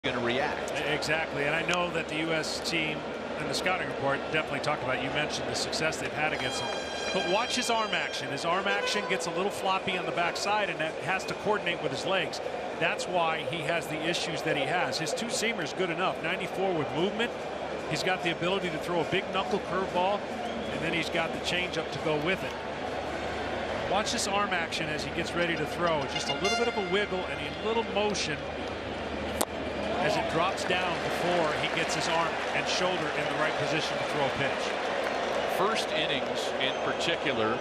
going to react. Exactly, and I know that the U.S. team in the scouting report definitely talked about, you mentioned the success they've had against him. But watch his arm action. His arm action gets a little floppy on the backside, and that has to coordinate with his legs. That's why he has the issues that he has. His two-seamer is good enough. 94 with movement. He's got the ability to throw a big knuckle curveball, and then he's got the changeup to go with it. Watch this arm action as he gets ready to throw. Just a little bit of a wiggle and a little motion as it drops down before he gets his arm and shoulder in the right position to throw a pitch. First innings in particular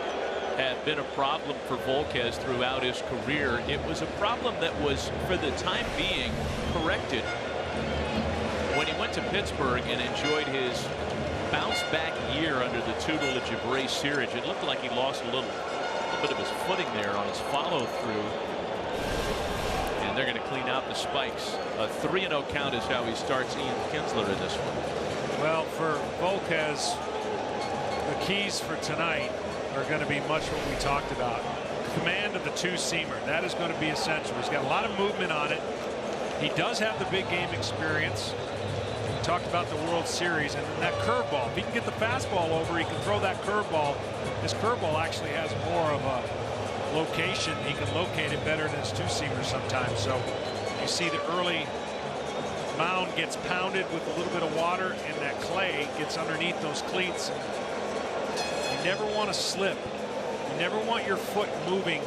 had been a problem for Volquez throughout his career. It was a problem that was, for the time being, corrected when he went to Pittsburgh and enjoyed his bounce-back year under the tutelage of Ray Searage. It looked like he lost a little bit of his footing there on his follow-through. And they're going to clean out the spikes. A 3-0 count is how he starts Ian Kinsler in this one. Well, for Volquez, the keys for tonight are going to be much what we talked about. Command of the two-seamer. That is going to be essential. He's got a lot of movement on it. He does have the big game experience. We talked about the World Series, and then that curveball. If he can get the fastball over, he can throw that curveball. His curveball actually has more of a location. He can locate it better than his two-seamer sometimes. So you see the early mound gets pounded with a little bit of water, and that clay gets underneath those cleats. You never want to slip. You never want your foot moving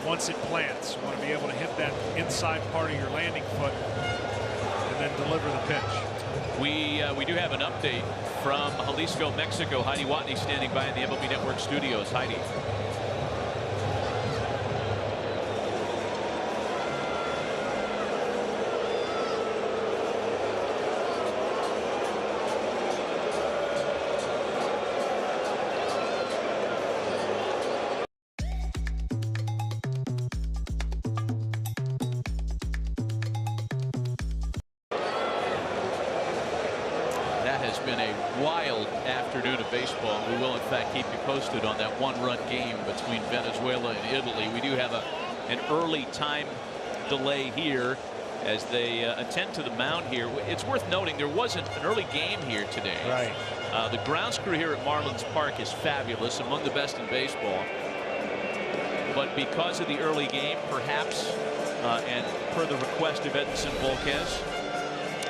once it plants. You want to be able to hit that inside part of your landing foot and then deliver the pitch. We do have an update from Jalisco, Mexico. Heidi Watney standing by in the MLB Network studios. Heidi. Been a wild afternoon of baseball. We will in fact keep you posted on that one-run game between Venezuela and Italy. We do have an early time delay here as they attend to the mound here. It's worth noting there wasn't an early game here today. Right. The grounds crew here at Marlins Park is fabulous, among the best in baseball. But because of the early game, perhaps, and per the request of Edinson Volquez,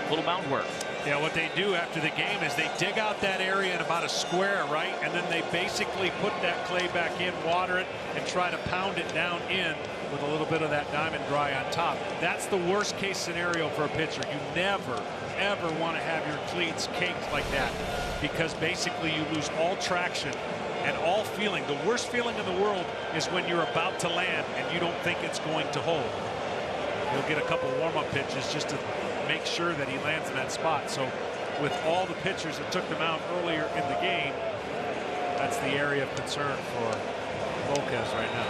a little mound work. Yeah, what they do after the game is they dig out that area in about a square, right? And then they basically put that clay back in, water it, and try to pound it down in with a little bit of that diamond dry on top. That's the worst case scenario for a pitcher. You never, ever want to have your cleats caked like that, because basically you lose all traction and all feeling. The worst feeling in the world is when you're about to land and you don't think it's going to hold. He'll get a couple warm-up pitches just to make sure that he lands in that spot. So with all the pitchers that took them out earlier in the game, that's the area of concern for Volquez right now.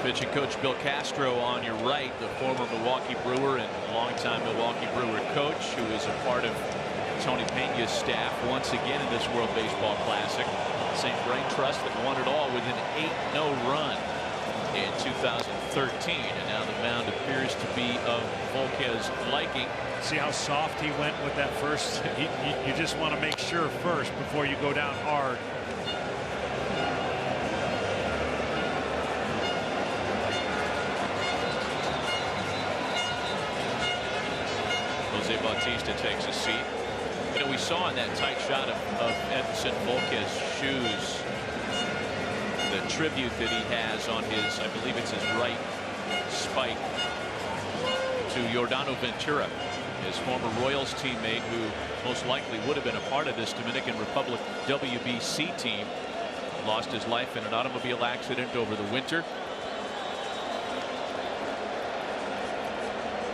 Pitching coach Bill Castro on your right, the former Milwaukee Brewer and longtime Milwaukee Brewer coach, who is a part of Tony Peña's staff once again in this World Baseball Classic. Same brain trust that won it all with an 8-0 run in 2013, and now the mound appears to be of Volquez's liking. See how soft he went with that first. You just want to make sure first before you go down hard. Jose Bautista takes a seat. You know, we saw in that tight shot of Edinson Volquez's shoes the tribute that he has on his, I believe it's his right spike, to Yordano Ventura, his former Royals teammate, who most likely would have been a part of this Dominican Republic WBC team. Lost his life in an automobile accident over the winter.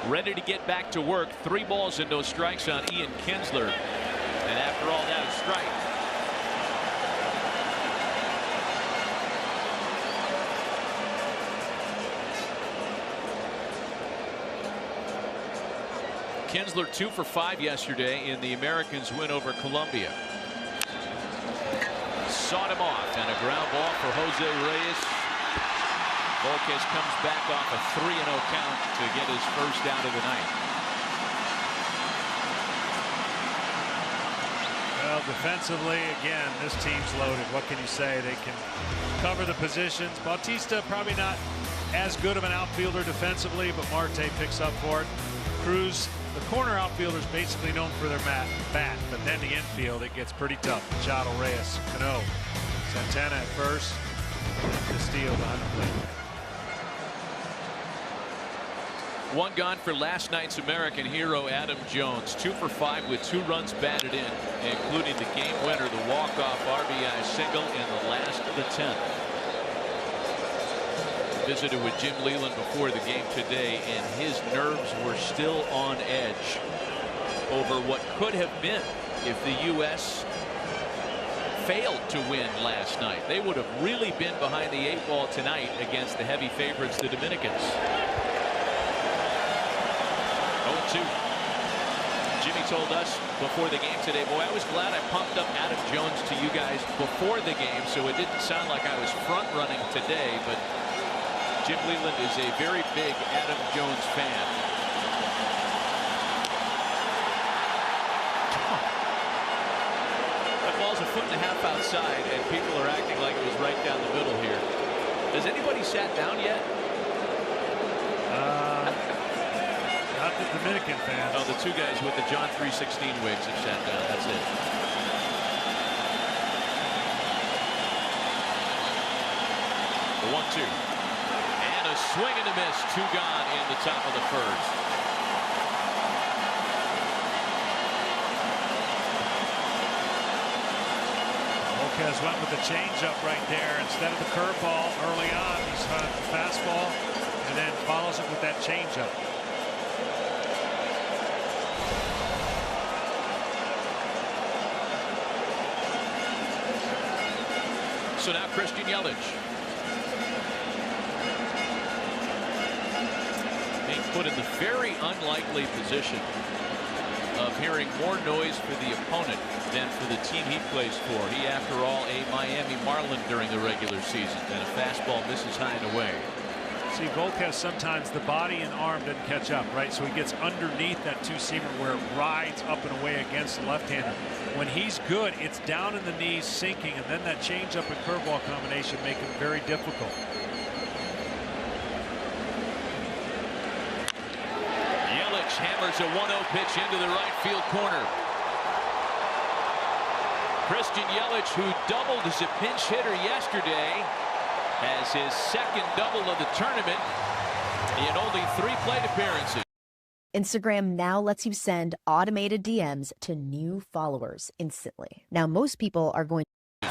Ready to get back to work. 3 balls and no strikes on Ian Kinsler, and after all that, a strike. Kinsler 2 for 5 yesterday in the Americans' win over Colombia. Sawed him off, and a ground ball for Jose Reyes. Volquez comes back off a 3-0 count to get his first out of the night. Well, defensively, again, this team's loaded. What can you say? They can cover the positions. Bautista probably not as good of an outfielder defensively, but Marte picks up for it. Cruz, the corner outfielders, basically known for their bat, but then the infield, it gets pretty tough. Machado, Reyes, Cano, Santana at first, Castillo behind the plate. One gone for last night's American hero, Adam Jones. 2 for 5 with 2 runs batted in, including the game winner, the walk-off RBI single in the last of the 10th. Visited with Jim Leyland before the game today, and his nerves were still on edge over what could have been if the U.S. failed to win last night. They would have really been behind the 8 ball tonight against the heavy favorites, the Dominicans. 0-2. Jimmy told us before the game today, boy, I was glad I pumped up Adam Jones to you guys before the game, so it didn't sound like I was front running today. But Jim Leyland is a very big Adam Jones fan. That ball's a 1.5 feet outside, and people are acting like it was right down the middle here. Has anybody sat down yet? Not the Dominican fans. Oh, the 2 guys with the John 3:16 wigs have sat down. That's it. The 1-2. And a swing and a miss. 2 gone in the top of the first. Volquez went with the changeup right there instead of the curveball early on. He's got the fastball and then follows it with that changeup. So now Christian Yelich being put in the very unlikely position of hearing more noise for the opponent than for the team he plays for. He, after all, a Miami Marlin during the regular season, and a fastball misses high and away. See, Volquez, sometimes the body and arm doesn't catch up, right? So he gets underneath that 2-seamer where it rides up and away against the left-hander. When he's good, it's down in the knees, sinking, and then that changeup and curveball combination make it very difficult. Yelich hammers a 1-0 pitch into the right field corner. Christian Yelich, who doubled as a pinch hitter yesterday, has his second double of the tournament in only 3 plate appearances. Instagram now lets you send automated DMs to new followers instantly. Now, most people are going He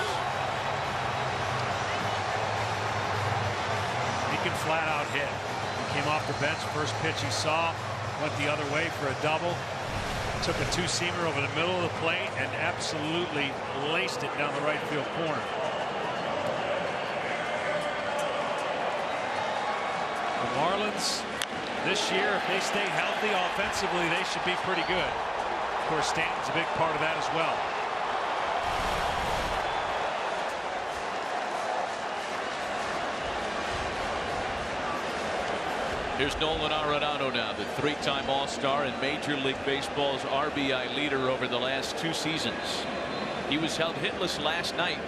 can flat out hit. He came off the bench, first pitch he saw, went the other way for a double, took a 2-seamer over the middle of the plate and absolutely laced it down the right field corner. The Marlins this year, if they stay healthy offensively, they should be pretty good. Of course, Stanton's a big part of that as well. Here's Nolan Arenado now, the 3-time All-Star and Major League Baseball's RBI leader over the last 2 seasons. He was held hitless last night.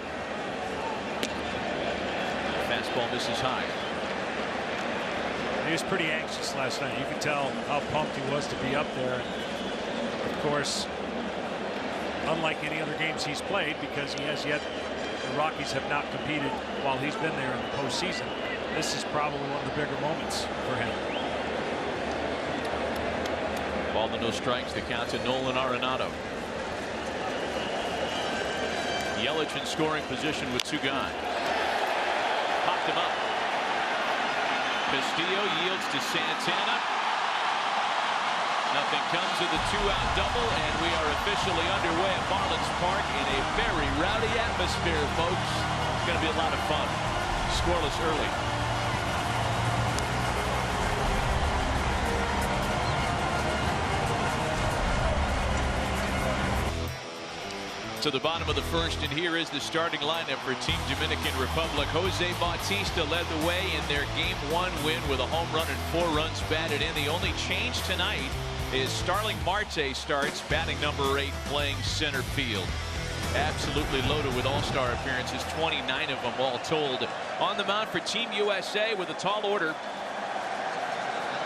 Fastball misses high. He was pretty anxious last night. You could tell how pumped he was to be up there. And of course, unlike any other games he's played, because he has yet, the Rockies have not competed while he's been there in the postseason. This is probably one of the bigger moments for him. Ball to no strikes. The count to Nolan Arenado. Yelich in scoring position with 2 gone. Popped him up. Castillo yields to Santana. Nothing comes of the 2-out double, and we are officially underway at Marlins Park in a very rowdy atmosphere, folks. It's going to be a lot of fun. Scoreless early. To the bottom of the first, and here is the starting lineup for Team Dominican Republic. Jose Bautista led the way in their Game 1 win with a home run and 4 runs batted in. The only change tonight is Starling Marte starts, batting number 8, playing center field. Absolutely loaded with all-star appearances, 29 of them all told. On the mound for Team USA with a tall order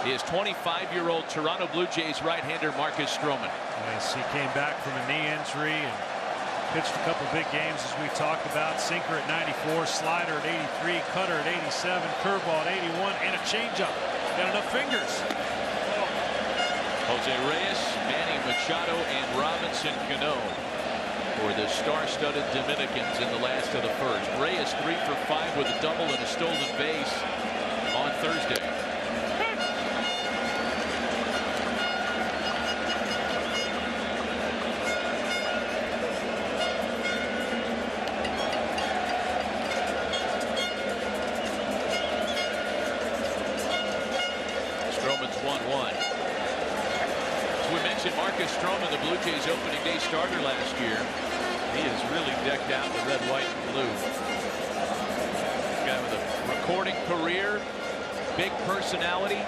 is 25-year-old Toronto Blue Jays right-hander Marcus Stroman. Yes, he came back from a knee injury and pitched a couple big games, as we talked about. Sinker at 94, slider at 83, cutter at 87, curveball at 81, and a changeup. Got enough fingers. Jose Reyes, Manny Machado, and Robinson Cano for the star-studded Dominicans in the last of the first. Reyes 3 for 5 with a double and a stolen base on Thursday. Marcus Stroman, the Blue Jays opening day starter last year. He has really decked out the red, white, and blue. Guy with a recording career, big personality.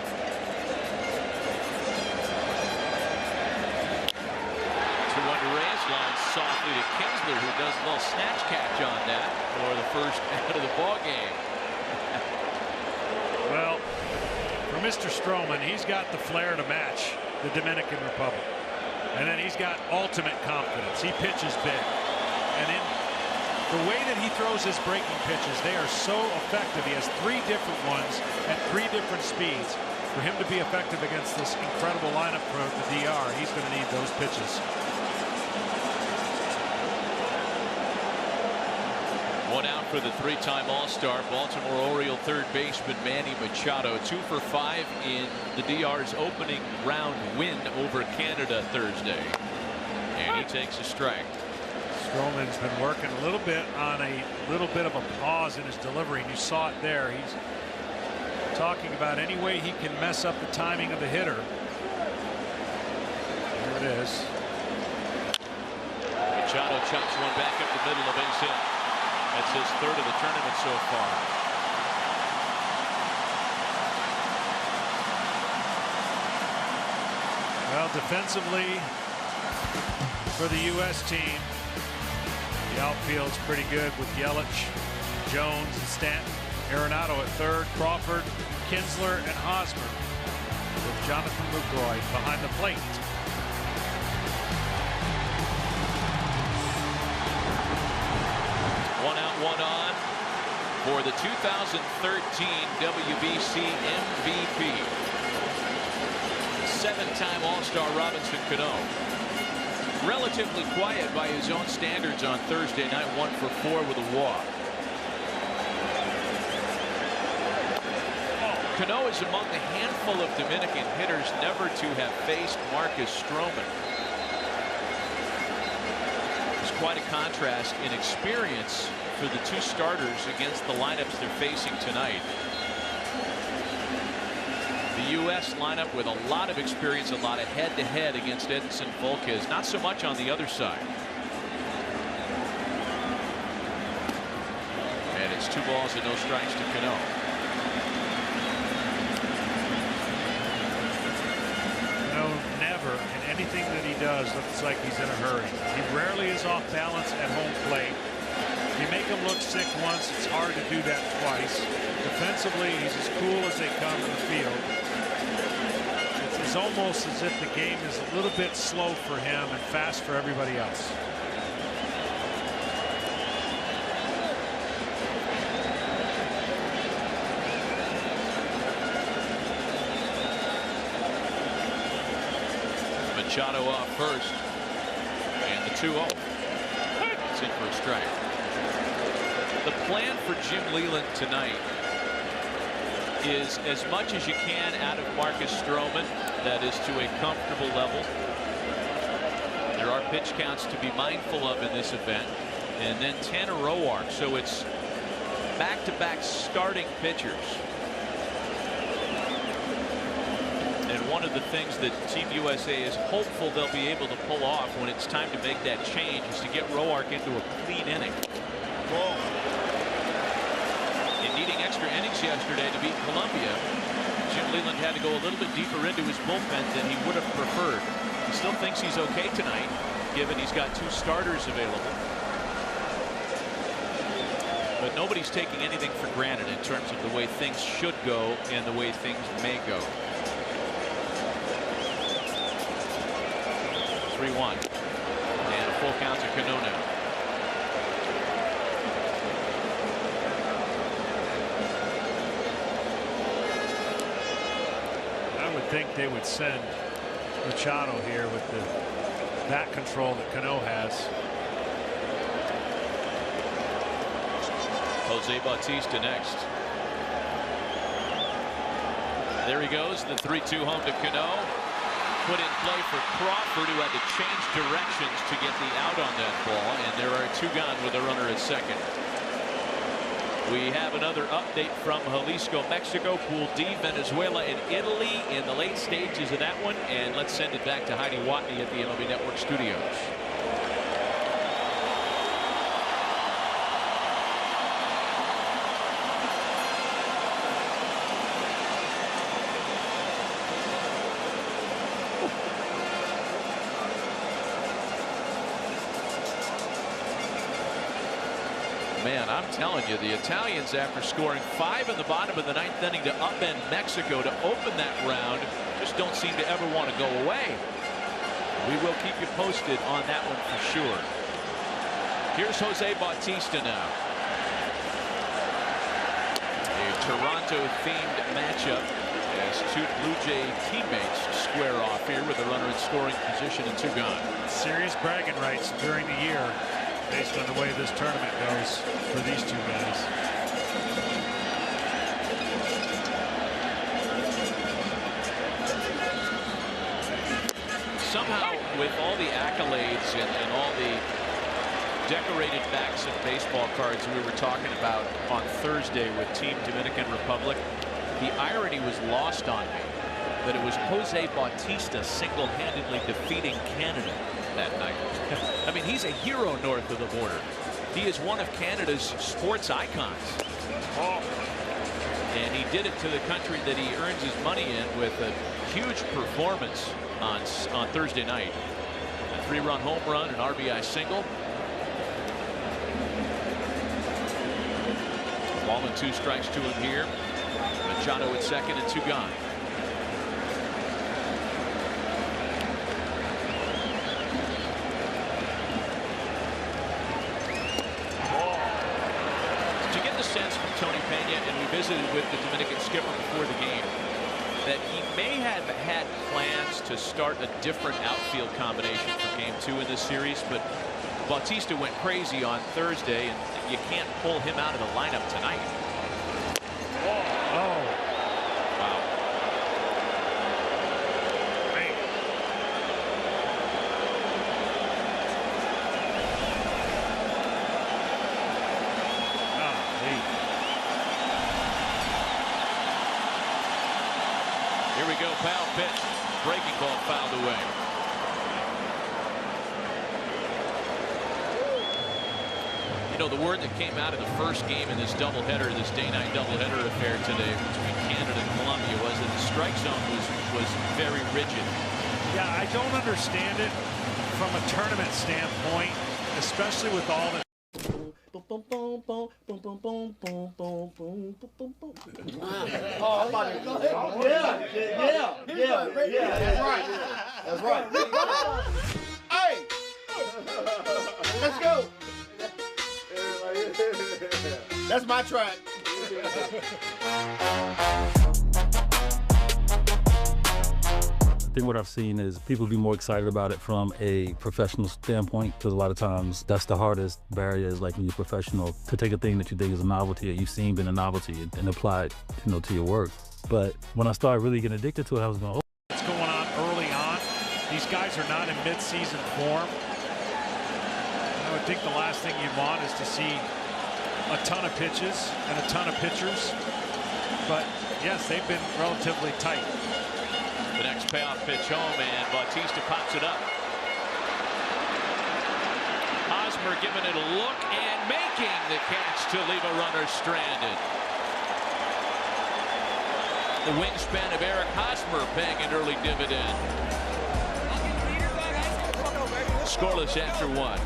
Two under Reyes, line softly to Kinsler, who does a little snatch catch on that for the first out of the ball game. Well, for Mr. Stroman, he's got the flair to match the Dominican Republic. And then he's got ultimate confidence. He pitches big. And in the way that he throws his breaking pitches, they are so effective. He has 3 different ones at 3 different speeds. For him to be effective against this incredible lineup for the DR, he's going to need those pitches. One out for the 3-time All-Star Baltimore Oriole third baseman Manny Machado. 2 for 5 in the DR's opening round win over Canada Thursday. And he takes a strike. Stroman's been working a little bit on a little bit of a pause in his delivery. And you saw it there. He's talking about any way he can mess up the timing of the hitter. Here it is. Machado chops one back up the middle of base hit. That's his 3rd of the tournament so far. Well, defensively for the U.S. team, the outfield's pretty good with Yelich, Jones, and Stanton. Arenado at 3rd, Crawford, Kinsler, and Hosmer, with Jonathan Lucroy behind the plate. One out, one on for the 2013 WBC MVP. 7-time All-Star Robinson Cano. Relatively quiet by his own standards on Thursday night, 1 for 4 with a walk. Cano is among the handful of Dominican hitters never to have faced Marcus Stroman. Quite a contrast in experience for the 2 starters against the lineups they're facing tonight. The U.S. lineup with a lot of experience, a lot of head-to-head against Edinson Volquez. Not so much on the other side. And it's 2 balls and no strikes to Cano. Never in anything that he does looks like he's in a hurry. He rarely is off balance at home plate. You make him look sick once, it's hard to do that twice. Defensively, he's as cool as they come in the field. It's almost as if the game is a little bit slow for him and fast for everybody else. Machado off first, and the 2-0. It's in for a strike. The plan for Jim Leyland tonight is as much as you can out of Marcus Stroman, that is to a comfortable level. There are pitch counts to be mindful of in this event, and then 10 a row arc, so it's back-to-back starting pitchers. And one one of the things that Team USA is hopeful they'll be able to pull off when it's time to make that change is to get Roark into a clean inning. In needing extra innings yesterday to beat Colombia, Jim Leyland had to go a little bit deeper into his bullpen than he would have preferred. He still thinks he's okay tonight, given he's got 2 starters available. But nobody's taking anything for granted in terms of the way things should go and the way things may go. 3-1. And a full count to Cano now. I would think they would send Machado here with the bat control that Cano has. Jose Bautista next. There he goes, the 3-2 home to Cano. Put in play for Crawford, who had to change directions to get the out on that ball, and there are 2 gone with a runner at second. We have another update from Jalisco, Mexico, Pool D, Venezuela, and Italy in the late stages of that one, and let's send it back to Heidi Watney at the MLB Network studios. Man, I'm telling you, the Italians, after scoring 5 in the bottom of the 9th inning to upend Mexico to open that round, just don't seem to ever want to go away. We will keep you posted on that one for sure. Here's Jose Bautista now. A Toronto-themed matchup as 2 Blue Jay teammates square off here with a runner in scoring position and 2 gone. Serious bragging rights during the year, based on the way this tournament goes for these 2 guys. Somehow, with all the accolades and all the decorated backs of baseball cards we were talking about on Thursday with Team Dominican Republic, the irony was lost on me that it was Jose Bautista single-handedly defeating Canada that night. I mean, he's a hero north of the border. He is one of Canada's sports icons. And he did it to the country that he earns his money in with a huge performance on Thursday night. A 3-run home run, an RBI single. Ball and 2 strikes to him here. Machado at second and 2 gone. Sense from Tony Pena, and we visited with the Dominican skipper before the game, that he may have had plans to start a different outfield combination for game 2 in this series, but Bautista went crazy on Thursday, and you can't pull him out of the lineup tonight. Oh. Wow. Man. Here we go, foul pitch. Breaking ball fouled away. You know, the word that came out of the first game in this doubleheader, this day-night doubleheader affair today between Canada and Colombia, was that the strike zone was very rigid. Yeah, I don't understand it from a tournament standpoint, especially with all the yeah. That's right. Hey, let's go. That's my track. I think what I've seen is people be more excited about it from a professional standpoint, because a lot of times that's the hardest barrier, is like when you're professional, to take a thing that you think is a novelty or you've seen been a novelty and apply it, you know, to your work. But when I started really getting addicted to it, I was going, oh. What's going on early on? These guys are not in mid-season form. I would think the last thing you want is to see a ton of pitches and a ton of pitchers. But yes, they've been relatively tight. The next payoff pitch home, and Bautista pops it up. Hosmer giving it a look and making the catch to leave a runner stranded. The wingspan of Eric Hosmer paying an early dividend. Scoreless after 1.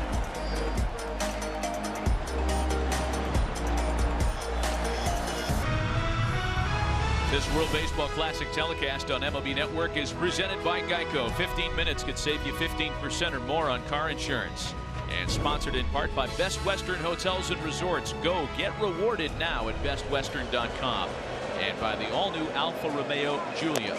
This World Baseball Classic telecast on MLB Network is presented by Geico. 15 minutes could save you 15% or more on car insurance. And sponsored in part by Best Western Hotels and Resorts. Go get rewarded now at bestwestern.com. And by the all-new Alfa Romeo Giulia.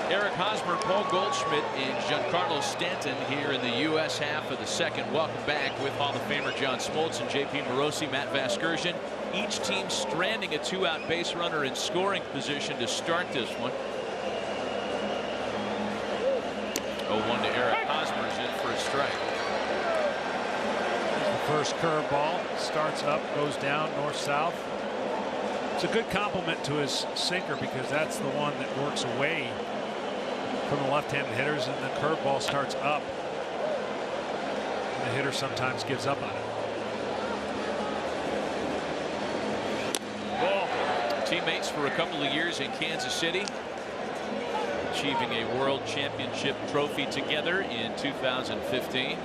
Eric Hosmer, Paul Goldschmidt, and Giancarlo Stanton here in the U.S. half of the second. Welcome back with Hall of Famer John Smoltz and J.P. Morosi, Matt Vasgersian. Each team stranding a 2-out base runner in scoring position to start this one. 0-1 to Eric Hosmer is in for a strike. The first curveball starts up, goes down north-south. It's a good compliment to his sinker because that's the one that works away from the left-handed hitters, and the curveball starts up. And the hitter sometimes gives up on it. Ball. Teammates for a couple of years in Kansas City, achieving a world championship trophy together in 2015.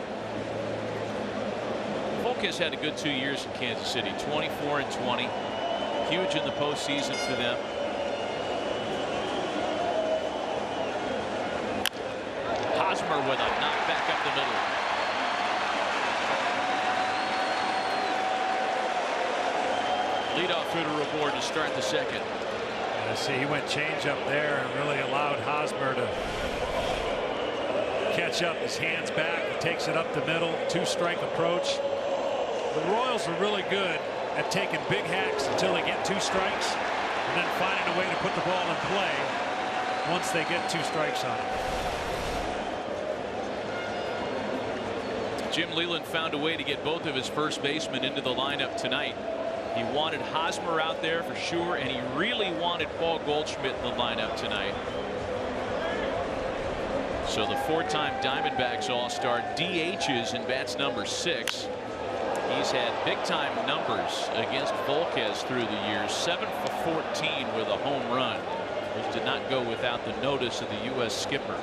Volk has had a good 2 years in Kansas City, 24-20. Huge in the postseason for them. Hosmer with a knockback up the middle. Leadoff through to Reward to start the second. And see, he went change up there and really allowed Hosmer to catch up. His hands back, he takes it up the middle, 2-strike approach. The Royals are really good at taking big hacks until they get 2 strikes and then finding a way to put the ball in play once they get 2 strikes on it. Jim Leyland found a way to get both of his first basemen into the lineup tonight. He wanted Hosmer out there for sure, and he really wanted Paul Goldschmidt in the lineup tonight. So the 4-time Diamondbacks All-Star DHs in bats number 6. He's had big-time numbers against Volquez through the years. 7 for 14 with a home run. Those did not go without the notice of the U.S. skipper.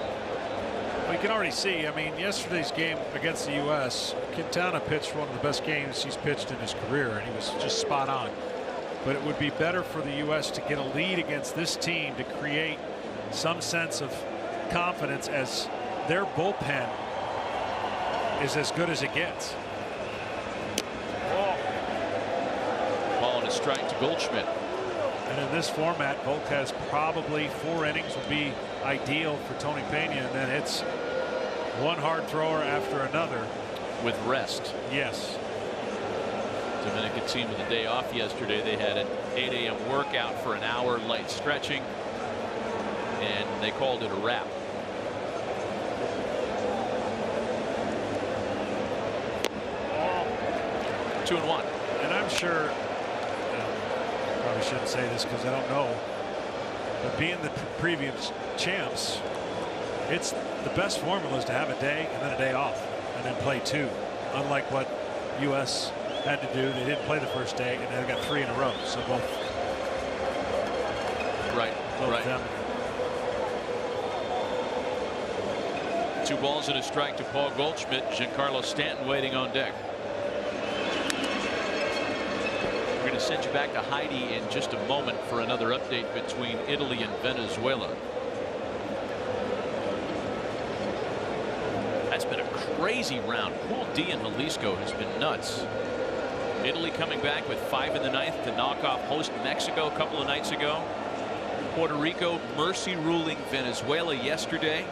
Well, you can already see, I mean, yesterday's game against the U.S., Quintana pitched one of the best games he's pitched in his career, and he was just spot on. But it would be better for the U.S. to get a lead against this team to create some sense of confidence, as their bullpen is as good as it gets. Ball and a strike to Goldschmidt. And in this format, Volquez probably 4 innings would be ideal for Tony Pena, and then it's one hard thrower after another. With rest. Yes. Dominican team with a day off yesterday. They had an 8 a.m. workout for an hour, light stretching, and they called it a wrap. Two and one. And I'm sure, probably shouldn't say this because I don't know, but being the previous champs, it's the best formula is to have a day and then a day off and then play 2, unlike what U.S. had to do. They didn't play the first day and they got 3 in a row. So both right. them. 2 balls and a strike to Paul Goldschmidt. Giancarlo Stanton waiting on deck. We're going to send you back to Heidi in just a moment for another update between Italy and Venezuela. That's been a crazy round. Pool D in Jalisco has been nuts. Italy coming back with 5 in the 9th to knock off host Mexico a couple of nights ago. Puerto Rico mercy ruling Venezuela yesterday.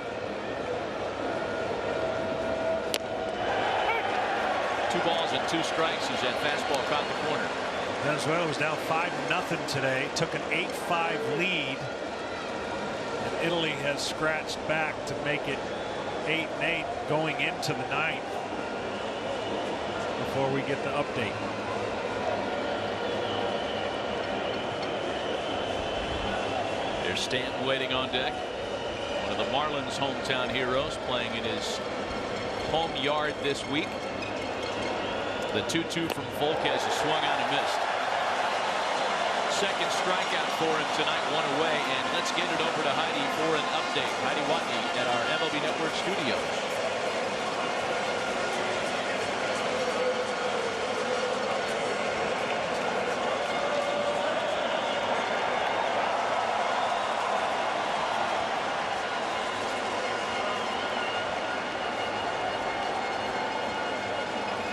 2 balls and 2 strikes as that fastball caught the corner. Venezuela was down 5-0 today, took an 8-5 lead, and Italy has scratched back to make it 8-8 going into the 9th before we get the update. Here's Stanton waiting on deck. One of the Marlins' hometown heroes playing in his home yard this week. The 2-2 from Volquez is swung out and missed. Second strikeout for him tonight, one away, and let's get it over to Heidi for an update. Heidi Watney at our MLB Network studios.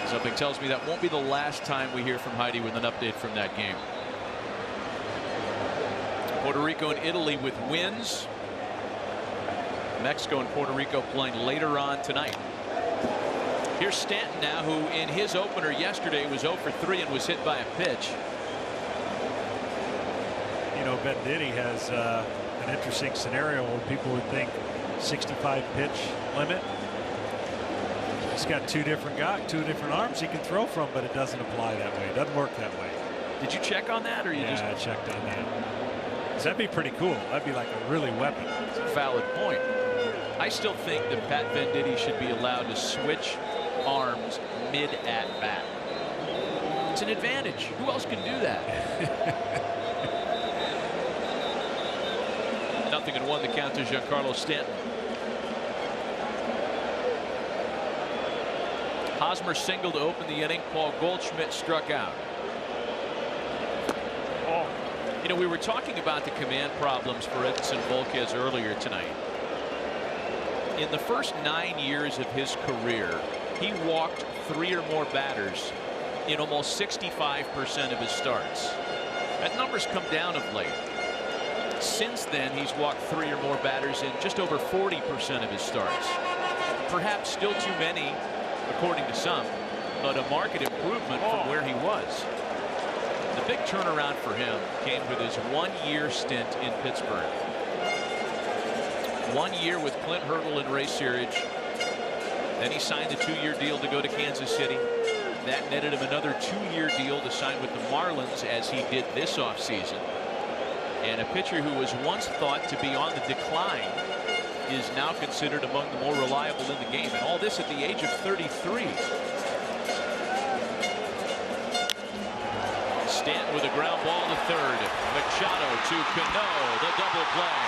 Something tells me that won't be the last time we hear from Heidi with an update from that game. Puerto Rico and Italy with wins. Mexico and Puerto Rico playing later on tonight. Here's Stanton now, who in his opener yesterday was 0 for 3 and was hit by a pitch. You know, Venditti has an interesting scenario where people would think 65 pitch limit. He's got two different arms he can throw from, but it doesn't apply that way. It doesn't work that way. Did you check on that, or you just? Yeah, I checked on that. So that'd be pretty cool. That'd be like a really weapon. It's a valid point. I still think that Pat Venditti should be allowed to switch arms mid at bat. It's an advantage. Who else can do that? 0-1 the count to Giancarlo Stanton. Hosmer singled to open the inning. Paul Goldschmidt struck out. You know, we were talking about the command problems for Edinson Volquez earlier tonight. In the first 9 years of his career, he walked 3 or more batters in almost 65% of his starts. That number's come down of late. Since then, he's walked 3 or more batters in just over 40% of his starts. Perhaps still too many, according to some, but a marked improvement from where he was. The big turnaround for him came with his 1-year stint in Pittsburgh. 1 year with Clint Hurdle and Ray Searage. Then he signed a 2-year deal to go to Kansas City. That netted him another 2-year deal to sign with the Marlins, as he did this offseason. And a pitcher who was once thought to be on the decline is now considered among the more reliable in the game. And all this at the age of 33. Stanton with a ground ball to third. Machado to Cano, the double play.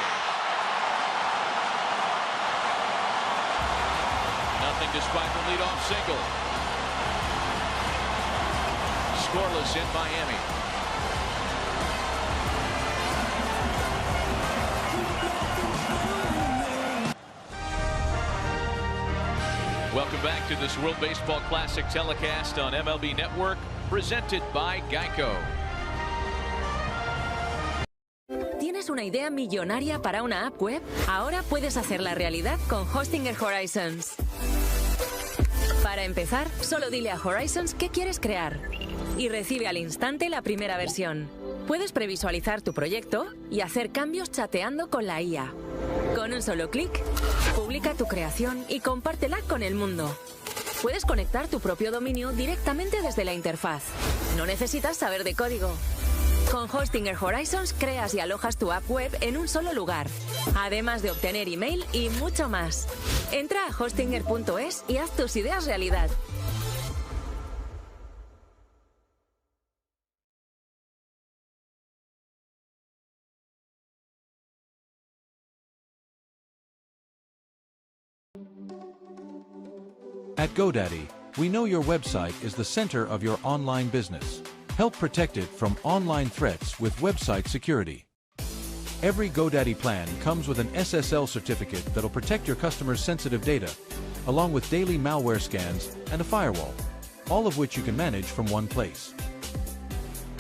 Nothing despite the leadoff single. Scoreless in Miami. Welcome back to this World Baseball Classic telecast on MLB Network, presented by Geico. ¿Tienes una idea millonaria para una app web? Ahora puedes hacerla realidad con Hostinger Horizons. Para empezar, solo dile a Horizons qué quieres crear y recibe al instante la primera versión. Puedes previsualizar tu proyecto y hacer cambios chateando con la IA. Con un solo clic, publica tu creación y compártela con el mundo. Puedes conectar tu propio dominio directamente desde la interfaz. No necesitas saber de código. Con Hostinger Horizons creas y alojas tu app web en un solo lugar, además de obtener email y mucho más. Entra a hostinger.es y haz tus ideas realidad. At GoDaddy, we know your website is the center of your online business. Help protect it from online threats with website security. Every GoDaddy plan comes with an SSL certificate that'll protect your customers' sensitive data, along with daily malware scans and a firewall, all of which you can manage from one place.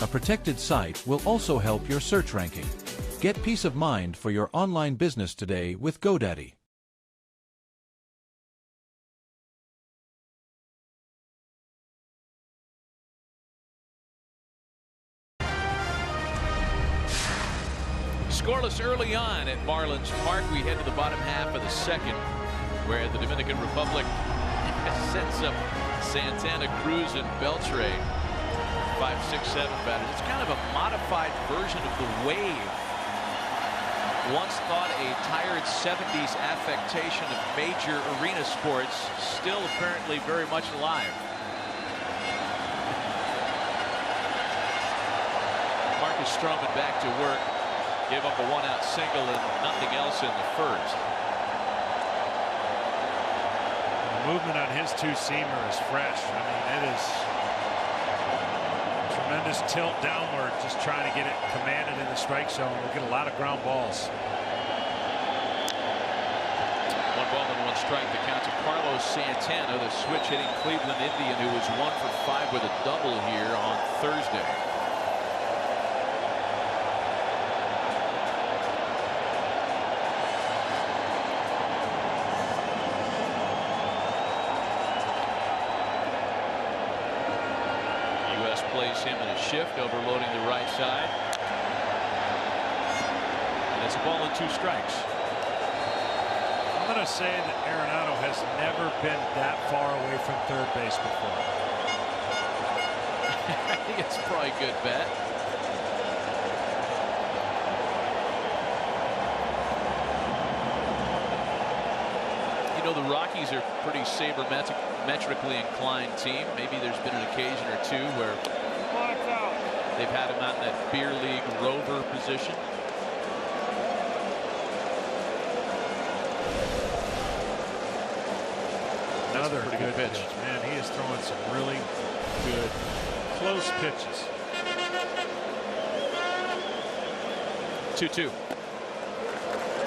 A protected site will also help your search ranking. Get peace of mind for your online business today with GoDaddy. Scoreless early on at Marlins Park. We head to the bottom half of the second, where the Dominican Republic sets up Santana, Cruz, and Beltre. 5, 6, 7 batters. It's kind of a modified version of the wave Once thought a tired 70s affectation of major arena sports, still apparently very much alive. Marcus Stroman back to work. Gave up a one-out single and nothing else in the first. The movement on his two-seamer is fresh. I mean, it is tremendous tilt downward, just trying to get it commanded in the strike zone. We'll get a lot of ground balls. 1 ball and 1 strike. The count to Carlos Santana, the switch-hitting Cleveland Indian, who was 1 for 5 with a double here on Thursday. Plays him in a shift, overloading the right side. And it's a ball and 2 strikes. I'm going to say that Arenado has never been that far away from third base before. I think it's probably a good bet. You know, the Rockies are a pretty sabermetrically inclined team. Maybe there's been an occasion or two where they've had him out in that beer league rover position. Another pretty good pitch. Man, he is throwing some really good close pitches. 2-2.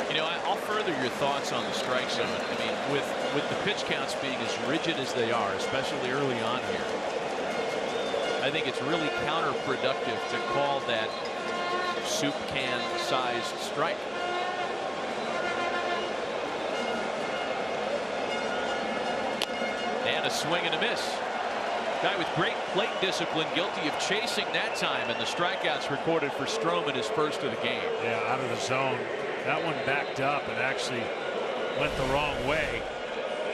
You know, I'll further your thoughts on the strike zone. I mean, with the pitch counts being as rigid as they are, especially early on here, I think it's really counterproductive to call that soup can sized strike. And a swing and a miss. Guy with great plate discipline, guilty of chasing that time, and the strikeouts recorded for Stroman, his first of the game. Yeah, out of the zone. That one backed up and actually went the wrong way.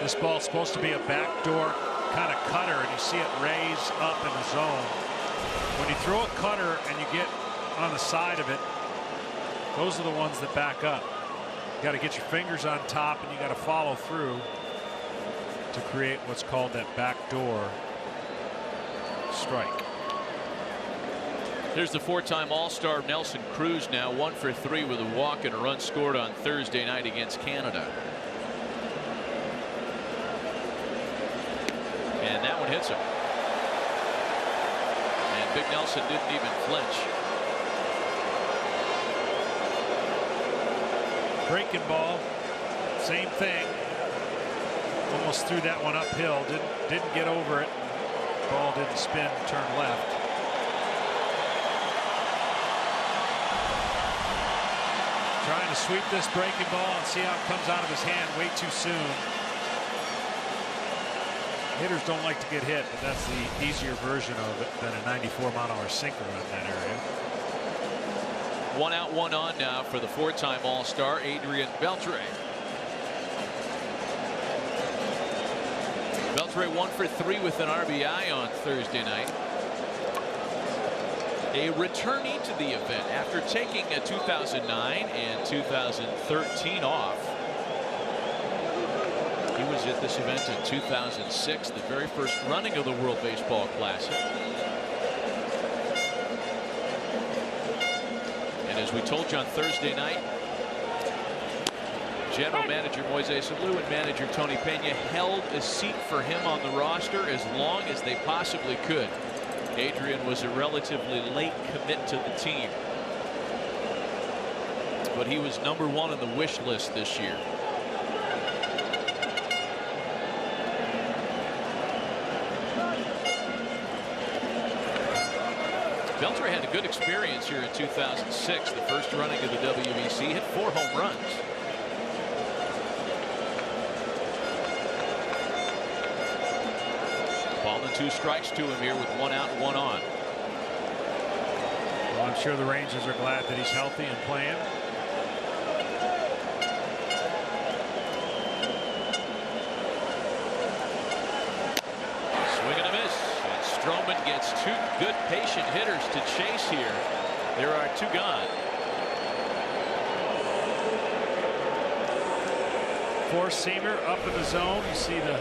This ball's supposed to be a backdoor kind of cutter, and you see it raise up in the zone. When you throw a cutter and you get on the side of it, those are the ones that back up. You got to get your fingers on top, and you got to follow through to create what's called that backdoor strike. There's the 4-time All-Star Nelson Cruz, now 1 for 3 with a walk and a run scored on Thursday night against Canada. And that one hits him. And Big Nelson didn't even flinch. Breaking ball, same thing. Almost threw that one uphill. Didn't get over it. Ball didn't spin, turn left. Trying to sweep this breaking ball and see how it comes out of his hand way too soon. Hitters don't like to get hit, but that's the easier version of it than a 94-mile-an-hour sinker in that area. 1 out, 1 on now for the 4-time All-Star Adrian Beltre. Beltre 1 for 3 with an RBI on Thursday night. A returnee to the event after taking a 2009 and 2013 off. He was at this event in 2006, the very first running of the World Baseball Classic. And as we told you on Thursday night, General Manager Moises Alou and manager Tony Pena held a seat for him on the roster as long as they possibly could. Adrian was a relatively late commit to the team, but he was #1 on the wish list this year. Beltre had a good experience here in 2006, the first running of the WBC, hit 4 home runs. Ball and 2 strikes to him here with 1 out and 1 on. Well, I'm sure the Rangers are glad that he's healthy and playing. Swing and a miss. And Stroman gets 2 good patient hitters to chase here. There are 2 gone. Four-seamer up in the zone. You see the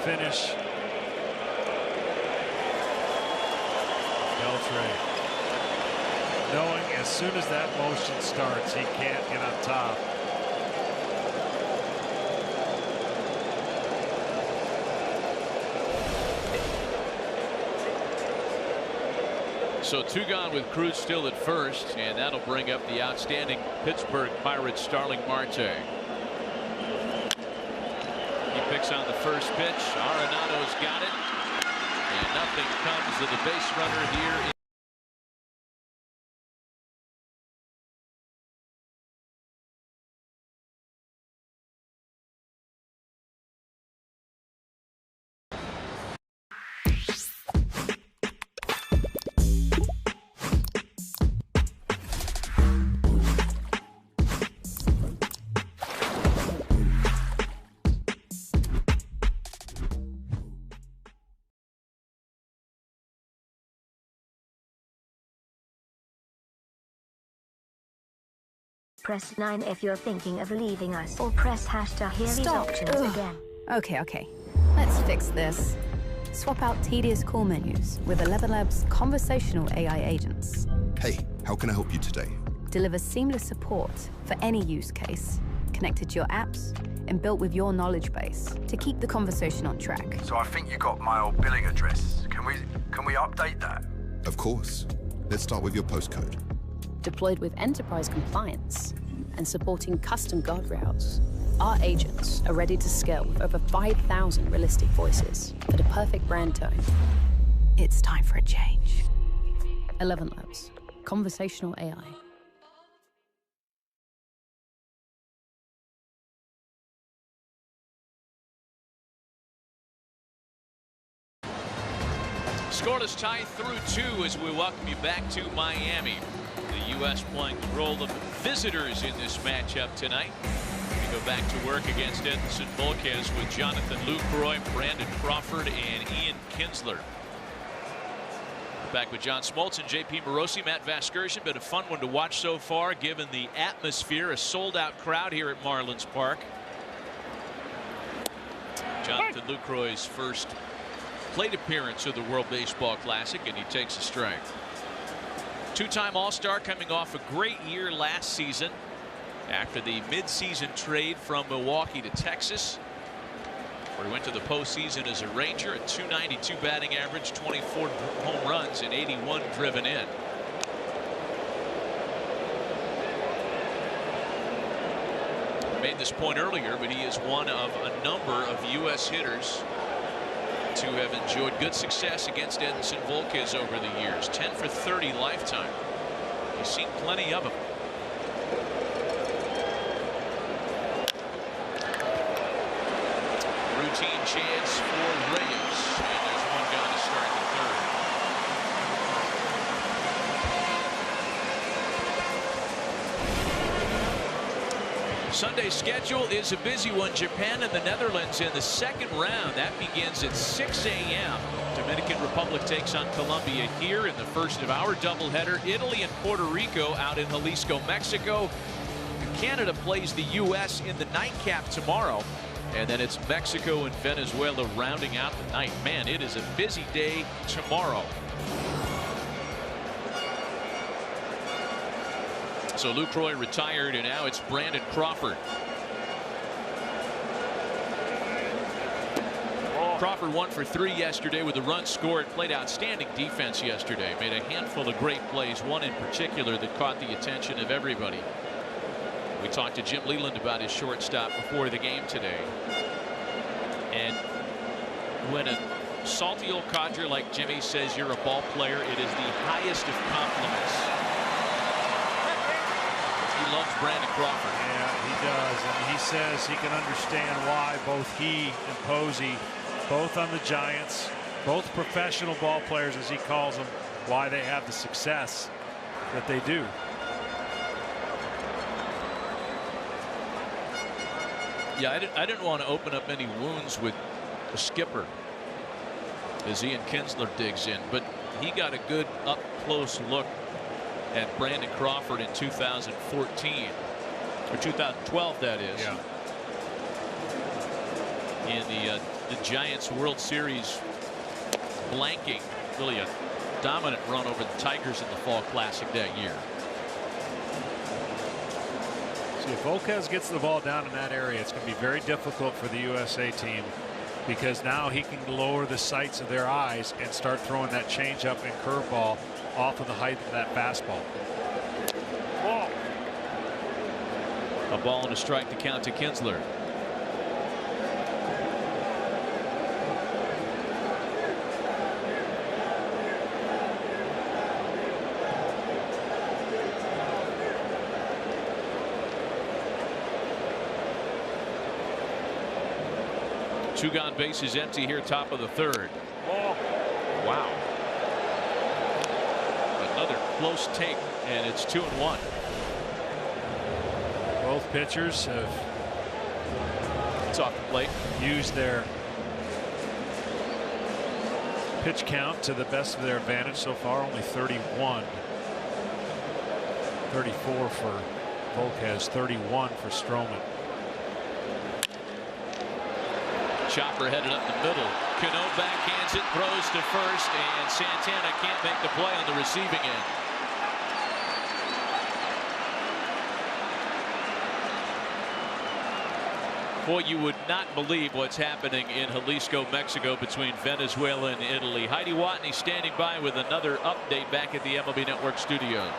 finish. Beltre, knowing as soon as that motion starts, he can't get on top. So 2 gone with Cruz still at first, and that'll bring up the outstanding Pittsburgh Pirates Starling Marte. He picks on the first pitch. Arenado's got it, and nothing comes to the base runner here. Press 9 if you're thinking of leaving us, or press hash to hear these options again. Okay. Let's fix this. Swap out tedious call menus with ElevenLabs conversational AI agents. Hey, how can I help you today? Deliver seamless support for any use case, connected to your apps and built with your knowledge base to keep the conversation on track. So I think you got my old billing address. Can we update that? Of course. Let's start with your postcode. Deployed with enterprise compliance and supporting custom guardrails, our agents are ready to scale with over 5,000 realistic voices for the perfect brand tone. It's time for a change. ElevenLabs, conversational AI. Scoreless tie through 2 as we welcome you back to Miami. The U.S. playing the role of visitors in this matchup tonight. We go back to work against Edinson Volquez with Jonathan Lucroy, Brandon Crawford, and Ian Kinsler. We're back with John Smoltz and JP Morosi, Matt Vasgersian. Been a fun one to watch so far, given the atmosphere. A sold-out crowd here at Marlins Park. Jonathan Lucroy's first plate appearance of the World Baseball Classic, and he takes a strike. Two-time All-Star coming off a great year last season after the mid-season trade from Milwaukee to Texas, where he went to the postseason as a Ranger. A .292 batting average, 24 home runs, and 81 driven in. I made this point earlier, but he is one of a number of U.S. hitters to have enjoyed good success against Edinson Volquez over the years. 10 for 30 lifetime. He's seen plenty of them. Routine chance for Reyes, and there's one gone to start the third. Sunday's schedule is a busy one. Japan and the Netherlands in the second round. That begins at 6 a.m. Dominican Republic takes on Colombia here in the first of our doubleheader. Italy and Puerto Rico out in Jalisco, Mexico. Canada plays the U.S. in the nightcap tomorrow. And then it's Mexico and Venezuela rounding out the night. Man, it is a busy day tomorrow. So Lucroy retired, and now it's Brandon Crawford. Crawford 1 for 3 yesterday with a run scored. Played outstanding defense yesterday. Made a handful of great plays. One in particular that caught the attention of everybody. We talked to Jim Leland about his shortstop before the game today. And when a salty old codger like Jimmy says you're a ball player, it is the highest of compliments. He loves Brandon Crawford. Yeah, he does. And he says he can understand why both he and Posey, both on the Giants, both professional ball players as he calls them, why they have the success that they do. Yeah, I didn't want to open up any wounds with the skipper as Ian Kinsler digs in, but he got a good up close look at Brandon Crawford in 2014 or 2012, that is. Yeah. in the Giants World Series, blanking really a dominant run over the Tigers in the Fall Classic that year. See, if Volquez gets the ball down in that area, it's going to be very difficult for the USA team, because now he can lower the sights of their eyes and start throwing that changeup and curveball off of the height of that fastball. Ball. A ball and a strike to count to Kinsler. Two gone, bases empty here, top of the third. Ball. Wow. Another close take, and it's 2-1. Both pitchers have off the plate, used their pitch count to the best of their advantage so far. Only 31. 34 for Volquez, 31 for Stroman. Chopper headed up the middle. Cano backhands it, throws to first, and Santana can't make the play on the receiving end. Boy, you would not believe what's happening in Jalisco, Mexico, between Venezuela and Italy. Heidi Watney standing by with another update back at the MLB Network studios.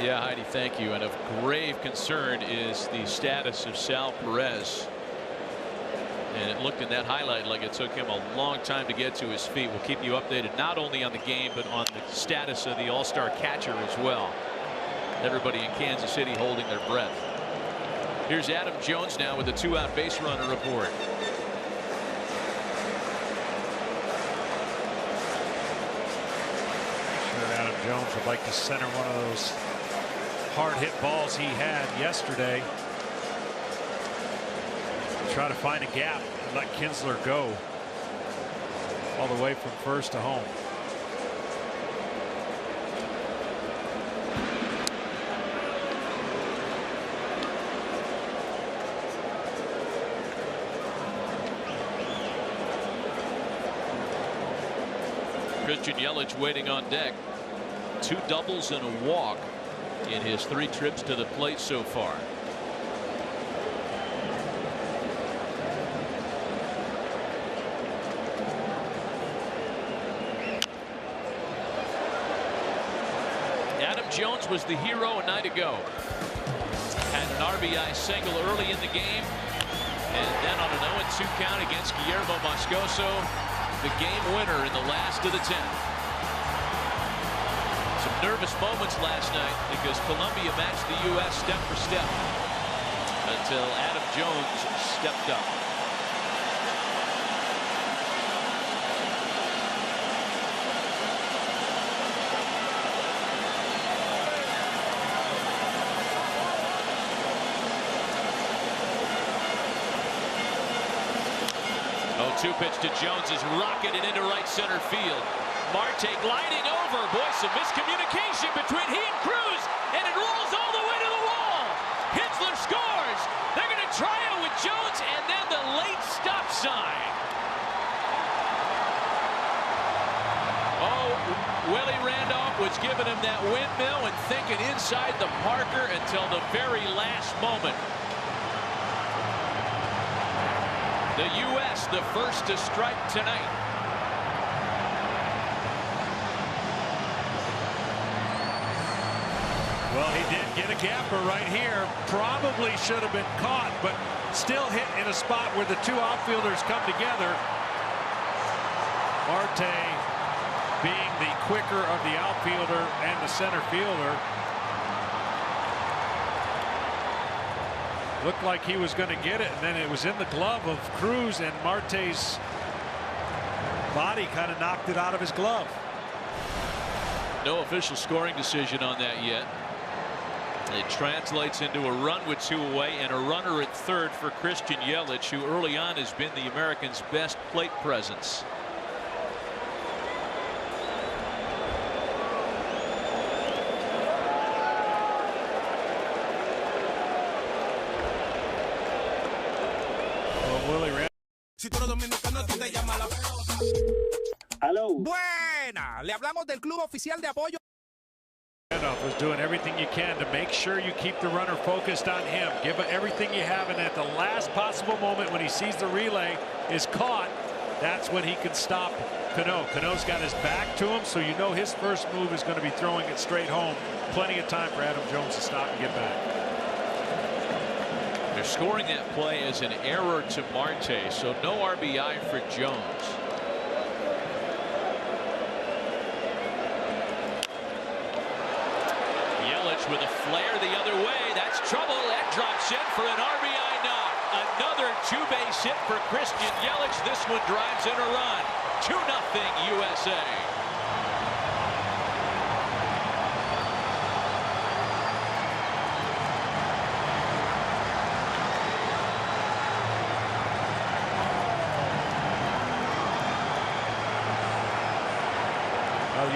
Yeah, Heidi, thank you. And of grave concern is the status of Sal Perez. And it looked in that highlight like it took him a long time to get to his feet. We'll keep you updated not only on the game, but on the status of the all-star catcher as well. Everybody in Kansas City holding their breath. Here's Adam Jones now with a two-out base runner report. Sure, Adam Jones would like to center one of those hard hit balls he had yesterday. Try to find a gap and let Kinsler go all the way from first to home. Christian Yelich waiting on deck. 2 doubles and a walk in his 3 trips to the plate so far. Adam Jones was the hero a night ago. Had an RBI single early in the game, and then on an 0-2 count against Guillermo Moscoso, the game winner in the last of the 10th. Nervous moments last night because Colombia matched the U.S. step for step until Adam Jones stepped up. Oh, 2 pitch to Jones is rocketed into right center field. Marte gliding over. Boy, some miscommunication between he and Cruz, and it rolls all the way to the wall. Kinsler scores. They're going to try it with Jones, and then the late stop sign. Oh, Willie Randolph was giving him that windmill and thinking inside the Parker until the very last moment. The U.S. the first to strike tonight. Well, he did get a gapper right here. Probably should have been caught, but still hit in a spot where the 2 outfielders come together. Marte being the quicker of the outfielder and the center fielder. Looked like he was going to get it, and then it was in the glove of Cruz, and Marte's body kind of knocked it out of his glove. No official scoring decision on that yet. It translates into a run with 2 away and a runner at third for Christian Yelich, who early on has been the Americans' best plate presence. Hello. Buena, le hablamos del club oficial de apoyo. Was doing everything you can to make sure you keep the runner focused on him. Give it everything you have, and at the last possible moment when he sees the relay is caught, that's when he can stop Cano. Cano's got his back to him, so you know his first move is going to be throwing it straight home. Plenty of time for Adam Jones to stop and get back. They're scoring that play as an error to Marte, so no RBI for Jones. With a flare the other way, that's trouble. That drops in for an RBI knock. Another 2-base hit for Christian Yelich. This one drives in a run. 2-0 USA.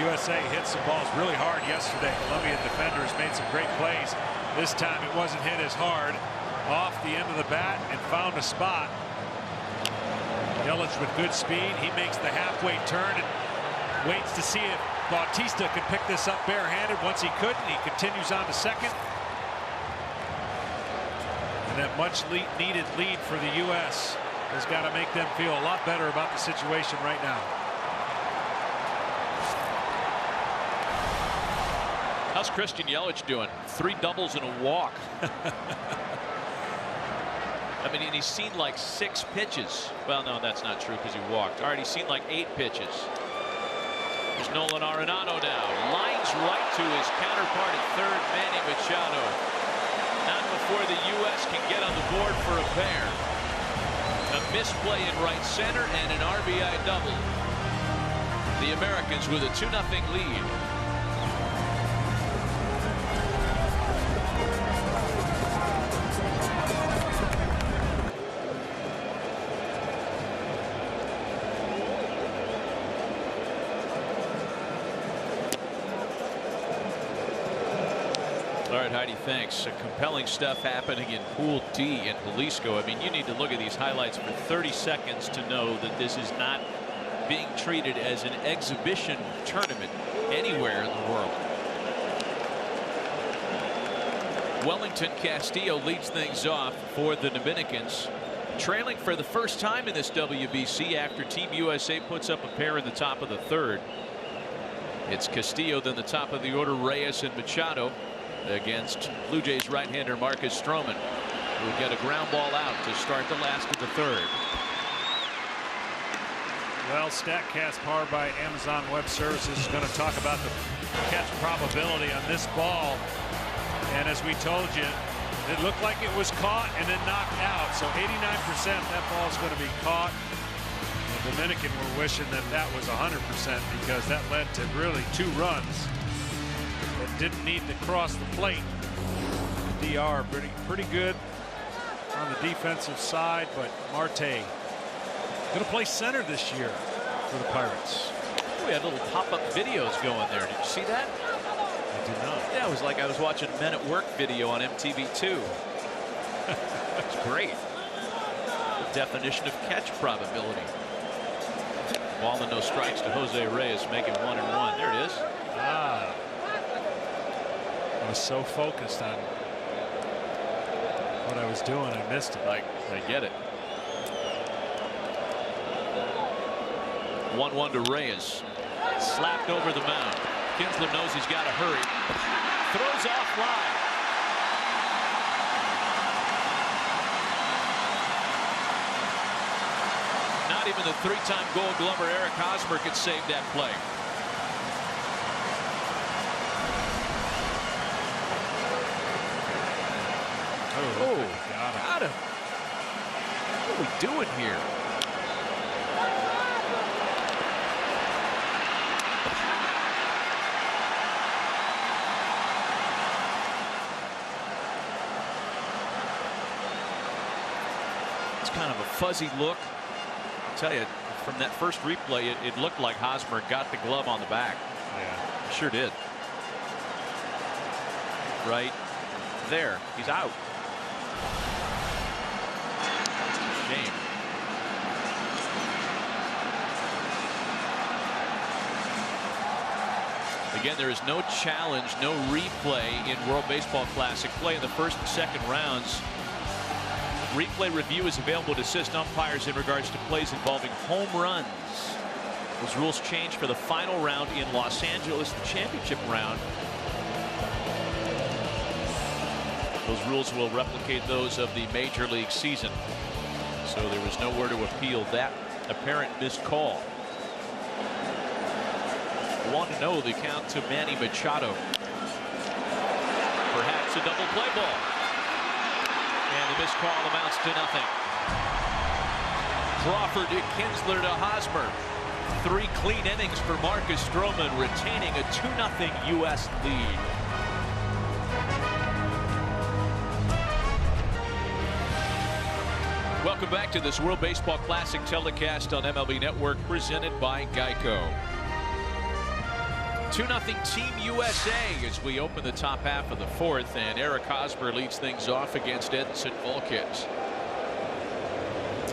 USA hit some balls really hard yesterday. Colombian defenders made some great plays. This time it wasn't hit as hard. Off the end of the bat and found a spot. Yelich with good speed. He makes the halfway turn and waits to see if Bautista can pick this up barehanded. Once he couldn't, he continues on to second. And that much needed lead for the U.S. has got to make them feel a lot better about the situation right now. How's Christian Yelich doing? 3 doubles and a walk. I mean, and he's seen like 6 pitches. Well, no, that's not true because he walked. All right, he's seen like 8 pitches. There's Nolan Arenado now. Lines right to his counterpart at third, Manny Machado. Not before the U.S. can get on the board for a pair. A misplay in right center and an RBI double. The Americans with a 2-0 lead. All right, Heidi, thanks. Compelling stuff happening in Pool D in Jalisco. I mean, you need to look at these highlights for 30 seconds to know that this is not being treated as an exhibition tournament anywhere in the world. Wellington Castillo leads things off for the Dominicans, trailing for the first time in this WBC after Team USA puts up a pair in the top of the third. It's Castillo, then the top of the order, Reyes and Machado, against Blue Jays right-hander Marcus Stroman, who will get a ground ball out to start the last of the third. Well, StatCast powered by Amazon Web Services is going to talk about the catch probability on this ball. And as we told you, it looked like it was caught and then knocked out. So 89% that ball is going to be caught. The Dominican were wishing that that was 100% because that led to really 2 runs that didn't need to cross the plate. The DR pretty good on the defensive side, but Marte going to play center this year for the Pirates. We had little pop-up videos going there. Did you see that? I did not. Yeah, it was like I was watching Men at Work video on MTV2. That's great. The definition of catch probability. Ball and no strikes to Jose Reyes, making 1-1. There it is. Ah. I was so focused on what I was doing, I missed it. I get it. 1-1 to Reyes. Slapped over the mound. Kinsler knows he's got to hurry. Throws off line. Not even the 3-time Gold Glover Eric Hosmer could save that play. Oh, got him. What are we doing here? fuzzy look. I'll tell you, from that first replay, it looked like Hosmer got the glove on the back. Yeah, sure did. Right there, he's out. Shame. Again, there is no challenge, no replay in World Baseball Classic play in the first and second rounds. Replay review is available to assist umpires in regards to plays involving home runs. Those rules change for the final round in Los Angeles, the championship round. Those rules will replicate those of the Major League season. So there was nowhere to appeal that apparent missed call. Want to know the count to Manny Machado. Perhaps a double play ball. And the missed call amounts to nothing. Crawford to Kinsler to Hosmer. 3 clean innings for Marcus Stroman, retaining a 2-0 U.S. lead. Welcome back to this World Baseball Classic telecast on MLB Network, presented by Geico. 2-0 Team USA as we open the top half of the fourth, and Eric Hosmer leads things off against Edinson Volquez.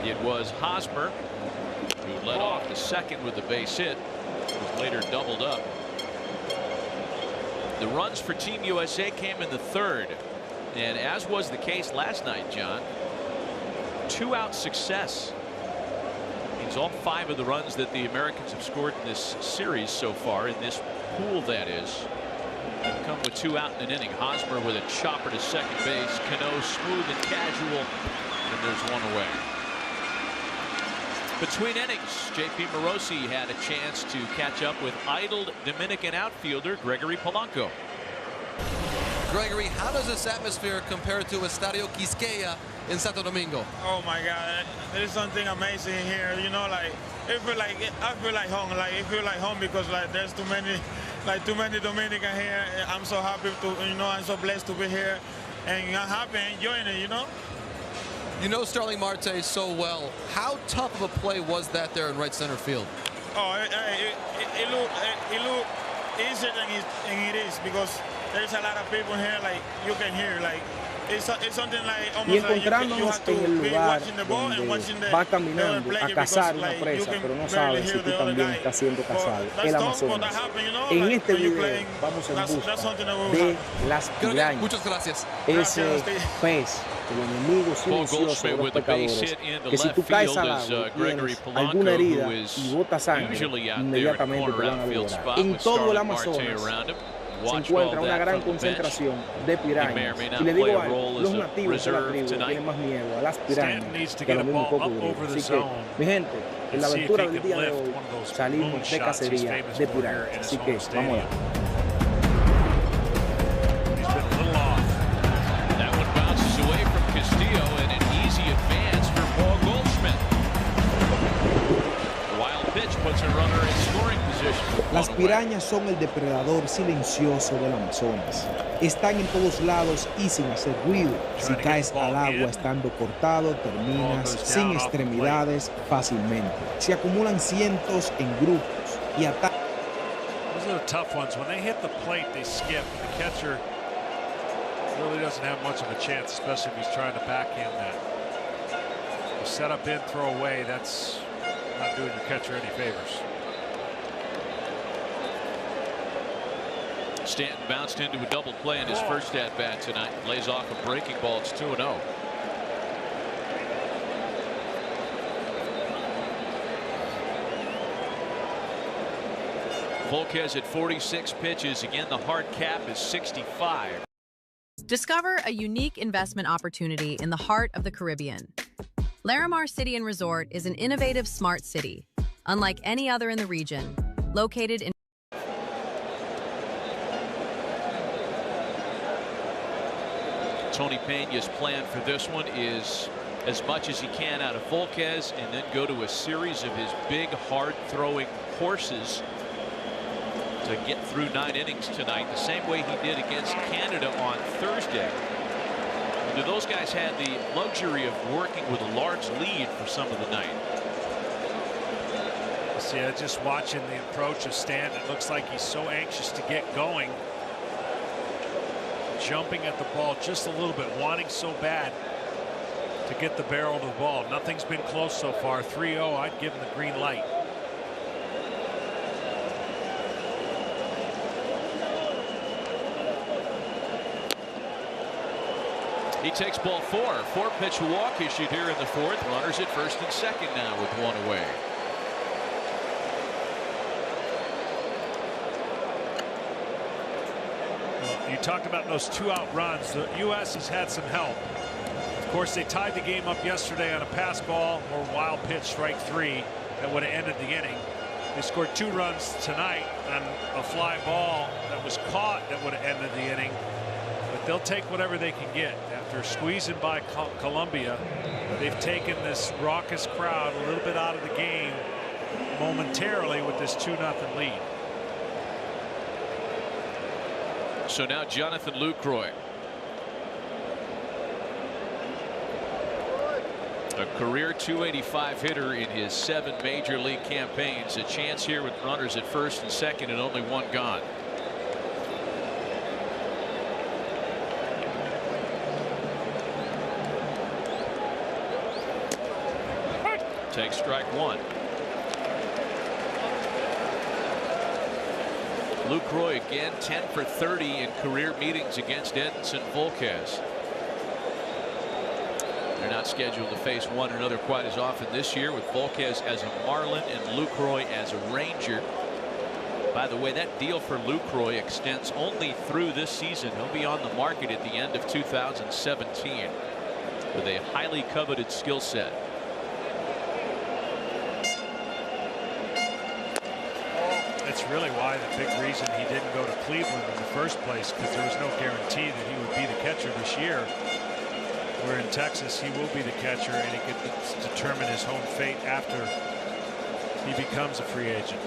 It was Hosmer who led off the second with the base hit. Was later doubled up. The runs for Team USA came in the third, and as was the case last night, John, 2-out success. Means all 5 of the runs that the Americans have scored in this series so far, in this pool that is, come with 2 out in an inning. Hosmer with a chopper to second base. Cano smooth and casual, and there's 1 away. Between innings, J.P. Morosi had a chance to catch up with idled Dominican outfielder Gregory Polanco. Gregory, how does this atmosphere compare to Estadio Quisqueya in Santo Domingo? Oh my God, there's something amazing here. You know, like I feel like home. Like it feel like home because like there's too many Dominican here. I'm so happy to, I'm so blessed to be here, and I'm happy enjoying it. You know Starling Marte so well. How tough of a play was that there in right center field? Oh, it looked easier than it is because there's a lot of people here. Like you can hear, like it's something like almost like you have to be watching the ball and watching the va caminando a cazar una presa, pero no sabe si tú también estás siendo cazado. El Amazonas. En este video vamos en busca de las pirañas. Muchas gracias. Ese pez, el enemigo silencioso de los pecadores, que si tú caes al agua y tienes alguna herida y botas sangre, inmediatamente te van a liberar. En todo el Amazonas se encuentra una gran concentración de pirañas. Y le digo algo, los nativos de la tribu tienen más miedo a las pirañas que a los mismos cocodrilos. Así que, mi gente, en la aventura del día de hoy salimos de cacería de pirañas. Así que, vamos allá. Las pirañas son el depredador silencioso del Amazonas. Están en todos lados y sin hacer ruido. Si caes al agua estando cortado, terminas sin extremidades fácilmente. Se acumulan cientos en grupos y atacan. Those are the tough ones. When they hit the plate, they skip. The catcher really doesn't have much of a chance, especially if he's trying to backhand that. You set up in, throw away. That's not doing your catcher any favors. Stanton bounced into a double play in his first at-bat tonight. Lays off a breaking ball. It's 2-0. Volquez at 46 pitches. Again, the hard cap is 65. Discover a unique investment opportunity in the heart of the Caribbean. Larimar City and Resort is an innovative smart city, unlike any other in the region, located in Tony Peña's plan for this one is as much as he can out of Volquez and then go to a series of his big, hard-throwing horses to get through 9 innings tonight, the same way he did against Canada on Thursday. those guys had the luxury of working with a large lead for some of the night. See, just watching the approach of Stan, it looks like he's so anxious to get going. Jumping at the ball just a little bit, wanting so bad to get the barrel of the ball. Nothing's been close so far. 3-0, I'd give him the green light. He takes ball 4. 4-pitch walk issued here in the 4th. Runners at first and second now with 1 away. You talked about those 2-out runs. The U.S. has had some help. Of course, they tied the game up yesterday on a pass ball or wild pitch, strike 3, that would have ended the inning. They scored 2 runs tonight on a fly ball that was caught that would have ended the inning. But they'll take whatever they can get. After squeezing by Colombia, they've taken this raucous crowd a little bit out of the game momentarily with this 2-0 lead. So now Jonathan Lucroy, a career .285 hitter in his 7 major league campaigns. A chance here with runners at first and second and only 1 gone. Takes strike 1. Lucroy again 10 for 30 in career meetings against Edinson Volquez. They're not scheduled to face one another quite as often this year, with Volquez as a Marlin and Lucroy as a Ranger. By the way, that deal for Lucroy extends only through this season. He'll be on the market at the end of 2017 with a highly coveted skill set. That's really why the big reason he didn't go to Cleveland in the first place, because there was no guarantee that he would be the catcher this year. Where in Texas he will be the catcher, and he could determine his home fate after he becomes a free agent.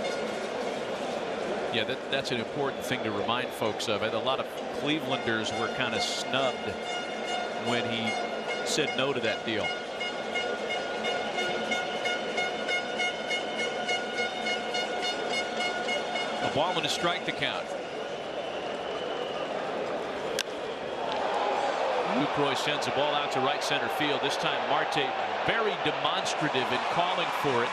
Yeah, that's an important thing to remind folks of. A lot of Clevelanders were kind of snubbed when he said no to that deal. A ball and a strike to count. Lucroy sends the ball out to right center field. This time Marte very demonstrative in calling for it.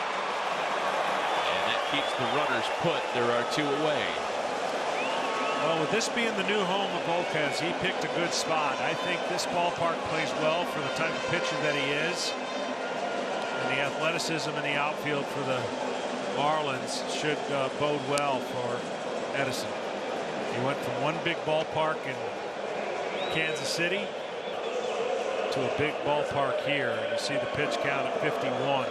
And that keeps the runners put. There are 2 away. Well, with this being the new home of Volquez, he picked a good spot. I think this ballpark plays well for the type of pitcher that he is. And the athleticism in the outfield for the Marlins should bode well for Edison. He went from one big ballpark in Kansas City to a big ballpark here. And you see the pitch count at 51.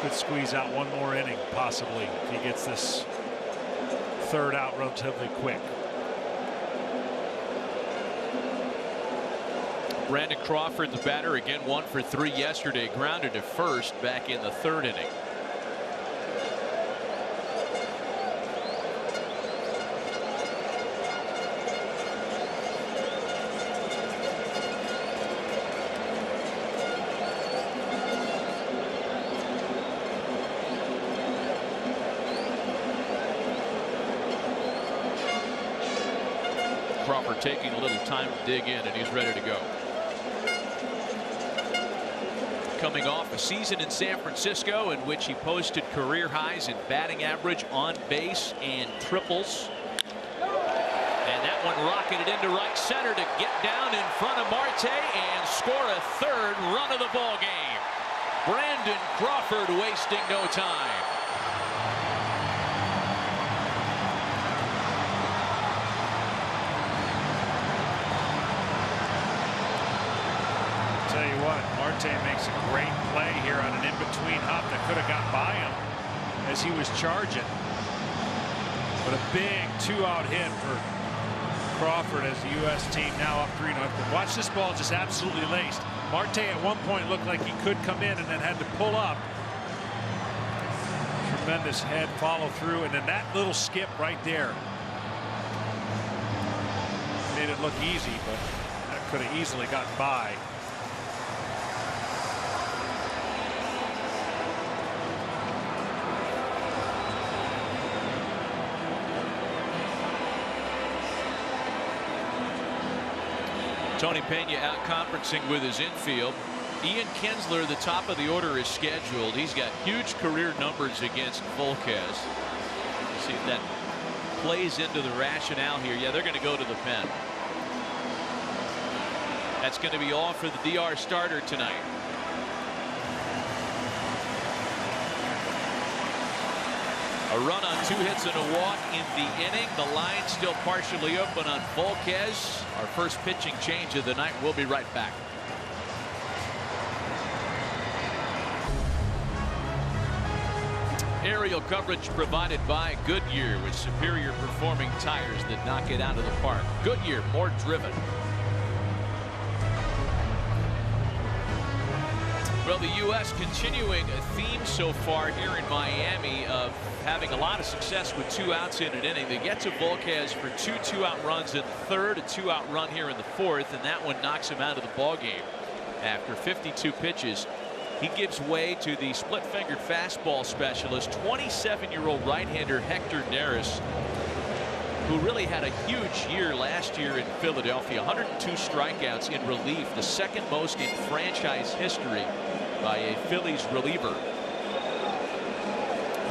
Could squeeze out one more inning possibly if he gets this 3rd out relatively quick. Brandon Crawford, the batter, again 1 for 3 yesterday, grounded to first back in the 3rd inning. Crawford taking a little time to dig in, and he's ready to go. Coming off a season in San Francisco in which he posted career highs in batting average, on base, and triples. And that one rocketed into right center to get down in front of Marte and score a 3rd run of the ball game. Brandon Crawford wasting no time. Tell you what, Marte makes a great play here on an in-between hop that could have got by him as he was charging. But a big 2-out hit for Crawford as the U.S. team now up 3-0. Watch this ball just absolutely laced. Marte at one point looked like he could come in and then had to pull up. Tremendous head follow through, and then that little skip right there. made it look easy, but that could have easily gotten by. Tony Pena out conferencing with his infield. Ian Kinsler, the top of the order, is scheduled. He's got huge career numbers against Volquez. See if that plays into the rationale here. Yeah, they're going to go to the pen. That's going to be all for the DR starter tonight. A run on 2 hits and a walk in the inning. The line still partially open on Volquez. Our first pitching change of the night. We'll be right back. Aerial coverage provided by Goodyear with superior performing tires that knock it out of the park. Goodyear, more driven. Well, the U.S. continuing a theme so far here in Miami of having a lot of success with 2 outs in an inning. They get to Volquez for 2 2-out runs in the third, a 2-out run here in the fourth, and that one knocks him out of the ball game. After 52 pitches, he gives way to the split-fingered fastball specialist, 27-year-old right-hander Hector Neris, who really had a huge year last year in Philadelphia. 102 strikeouts in relief, the second most in franchise history by a Phillies reliever.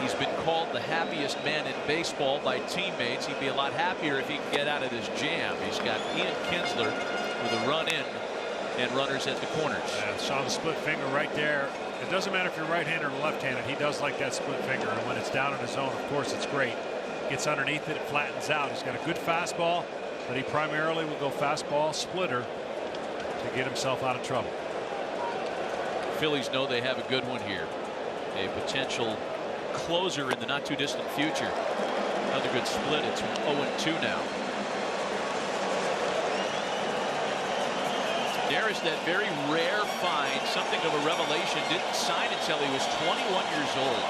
He's been called the happiest man in baseball by teammates. He'd be a lot happier if he could get out of this jam. He's got Ian Kinsler with a run in and runners at the corners. Yeah, saw the split finger right there. It doesn't matter if you're right-handed or left-handed. He does like that split finger, and when it's down in his zone, of course, it's great. Gets underneath it, it flattens out. He's got a good fastball, but he primarily will go fastball splitter to get himself out of trouble. Phillies know they have a good one here. A potential closer in the not too distant future. Another good split. It's 0-2 now. There's that very rare find, something of a revelation. Didn't sign until he was 21 years old.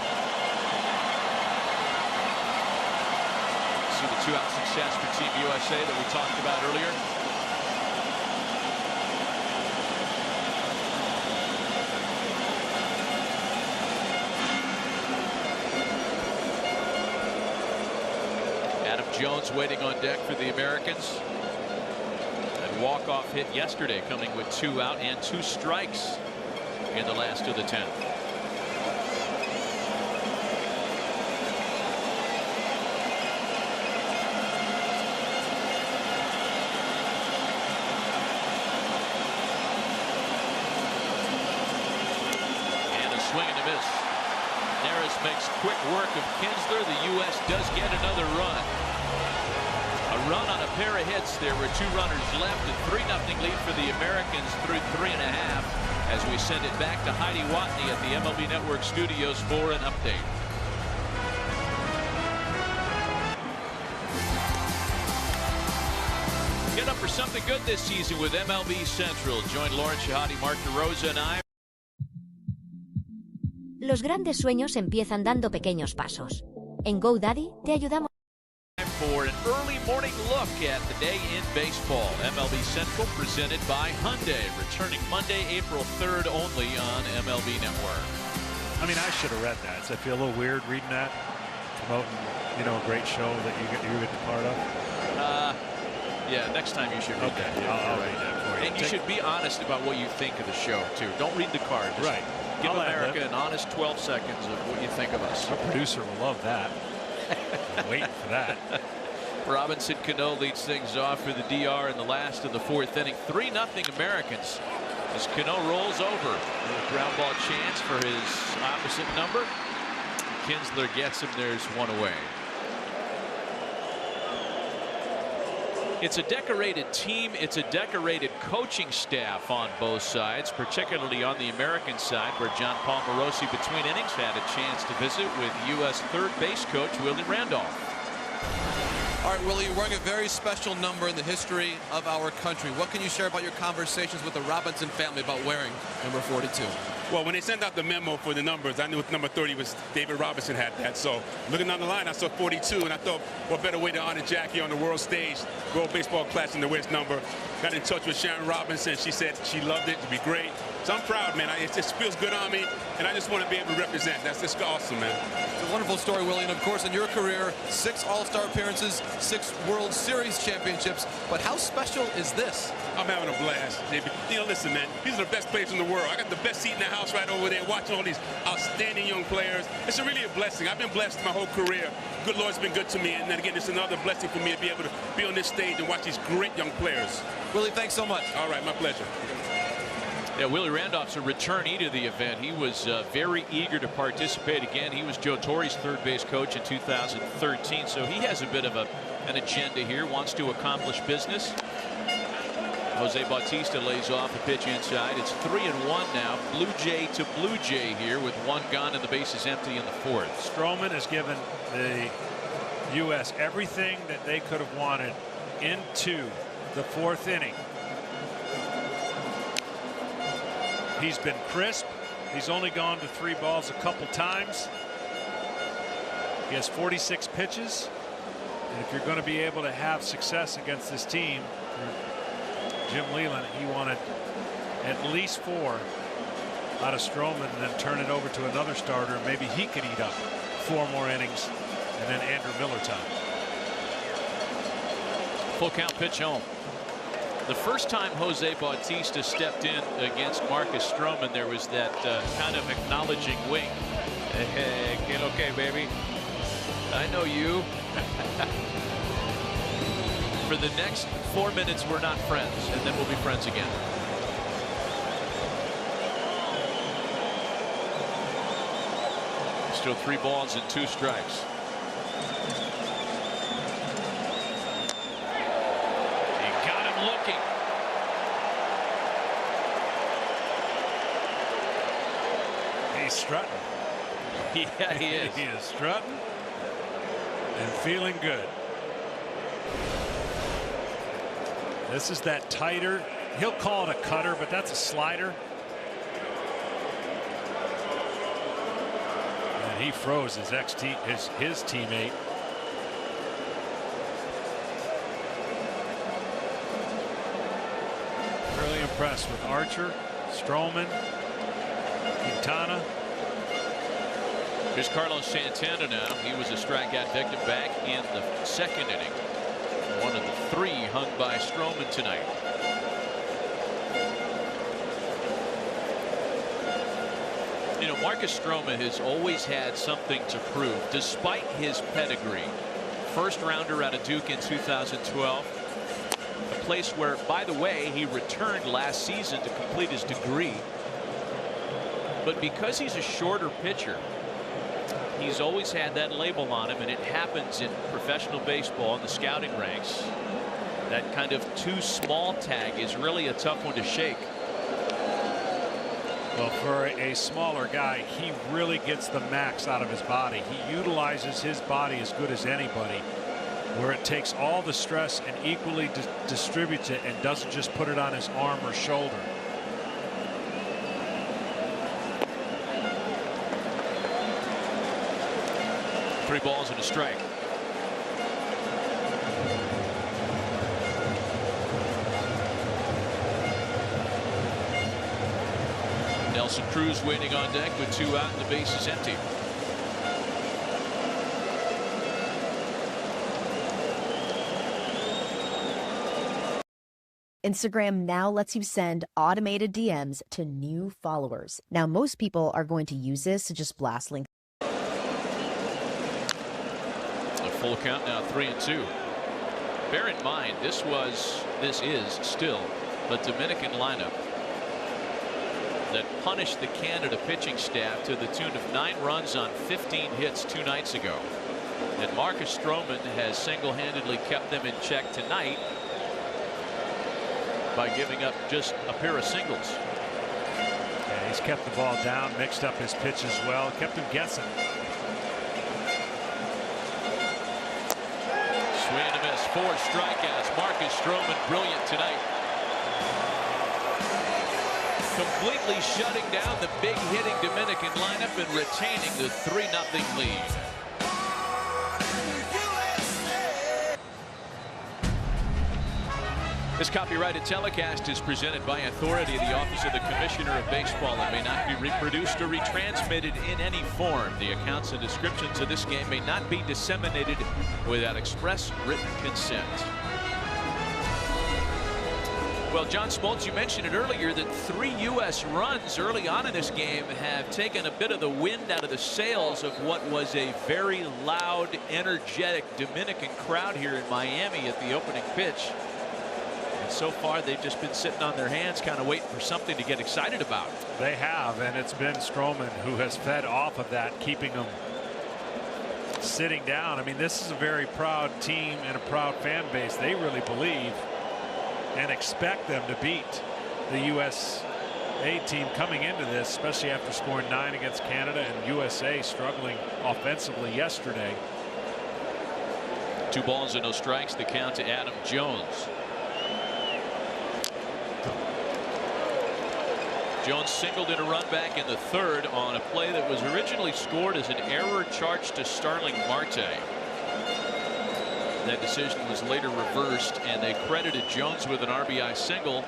See the 2-out success for Team USA that we talked about earlier. Adam Jones waiting on deck for the Americans. Walk-off hit yesterday, coming with 2 out and 2 strikes in the last of the 10th. And a swing and a miss. Neris makes quick work of Kinsler. The U.S. does get another run. A run on a pair of hits. There were 2 runners left. A 3-0 lead for the Americans through 3.5 as we send it back to Heidi Watney at the MLB Network studios for an update. Get up for something good this season with MLB Central. Join Lauren Shahadi, Mark DeRosa, and I. Los grandes sueños empiezan dando pequeños pasos. En GoDaddy te ayudamos. For an early morning look at the day in baseball. MLB Central presented by Hyundai, returning Monday, April 3rd only on MLB Network. I mean, I should have read that. Does that feel a little weird reading that? Promoting, you know, a great show that you get a part of? Yeah, next time you should read that. I'll read that for you. And you should be honest about what you think of the show, too. Don't read the card. Just right. Give America an honest 12 seconds of what you think of us. Our producer will love that. Waiting for that. Robinson Cano leads things off for the DR in the last of the 4th inning. 3-0 Americans as Cano rolls over. A ground ball chance for his opposite number. Kinsler gets him. There's one away. It's a decorated team. It's a decorated coaching staff on both sides, particularly on the American side, where John Paul Morosi between innings had a chance to visit with U.S. third base coach Willie Randolph. All right, Willie, you're wearing a very special number in the history of our country. What can you share about your conversations with the Robinson family about wearing number 42? Well, when they sent out the memo for the numbers, I knew number 30 was David Robinson had that. So looking down the line, I saw 42, and I thought, what better way to honor Jackie on the world stage, World Baseball Classic in the West number. Got in touch with Sharon Robinson. She said she loved it. It'd be great. So I'm proud, man. It just feels good on me, and I just want to be able to represent. That's just awesome, man. It's a wonderful story, Willie. And of course, in your career, 6 All-Star appearances, 6 World Series championships. But how special is this? I'm having a blast, David. You know, listen, man, these are the best players in the world. I got the best seat in the house right over there, watching all these outstanding young players. It's really a blessing. I've been blessed my whole career. Good Lord's been good to me, and then again, it's another blessing for me to be able to be on this stage and watch these great young players. Willie, thanks so much. All right, my pleasure. Yeah, Willie Randolph's a returnee to the event. He was very eager to participate again. He was Joe Torre's third base coach in 2013, so he has a bit of an agenda here, wants to accomplish business. Jose Bautista lays off a pitch inside. It's 3-1 now. Blue Jay to Blue Jay here with 1 gone and the base is empty in the 4th. Stroman has given the U.S. everything that they could have wanted into the 4th inning. He's been crisp. He's only gone to 3 balls a couple times. He has 46 pitches. And if you're going to be able to have success against this team, Jim Leyland, he wanted at least 4 out of Stroman and then turn it over to another starter. Maybe he could eat up 4 more innings and then Andrew Miller time. Full count pitch home. The first time Jose Bautista stepped in against Marcus Stroman, there was that kind of acknowledging wink. Hey, okay, baby. I know you. For the next 4 minutes, we're not friends, and then we'll be friends again. Still 3 balls and 2 strikes. He got him looking. He's strutting. Yeah, he is. He is strutting and feeling good. This is that tighter. He'll call it a cutter, but that's a slider. And he froze his his teammate. Really impressed with Archer, Stroman, Quintana. Here's Carlos Santana now. He was a strikeout victim back in the 2nd inning. One of the 3 hung by Stroman tonight. You know, Marcus Stroman has always had something to prove, despite his pedigree. First rounder out of Duke in 2012. A place where, by the way, he returned last season to complete his degree. But because he's a shorter pitcher, he's always had that label on him, and it happens in professional baseball in the scouting ranks. That kind of too small tag is really a tough one to shake. Well, for a smaller guy, he really gets the max out of his body. He utilizes his body as good as anybody, where it takes all the stress and equally distributes it and doesn't just put it on his arm or shoulder. Three balls and a strike. Nelson Cruz waiting on deck with 2 out and the base is empty. Instagram now lets you send automated DMs to new followers. Now, most people are going to use this to just blast links. A full count now, 3-2. Bear in mind, this is still a Dominican lineup that punished the Canada pitching staff to the tune of 9 runs on 15 hits 2 nights ago. And Marcus Stroman has single-handedly kept them in check tonight by giving up just a pair of singles. Yeah, he's kept the ball down, mixed up his pitch as well, kept him guessing. Swing and a miss, 4 strikeouts. Marcus Stroman brilliant tonight. completely shutting down the big hitting Dominican lineup and retaining the 3-0 lead. This copyrighted telecast is presented by authority of the Office of the Commissioner of Baseball and may not be reproduced or retransmitted in any form. The accounts and descriptions of this game may not be disseminated without express written consent. Well, John Smoltz, you mentioned it earlier that 3 U.S. runs early on in this game have taken a bit of the wind out of the sails of what was a very loud, energetic Dominican crowd here in Miami at the opening pitch. And so far, they've just been sitting on their hands, kind of waiting for something to get excited about. They have, and it's been Stroman who has fed off of that, keeping them sitting down. I mean, this is a very proud team and a proud fan base. They really believe and expect them to beat the USA team coming into this, especially after scoring 9 against Canada and USA struggling offensively yesterday. 2 balls and no strikes, the count to Adam Jones. Jones singled in a run back in the 3rd on a play that was originally scored as an error charged to Starling Marte. That decision was later reversed, and they credited Jones with an RBI single.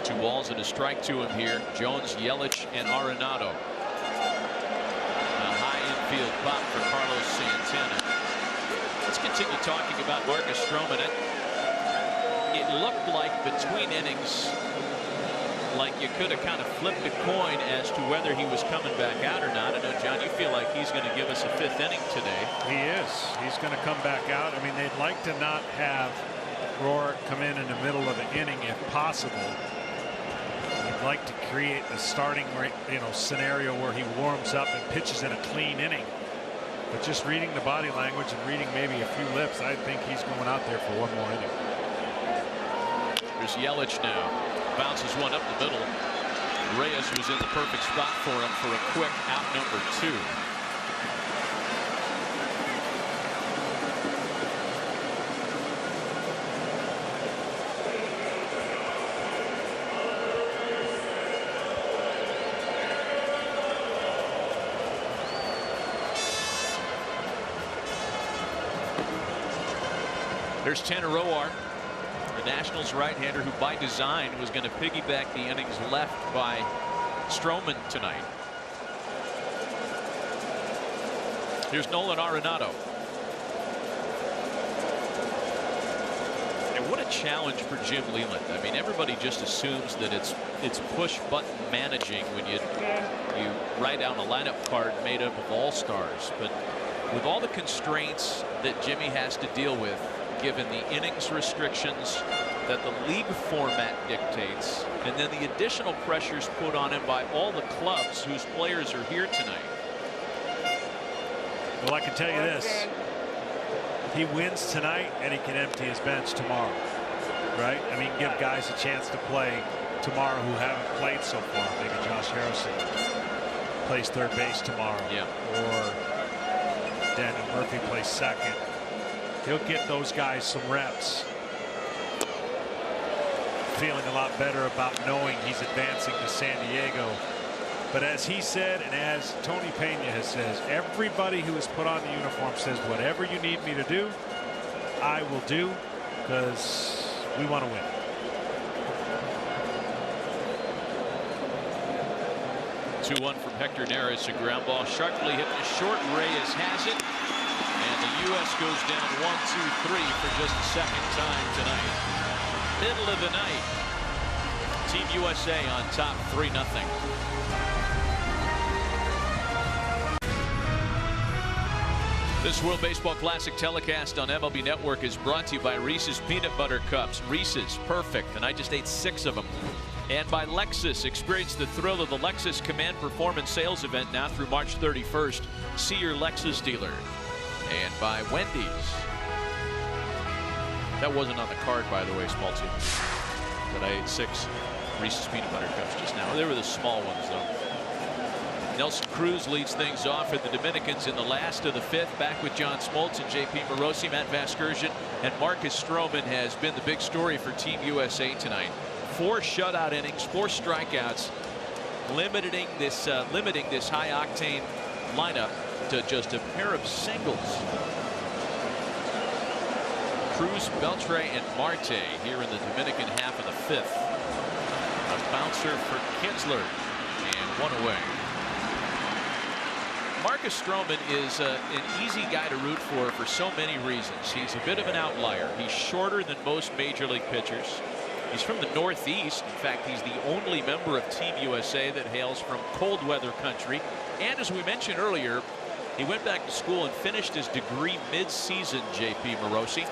Two balls and a strike to him here. Jones, Yelich, and Arenado. A high infield pop for Carlos Santana. Let's continue talking about Marcus Stroman. It looked like between innings, like you could have kind of flipped a coin as to whether he was coming back out or not. I know, John, you feel like he's going to give us a 5th inning today. He is. He's going to come back out. I mean, they'd like to not have Roark come in the middle of the inning if possible. They'd like to create the starting, scenario where he warms up and pitches in a clean inning. But just reading the body language and reading maybe a few lips, I think he's going out there for one more inning. Here's Yelich now. Bounces one up the middle. Reyes was in the perfect spot for him for a quick out number 2. There's Tanner Roark, the Nationals right-hander who by design was going to piggyback the innings left by Stroman tonight. Here's Nolan Arenado. And what a challenge for Jim Leland. I mean, everybody just assumes that it's push button managing when you write down a lineup card made up of all-stars. But with all the constraints that Jimmy has to deal with, given the innings restrictions that the league format dictates, and then the additional pressures put on him by all the clubs whose players are here tonight. Well, I can tell you this. He wins tonight and he can empty his bench tomorrow, right? I mean, give guys a chance to play tomorrow who haven't played so far. Maybe Josh Harrison plays 3rd base tomorrow. Yeah. Or Daniel Murphy plays 2nd. He'll get those guys some reps. Feeling a lot better about knowing he's advancing to San Diego. But as he said, and as Tony Pena has said, everybody who has put on the uniform says, whatever you need me to do, I will do, because we want to win. Two-1 from Hector Neris, a ground ball sharply hit the short. Reyes has it. And the U.S. goes down 1-2-3 for just the 2nd time tonight. Middle of the night. Team USA on top 3-0. This World Baseball Classic telecast on MLB Network is brought to you by Reese's Peanut Butter Cups. Reese's, perfect, and I just ate 6 of them. And by Lexus. Experience the thrill of the Lexus Command Performance Sales Event now through March 31st. See your Lexus dealer. And by Wendy's. That wasn't on the card, by the way, Smoltz. But I ate 6 Reese's Peanut Butter Cups just now. They were the small ones, though. Nelson Cruz leads things off for the Dominicans in the last of the 5th. Back with John Smoltz and J.P. Morosi. Matt Vasgersian and Marcus Stroman has been the big story for Team USA tonight. 4 shutout innings, 4 strikeouts, limiting this high-octane lineup to just a pair of singles. Cruz, Beltre, and Marte here in the Dominican half of the 5th. A bouncer for Kinsler, and 1 away. Marcus Stroman is an easy guy to root for so many reasons. He's a bit of an outlier. He's shorter than most major league pitchers. He's from the Northeast. In fact, he's the only member of Team USA that hails from cold weather country. And as we mentioned earlier, he went back to school and finished his degree mid-season, J.P. Morosi.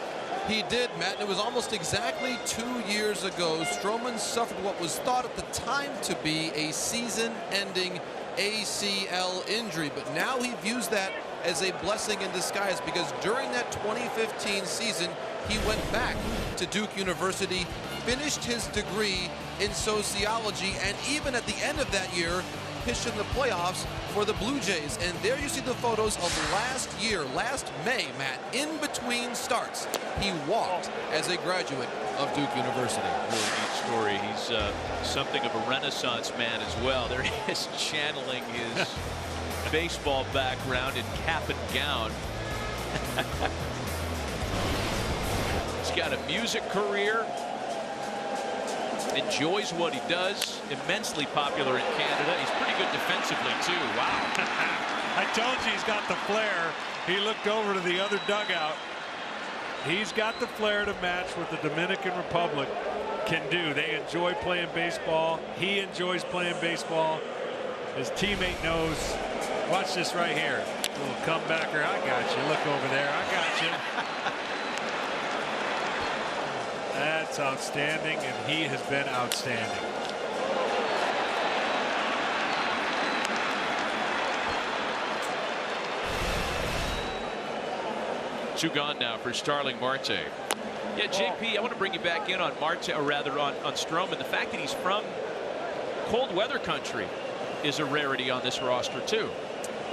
He did, Matt. It was almost exactly 2 years ago. Stroman suffered what was thought at the time to be a season-ending ACL injury, but now he views that as a blessing in disguise, because during that 2015 season he went back to Duke University, finished his degree in sociology, and even at the end of that year pitched in the playoffs for the Blue Jays. And there you see the photos of last May, Matt. In between starts, he walked as a graduate of Duke University. Really neat story. He's something of a Renaissance man as well. There he is channeling his baseball background in cap and gown. He's got a music career. Enjoys what he does. Immensely popular in Canada. He's pretty good defensively too. Wow. I told you he's got the flair. He looked over to the other dugout. He's got the flair to match what the Dominican Republic can do. They enjoy playing baseball. He enjoys playing baseball. His teammate knows. Watch this right here. Little comebacker. I got you. Look over there. I got you. That's outstanding, and he has been outstanding. Two gone now for Starling Marte. Yeah, JP, I want to bring you back in on Marte, or rather on Stroman. The fact that he's from cold weather country is a rarity on this roster too.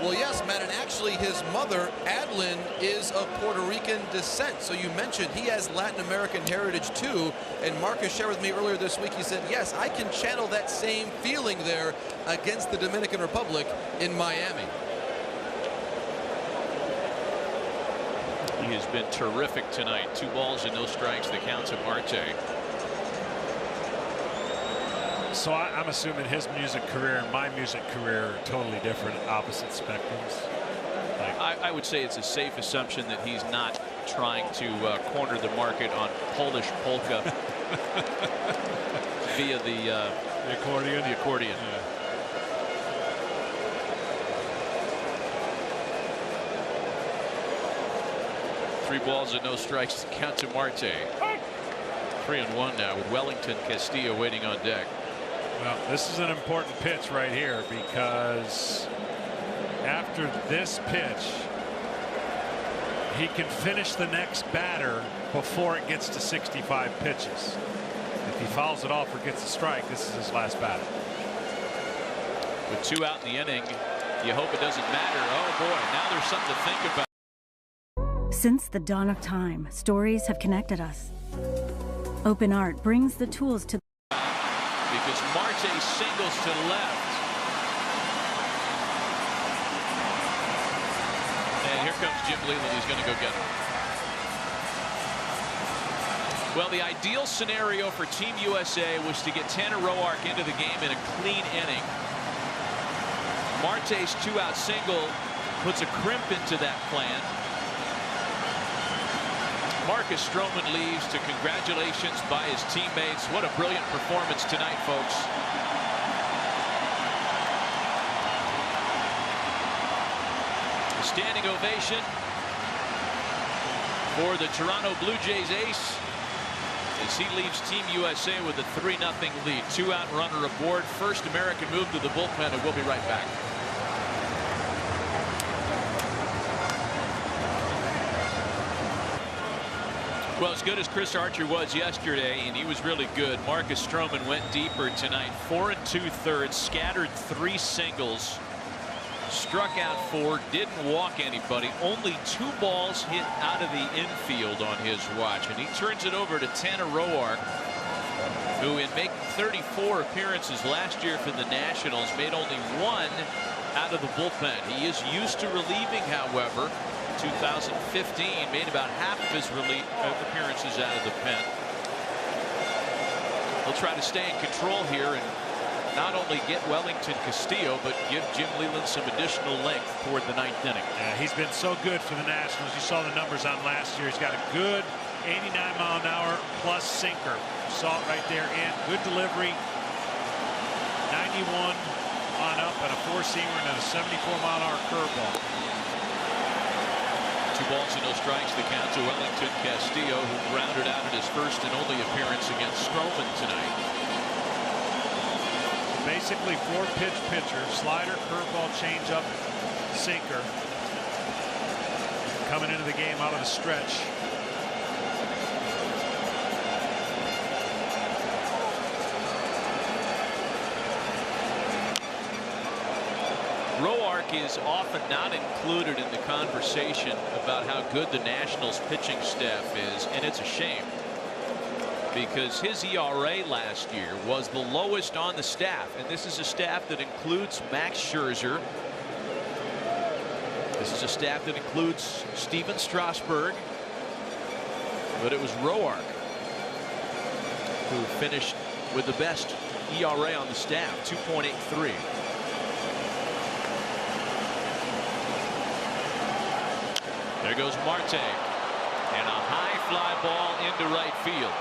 Well, yes, Matt, and actually his mother, Adlin, is of Puerto Rican descent. So you mentioned he has Latin American heritage too. And Marcus shared with me earlier this week, he said, yes, I can channel that same feeling there against the Dominican Republic in Miami. He has been terrific tonight. 2 balls and no strikes. The count to Marte. So I'm assuming his music career and my music career are totally different, opposite spectrums. I would say it's a safe assumption that he's not trying to corner the market on Polish polka via the accordion. The accordion. Yeah. Three balls and no strikes. Count to Marte. 3-1 now with Wellington Castillo waiting on deck. Well, this is an important pitch right here, because after this pitch, he can finish the next batter before it gets to 65 pitches. If he fouls it off or gets a strike, this is his last batter. With 2 out in the inning, you hope it doesn't matter. Oh boy, now there's something to think about. Since the dawn of time, stories have connected us. Open Art brings the tools to because Marte singles to the left. And here comes Jim Leland. He's going to go get him. Well, the ideal scenario for Team USA was to get Tanner Roark into the game in a clean inning. Marte's 2-out single puts a crimp into that plan. Marcus Stroman leaves to congratulations by his teammates. What a brilliant performance tonight, folks. A standing ovation for the Toronto Blue Jays ace as he leaves Team USA with a 3-0 lead. 2-out runner aboard. First American move to the bullpen, and we'll be right back. Well, as good as Chris Archer was yesterday, and he was really good, Marcus Stroman went deeper tonight. 4 2/3, scattered 3 singles. Struck out 4, didn't walk anybody. Only 2 balls hit out of the infield on his watch, and he turns it over to Tanner Roark, who in making 34 appearances last year for the Nationals made only 1 out of the bullpen. He is used to relieving, however. 2015 made about half of his appearances out of the pen. He'll try to stay in control here and not only get Wellington Castillo, but give Jim Leyland some additional length toward the 9th inning. Yeah, he's been so good for the Nationals. You saw the numbers on last year. He's got a good 89-mile-an-hour plus sinker. You saw it right there in. Good delivery. 91 on up and a 4-seamer and a 74-mile-an-hour curveball. 2 balls and no strikes. The count to Wellington Castillo, who grounded out in his first and only appearance against Stroman tonight. Basically 4-pitch pitcher, slider, curveball, changeup, sinker. Coming into the game out of the stretch. Roark is often not included in the conversation about how good the Nationals pitching staff is, and it's a shame, because his ERA last year was the lowest on the staff, and this is a staff that includes Max Scherzer. This is a staff that includes Steven Strasburg, but it was Roark who finished with the best ERA on the staff, 2.83. There goes Marte, and a high fly ball into right field.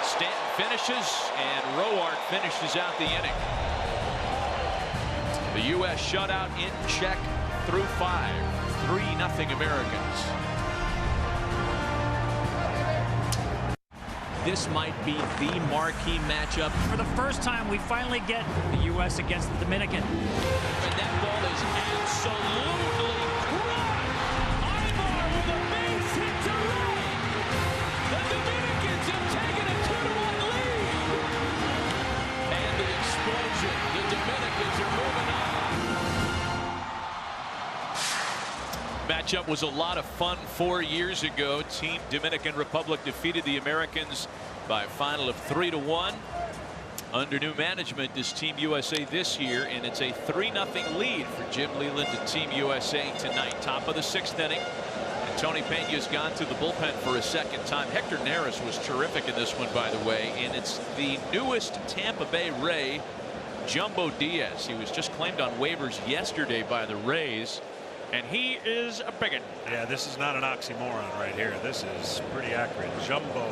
Stanton finishes, and Roark finishes out the inning. The U.S. shutout in check through 5. 3-0 Americans. This might be the marquee matchup. For the first time, we finally get the U.S. against the Dominican. And that ball is absolutely crushed. Ibar with a base hit to right. The Dominicans have taken a 2-1 lead. And the explosion. The Dominicans are moving on. Matchup was a lot of fun 4 years ago. Team Dominican Republic defeated the Americans by a final of 3-1. Under new management is Team USA this year, and it's a 3-0 lead for Jim Leyland and Team USA tonight. Top of the 6th inning, and Tony Peña's gone to the bullpen for a second time. Hector Neris was terrific in this one, by the way, and it's the newest Tampa Bay Ray, Jumbo Diaz. He was just claimed on waivers yesterday by the Rays, and he is a bigot. Yeah, this is not an oxymoron right here. This is pretty accurate. Jumbo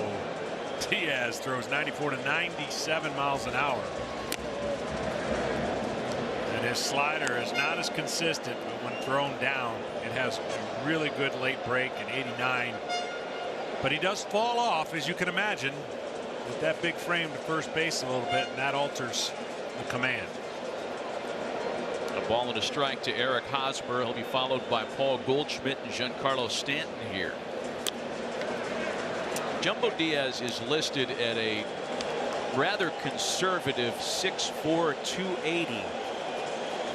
Diaz throws 94 to 97 miles an hour. And his slider is not as consistent, but when thrown down, it has a really good late break in 89. But he does fall off, as you can imagine, with that big frame to first base a little bit, and that alters the command. A ball and a strike to Eric Hosmer. He'll be followed by Paul Goldschmidt and Giancarlo Stanton here. Jumbo Diaz is listed at a rather conservative 6'4", 280,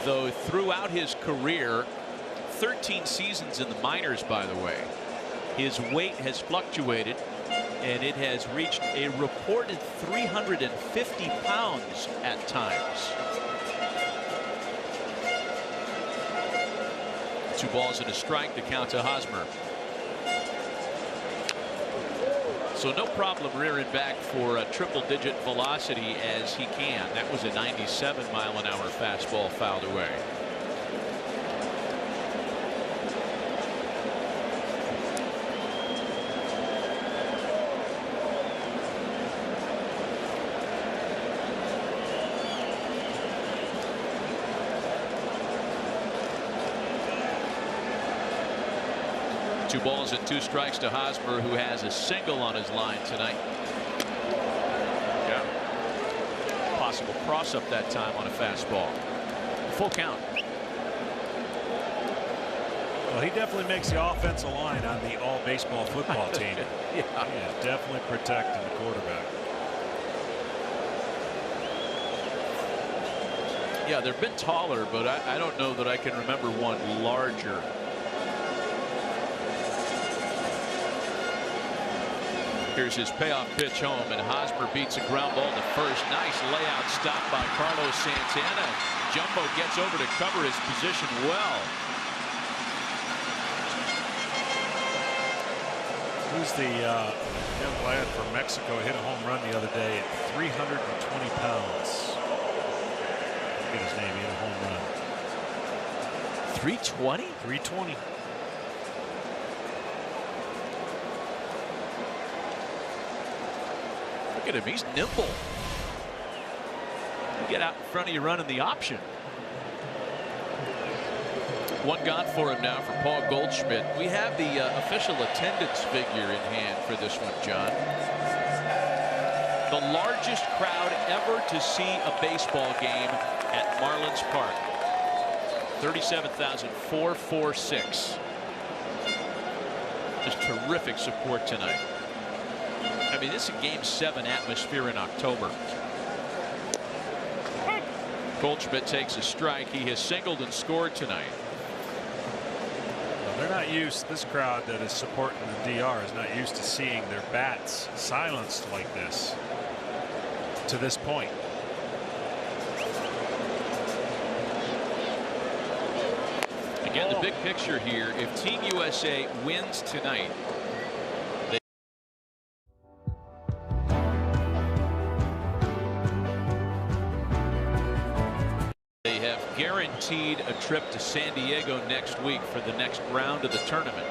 though throughout his career, 13 seasons in the minors, by the way, his weight has fluctuated, and it has reached a reported 350 pounds at times. 2 balls and a strike. The count to Hosmer. So no problem rearing back for a triple-digit velocity as he can. That was a 97-mile-an-hour fastball fouled away. Two balls and 2 strikes to Hosmer, who has a single on his line tonight. Yeah. Possible cross up that time on a fastball. Full count. Well, he definitely makes the offensive line on the all baseball football team. Yeah. He is definitely protecting the quarterback. Yeah, they've been taller, but I don't know that I can remember one larger. Here's his payoff pitch home, and Hosmer beats a ground ball to first. Nice layout stop by Carlos Santana. Jumbo gets over to cover his position well. Who's the young lad from Mexico? Hit a home run the other day at 320 pounds. Get his name. He hit a home run. 320? 320. Look at him. He's nimble. You get out in front of you running the option. One gone for him now for Paul Goldschmidt. We have the official attendance figure in hand for this one, John. The largest crowd ever to see a baseball game at Marlins Park. 37,446. Just terrific support tonight. I mean, this is a Game 7 atmosphere in October. Goldschmidt takes a strike. He has singled and scored tonight. They're not used, this crowd that is supporting the DR is not used to seeing their bats silenced like this to this point. Again, the big picture here, if Team USA wins tonight, they have guaranteed a trip to San Diego next week for the next round of the tournament.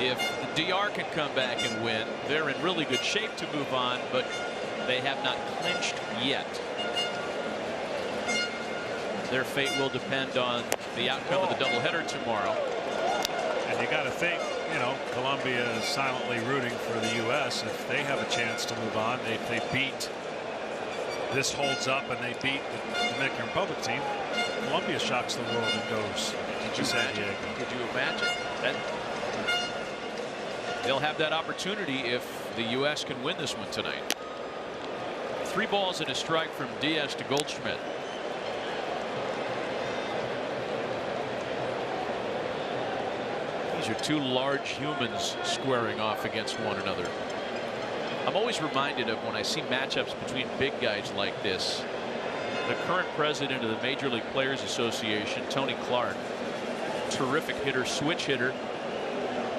If the DR can come back and win, they're in really good shape to move on, but they have not clinched yet. Their fate will depend on the outcome of the doubleheader tomorrow. And you got to think, you know, Colombia is silently rooting for the U.S. If they have a chance to move on, if they beat, this holds up and they beat the Dominican Republic team, Colombia shocks the world and goes to San Diego. Could you imagine that? They'll have that opportunity if the U.S. can win this one tonight. 3 balls and a strike from Diaz to Goldschmidt. These are 2 large humans squaring off against one another. I'm always reminded of when I see matchups between big guys like this. The current president of the Major League Players Association, Tony Clark, terrific hitter, switch hitter,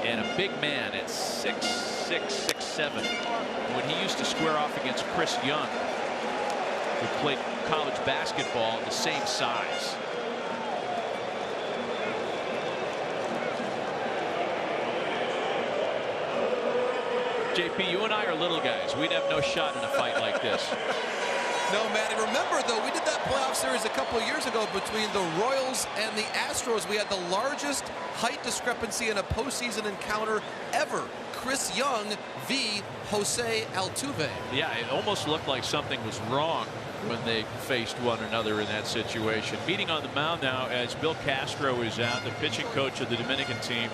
and a big man at 6'6", 6'7". When he used to square off against Chris Young, who played college basketball the same size. JP, you and I are little guys. We'd have no shot in a fight like this. No, Manny. Remember, though, we did that playoff series a couple of years ago between the Royals and the Astros. We had the largest height discrepancy in a postseason encounter ever. Chris Young v. Jose Altuve. Yeah, it almost looked like something was wrong when they faced one another in that situation. Meeting on the mound now as Bill Castro is out, the pitching coach of the Dominican team.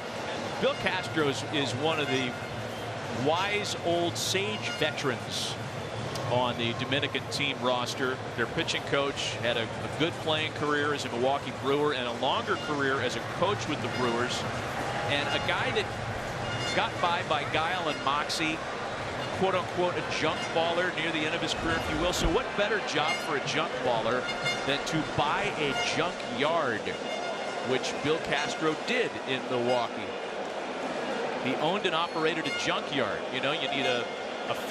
Bill Castro is one of the wise old sage veterans on the Dominican team roster. Their pitching coach had a good playing career as a Milwaukee Brewer and a longer career as a coach with the Brewers, and a guy that got by guile and moxie, quote unquote a junk baller near the end of his career, if you will. So what better job for a junk baller than to buy a junk yard, which Bill Castro did in Milwaukee. He owned and operated a junkyard. You know, you need a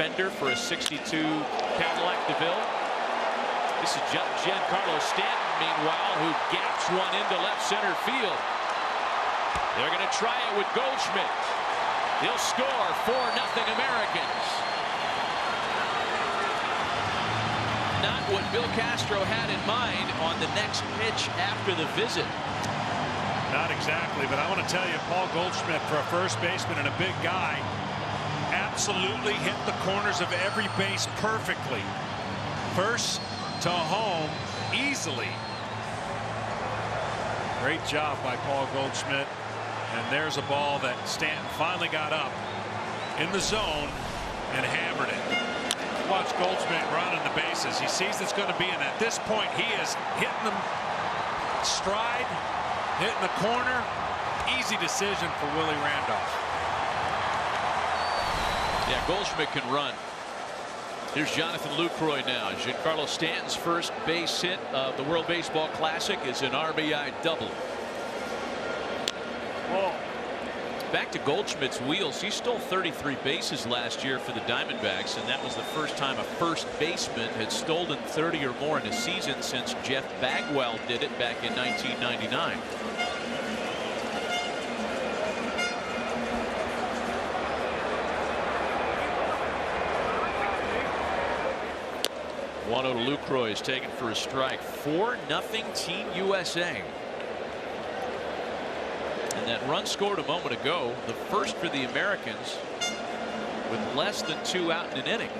fender for a 62 Cadillac DeVille. This is Giancarlo Stanton, meanwhile, who gaps one into left center field. They're going to try it with Goldschmidt. He'll score 4-0 Americans. Not what Bill Castro had in mind on the next pitch after the visit. Not exactly, but I want to tell you, Paul Goldschmidt, for a first baseman and a big guy, absolutely hit the corners of every base perfectly. First to home easily. Great job by Paul Goldschmidt. And there's a ball that Stanton finally got up in the zone and hammered it. Watch Goldschmidt running the bases. He sees it's going to be, and at this point, he is hitting them stride, hitting the corner. Easy decision for Willie Randolph. Yeah, Goldschmidt can run. Here's Jonathan Lucroy now. Giancarlo Stanton's first base hit of the World Baseball Classic is an RBI double. Whoa. Back to Goldschmidt's wheels. He stole 33 bases last year for the Diamondbacks, and that was the first time a first baseman had stolen 30 or more in a season since Jeff Bagwell did it back in 1999. Juan to Lucroy is taken for a strike. 4-0 Team USA. And that run scored a moment ago, the first for the Americans, with less than 2 out in an inning.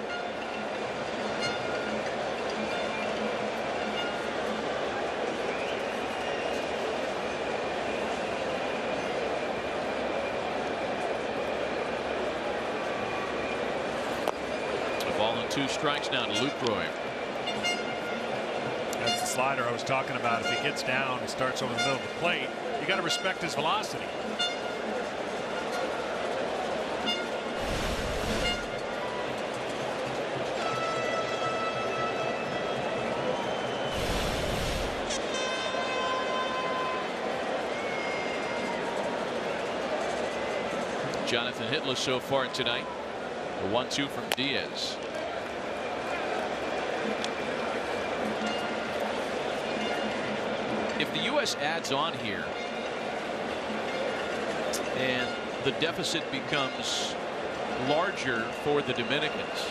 A ball and 2 strikes now to Lucroy. That's the slider I was talking about. If he gets down and starts over the middle of the plate, you got to respect his velocity. Jonathan hitless so far tonight. The 1-2 from Diaz. If the U.S. adds on here and the deficit becomes larger for the Dominicans,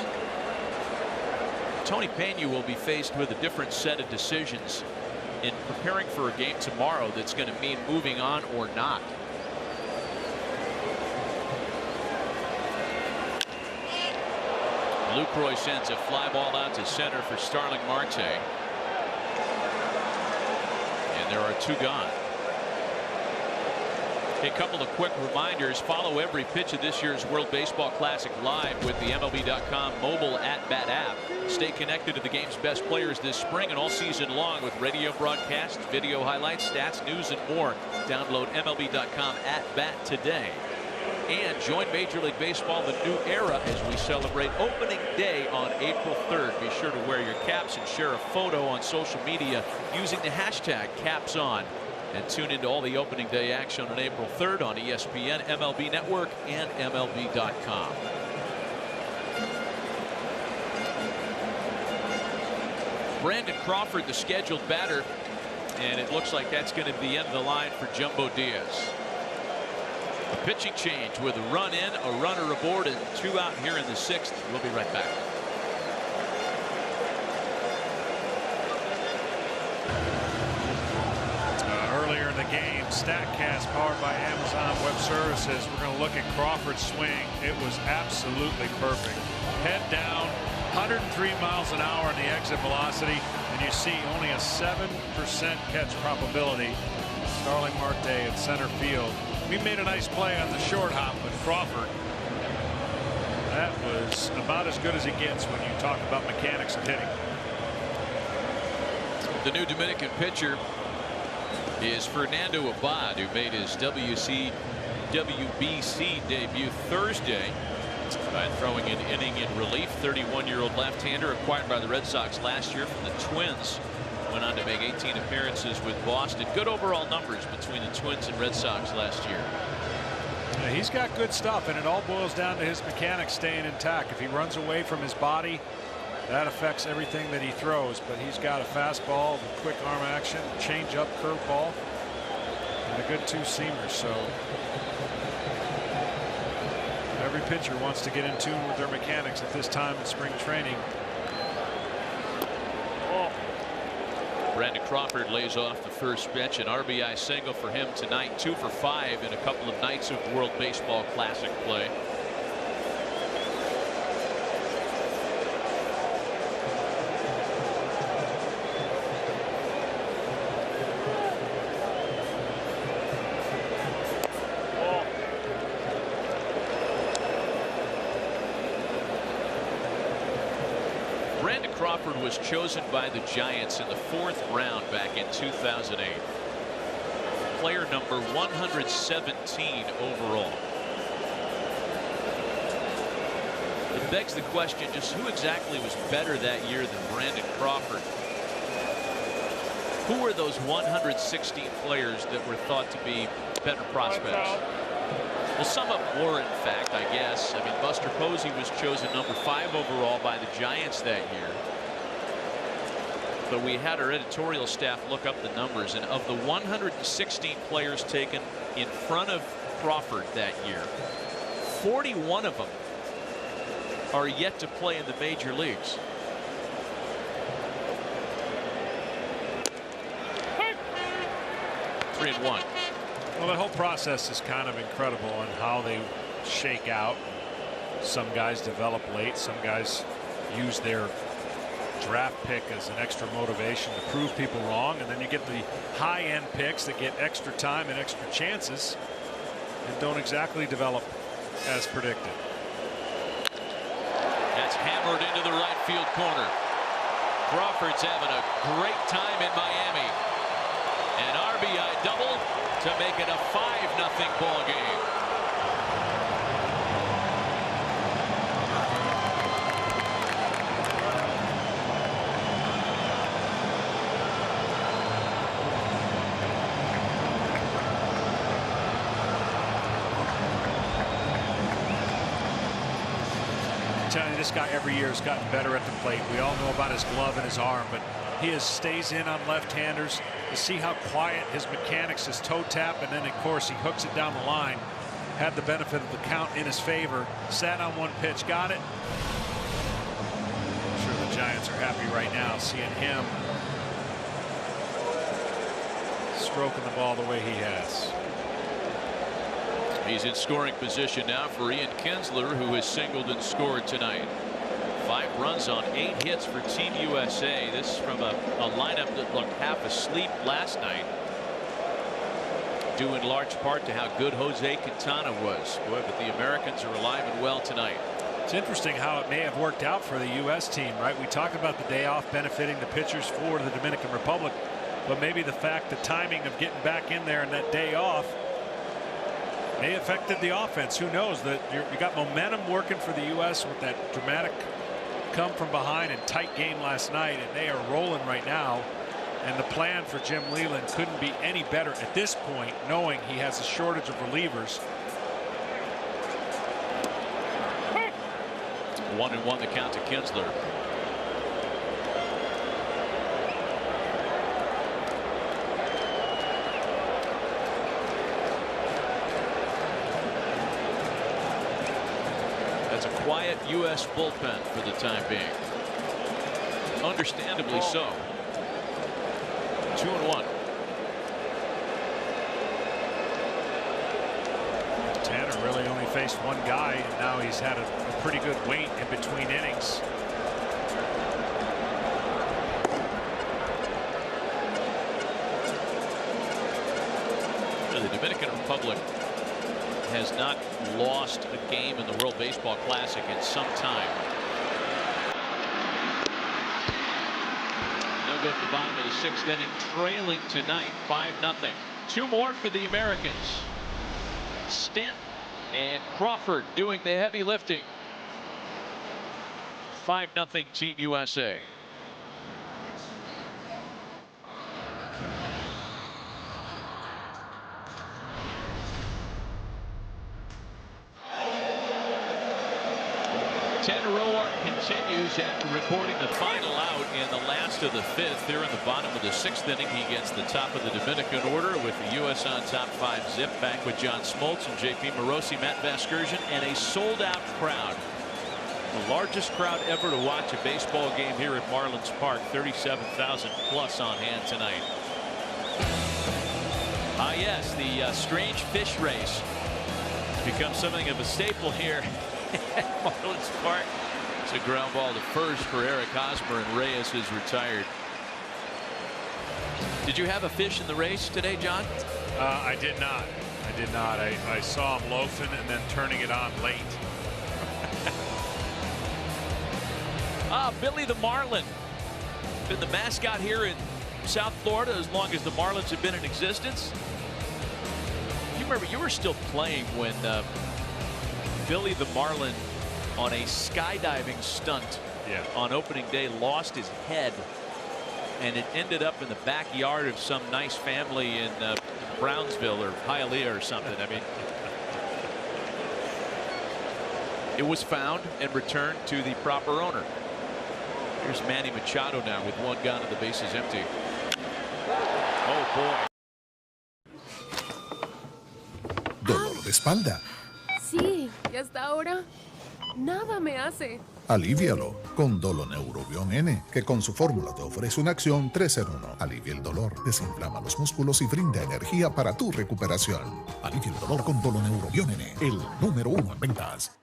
Tony Pena will be faced with a different set of decisions in preparing for a game tomorrow that's going to mean moving on or not. Lucroy sends a fly ball out to center for Starling Marte. There are 2 gone. A couple of quick reminders. Follow every pitch of this year's World Baseball Classic live with the MLB.com mobile at-bat app. Stay connected to the game's best players this spring and all season long with radio broadcasts, video highlights, stats, news, and more. Download MLB.com at-bat today. And join Major League Baseball the new era as we celebrate opening day on April 3rd. Be sure to wear your caps and share a photo on social media using the hashtag #CapsOn. And tune into all the opening day action on April 3rd on ESPN, MLB Network, and MLB.com. Brandon Crawford, the scheduled batter, and it looks like that's going to be the end of the line for Jumbo Diaz. A pitching change with a run in, a runner aboard, and 2 out here in the 6th. We'll be right back. Earlier in the game, StatCast powered by Amazon Web Services. We're going to look at Crawford's swing. It was absolutely perfect. Head down, 103 miles an hour on the exit velocity, and you see only a 7% catch probability. Starling Marte at center field. We made a nice play on the short hop, but Crawford, that was about as good as he gets when you talk about mechanics of hitting. The new Dominican pitcher is Fernando Abad, who made his WBC debut Thursday by throwing an inning in relief. 31-year-old left-hander acquired by the Red Sox last year from the Twins. Went on to make 18 appearances with Boston. Good overall numbers between the Twins and Red Sox last year. Yeah, he's got good stuff, and it all boils down to his mechanics staying intact. If he runs away from his body, that affects everything that he throws. But he's got a fastball, a quick arm action, change-up, curveball, and a good 2-seamer. So every pitcher wants to get in tune with their mechanics at this time in spring training. Brandon Crawford lays off the first pitch. An RBI single for him tonight. 2 for 5 in a couple of nights of World Baseball Classic play. Brandon Crawford was chosen by the Giants in the 4th round back in 2008. Player number 117 overall. It begs the question, just who exactly was better that year than Brandon Crawford? Who were those 116 players that were thought to be better prospects? Well, some of them were, in fact, I guess. I mean, Buster Posey was chosen number 5 overall by the Giants that year. But we had our editorial staff look up the numbers, and of the 116 players taken in front of Crawford that year, 41 of them are yet to play in the major leagues. Three and one. Well, the whole process is kind of incredible on how they shake out. Some guys develop late. Some guys use their draft pick as an extra motivation to prove people wrong. And then you get the high-end picks that get extra time and extra chances and don't exactly develop as predicted. That's hammered into the right field corner. Crawford's having a great time in Miami. An RBI double to make it a 5-0 ball game. I'm telling you, this guy every year has gotten better at the plate. We all know about his glove and his arm, but he stays in on left-handers. You see how quiet his mechanics, his toe tap, and then of course he hooks it down the line. Had the benefit of the count in his favor. Sat on one pitch, got it. I'm sure the Giants are happy right now seeing him stroking the ball the way he has. He's in scoring position now for Ian Kinsler, who has singled and scored tonight. 5 runs on 8 hits for Team USA. This from a lineup that looked half asleep last night, due in large part to how good Jose Quintana was. Boy, but the Americans are alive and well tonight. It's interesting how it may have worked out for the U.S. team, right? We talk about the day off benefiting the pitchers for the Dominican Republic, but maybe the fact, the timing of getting back in there and that day off may have affected the offense. Who knows? That you got momentum working for the U.S. with that dramatic come from behind and tight game last night, and they are rolling right now. And the plan for Jim Leyland couldn't be any better at this point, knowing he has a shortage of relievers. 1-1 the count to Kinsler. That's a quiet U.S. bullpen for the time being. Understandably so. 2-1. Tanner really only faced one guy, and now he's had a pretty good wait in between innings. The Dominican Republic has not lost a game in the World Baseball Classic in some time. They'll go to the bottom of the 6th inning, trailing tonight 5-0. 2 more for the Americans. Stanton and Crawford doing the heavy lifting. 5-0 Team USA. Tanner continues after recording the final out in the last of the 5th. There in the bottom of the 6th inning, he gets the top of the Dominican order with the U.S. on top 5-zip. Back with John Smoltz and J.P. Morosi, Matt Vasgersian, and a sold-out crowd. The largest crowd ever to watch a baseball game here at Marlins Park. 37,000 plus on hand tonight. Ah, yes, the strange fish race becomes something of a staple here at Marlins Park. It's a ground ball to first for Eric Hosmer, and Reyes is retired. Did you have a fish in the race today, John? I did not. I did not. I saw him loafing and then turning it on late. Billy the Marlin. Been the mascot here in South Florida as long as the Marlins have been in existence. You remember, you were still playing when Billy the Marlin, on a skydiving stunt on opening day, lost his head, and it ended up in the backyard of some nice family in Brownsville or Hialeah or something. I mean, it was found and returned to the proper owner. Here's Manny Machado now with one gun and the bases empty. Oh boy. ¿Dolor de espalda? Sí, y hasta ahora nada me hace. Alivíalo con Doloneurobion N, que con su fórmula te ofrece una acción 3 en 1. Alivia el dolor, desinflama los músculos y brinda energía para tu recuperación. Alivia el dolor con Doloneurobion N, el número 1 en ventas.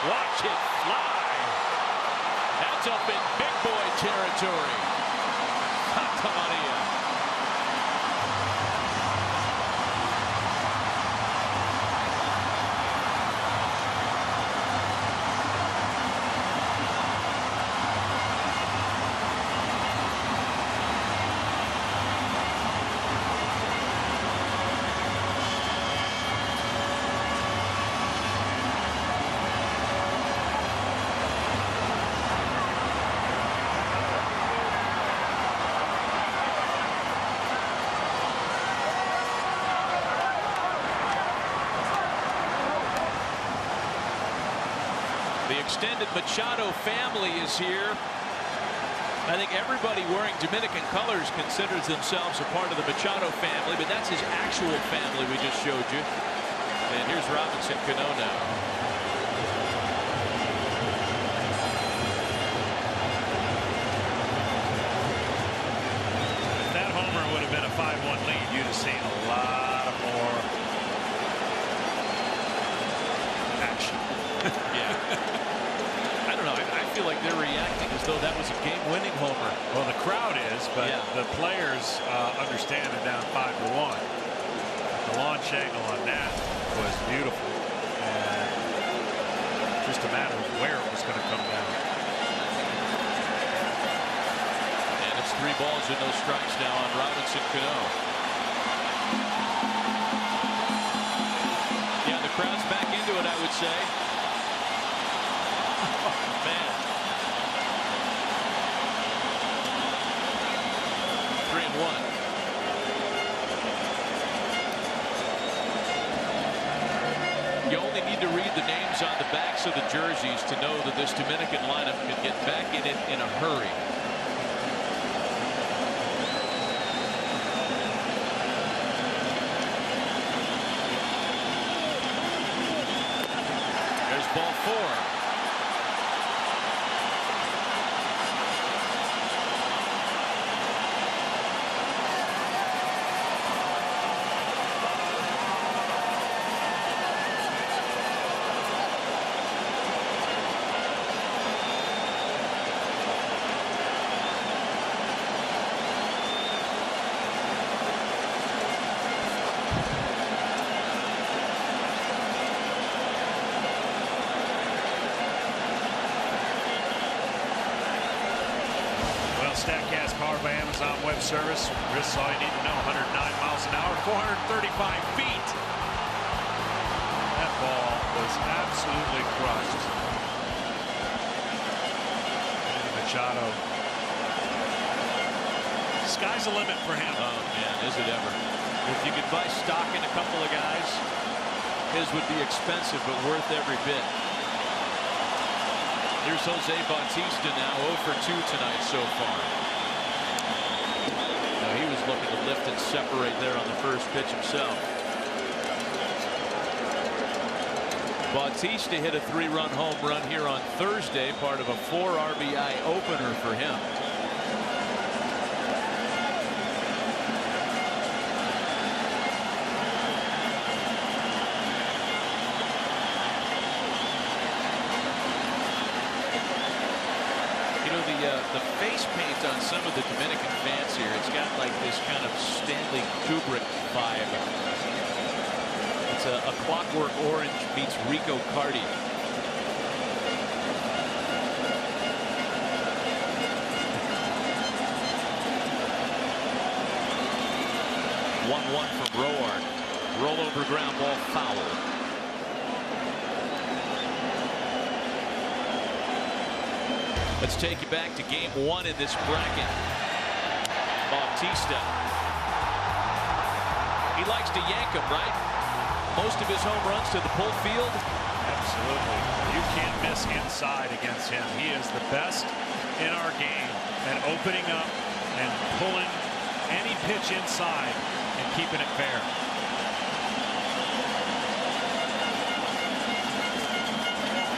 Watch it fly. That's up in big boy territory. Santa Maria. Extended Machado family is here. I think everybody wearing Dominican colors considers themselves a part of the Machado family, but that's his actual family we just showed you. And here's Robinson Cano now. If that homer would have been a 5-1 lead, you'd have seen a lot more action. Yeah. I don't know. I feel like they're reacting as though that was a game-winning homer. Well, the crowd is, but the players understand they're down 5-1. The launch angle on that was beautiful, and just a matter of where it was going to come down. And it's 3 balls and no strikes now on Robinson Cano. Yeah, the crowd's back into it, I would say. Man. 3-1. You only need to read the names on the backs of the jerseys to know that this Dominican lineup can get back in it in a hurry. There's ball 4. StatCast powered by Amazon Web Service. This is all you need to know. 109 miles an hour, 435 feet. That ball was absolutely crushed. And Machado. Sky's the limit for him. Oh, man, is it ever. If you could buy stock in a couple of guys, his would be expensive, but worth every bit. Here's Jose Bautista now, 0 for 2 tonight so far. Now he was looking to lift and separate there on the first pitch himself. Bautista hit a 3-run home run here on Thursday, part of a 4 RBI opener for him. The face paint on some of the Dominican fans here, it's got like this kind of Stanley Kubrick vibe. It's a Clockwork Orange meets Rico Cardi. One from Roark. Rollover ground ball foul. Let's take you back to game 1 in this bracket. Bautista. He likes to yank him, right? Most of his home runs to the pull field. Absolutely. You can't miss inside against him. He is the best in our game at opening up and pulling any pitch inside and keeping it fair.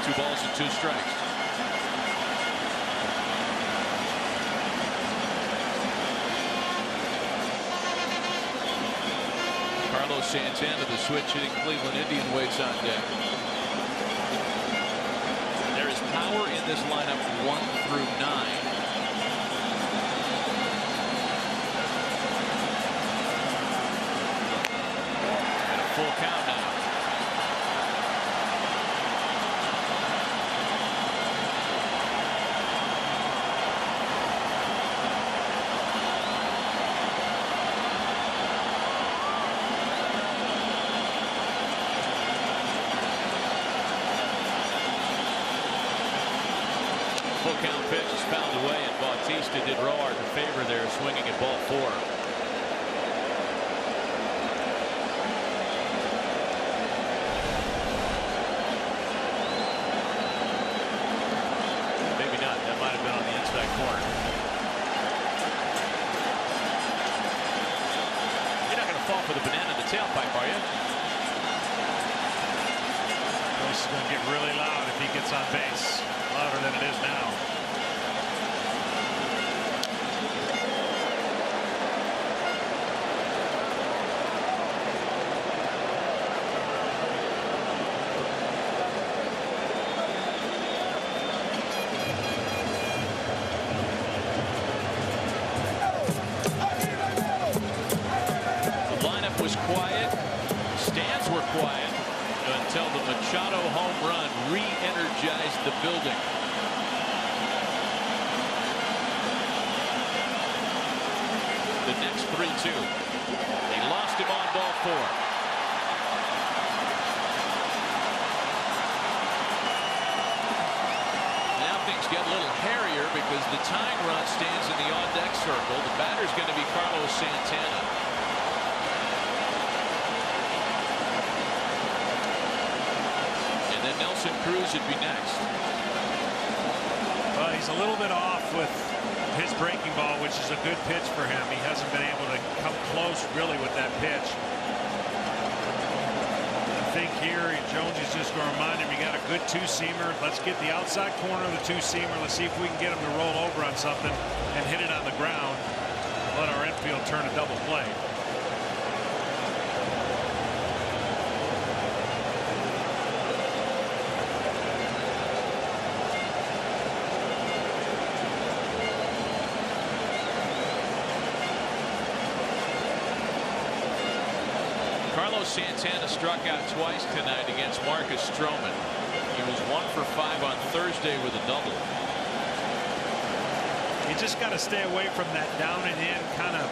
Two balls and 2 strikes. Carlos Santana, the switch-hitting Cleveland Indian, waits on deck. There is power in this lineup 1 through 9. And a full count now. Full count pitch is fouled away, and Bautista did Roark a favor there, swinging at ball 4. Maybe not. That might have been on the inside corner. You're not going to fall for the banana in the tailpipe, are you? This is going to get really loud if he gets on base. Louder than it is now. The lineup was quiet. Stands were quiet until the Machado home run re-energized the building. The next 3-2. He lost him on ball 4. Now things get a little hairier because the tying run stands in the on-deck circle. The batter's going to be Carlos Santana. Nelson Cruz would be next. Well, he's a little bit off with his breaking ball, which is a good pitch for him. He hasn't been able to come close really with that pitch. I think here Jones is just going to remind him you got a good 2-seamer. Let's get the outside corner of the 2-seamer. Let's see if we can get him to roll over on something and hit it on the ground. Let our infield turn a double play. Carlos Santana struck out twice tonight against Marcus Stroman. He was 1 for 5 on Thursday with a double. You just got to stay away from that down and in kind of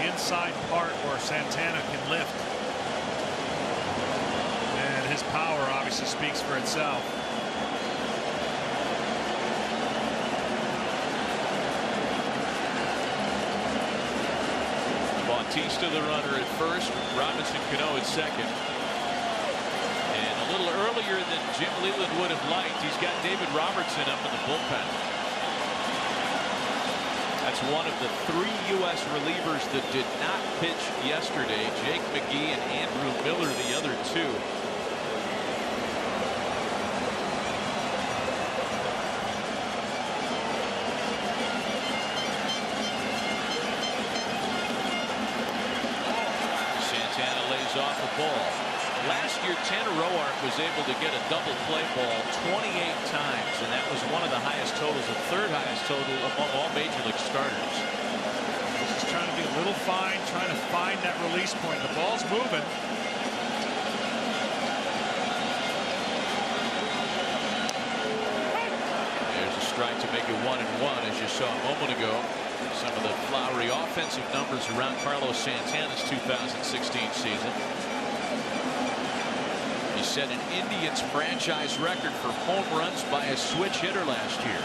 inside part where Santana can lift. And his power obviously speaks for itself. Bautista the runner at first, Robinson Cano at second. And a little earlier than Jim Leland would have liked, he's got David Robertson up in the bullpen. That's one of the 3 U.S. relievers that did not pitch yesterday. Jake McGee and Andrew Miller, the other 2. Off the ball. Last year, Tanner Roark was able to get a double play ball 28 times, and that was one of the highest totals, the 3rd highest total among all major league starters. Just trying to be a little fine, trying to find that release point. The ball's moving. back to make it 1-1, as you saw a moment ago. Some of the flowery offensive numbers around Carlos Santana's 2016 season. He set an Indians franchise record for home runs by a switch hitter last year.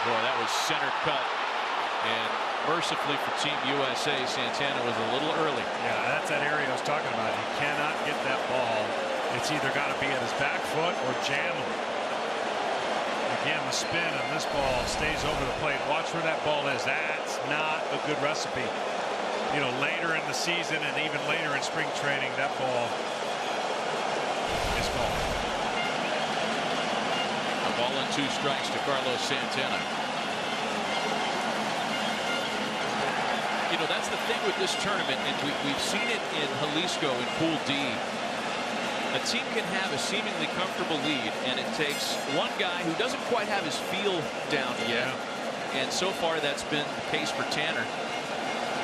Boy, that was center cut, and mercifully for Team USA, Santana was a little early. Yeah, that's that area I was talking about. He cannot get that ball. It's either got to be at his back foot or jam him. Again, the spin on this ball stays over the plate. Watch where that ball is. That's not a good recipe. You know, later in the season and even later in spring training, that ball is gone. A ball and 2 strikes to Carlos Santana. You know, that's the thing with this tournament, and we've seen it in Jalisco in Pool D. A team can have a seemingly comfortable lead, and it takes one guy who doesn't quite have his feel down yet. And so far, that's been the case for Tanner.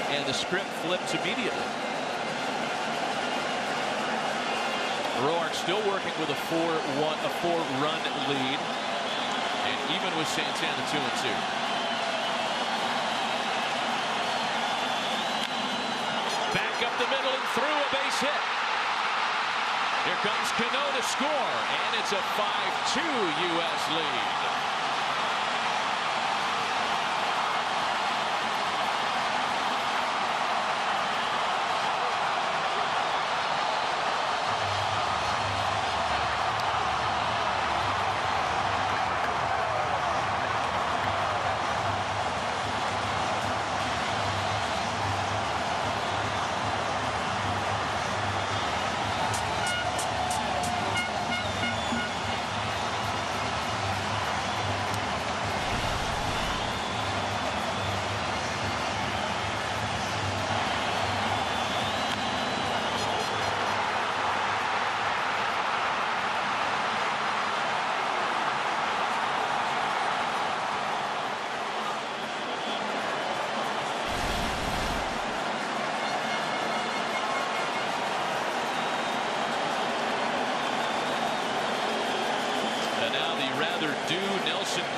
And the script flips immediately. Roark still working with a 4-run lead, and even with Santana 2-2. Back up the middle and through, a base hit. Here comes Cano to score, and it's a 5-2 U.S. lead.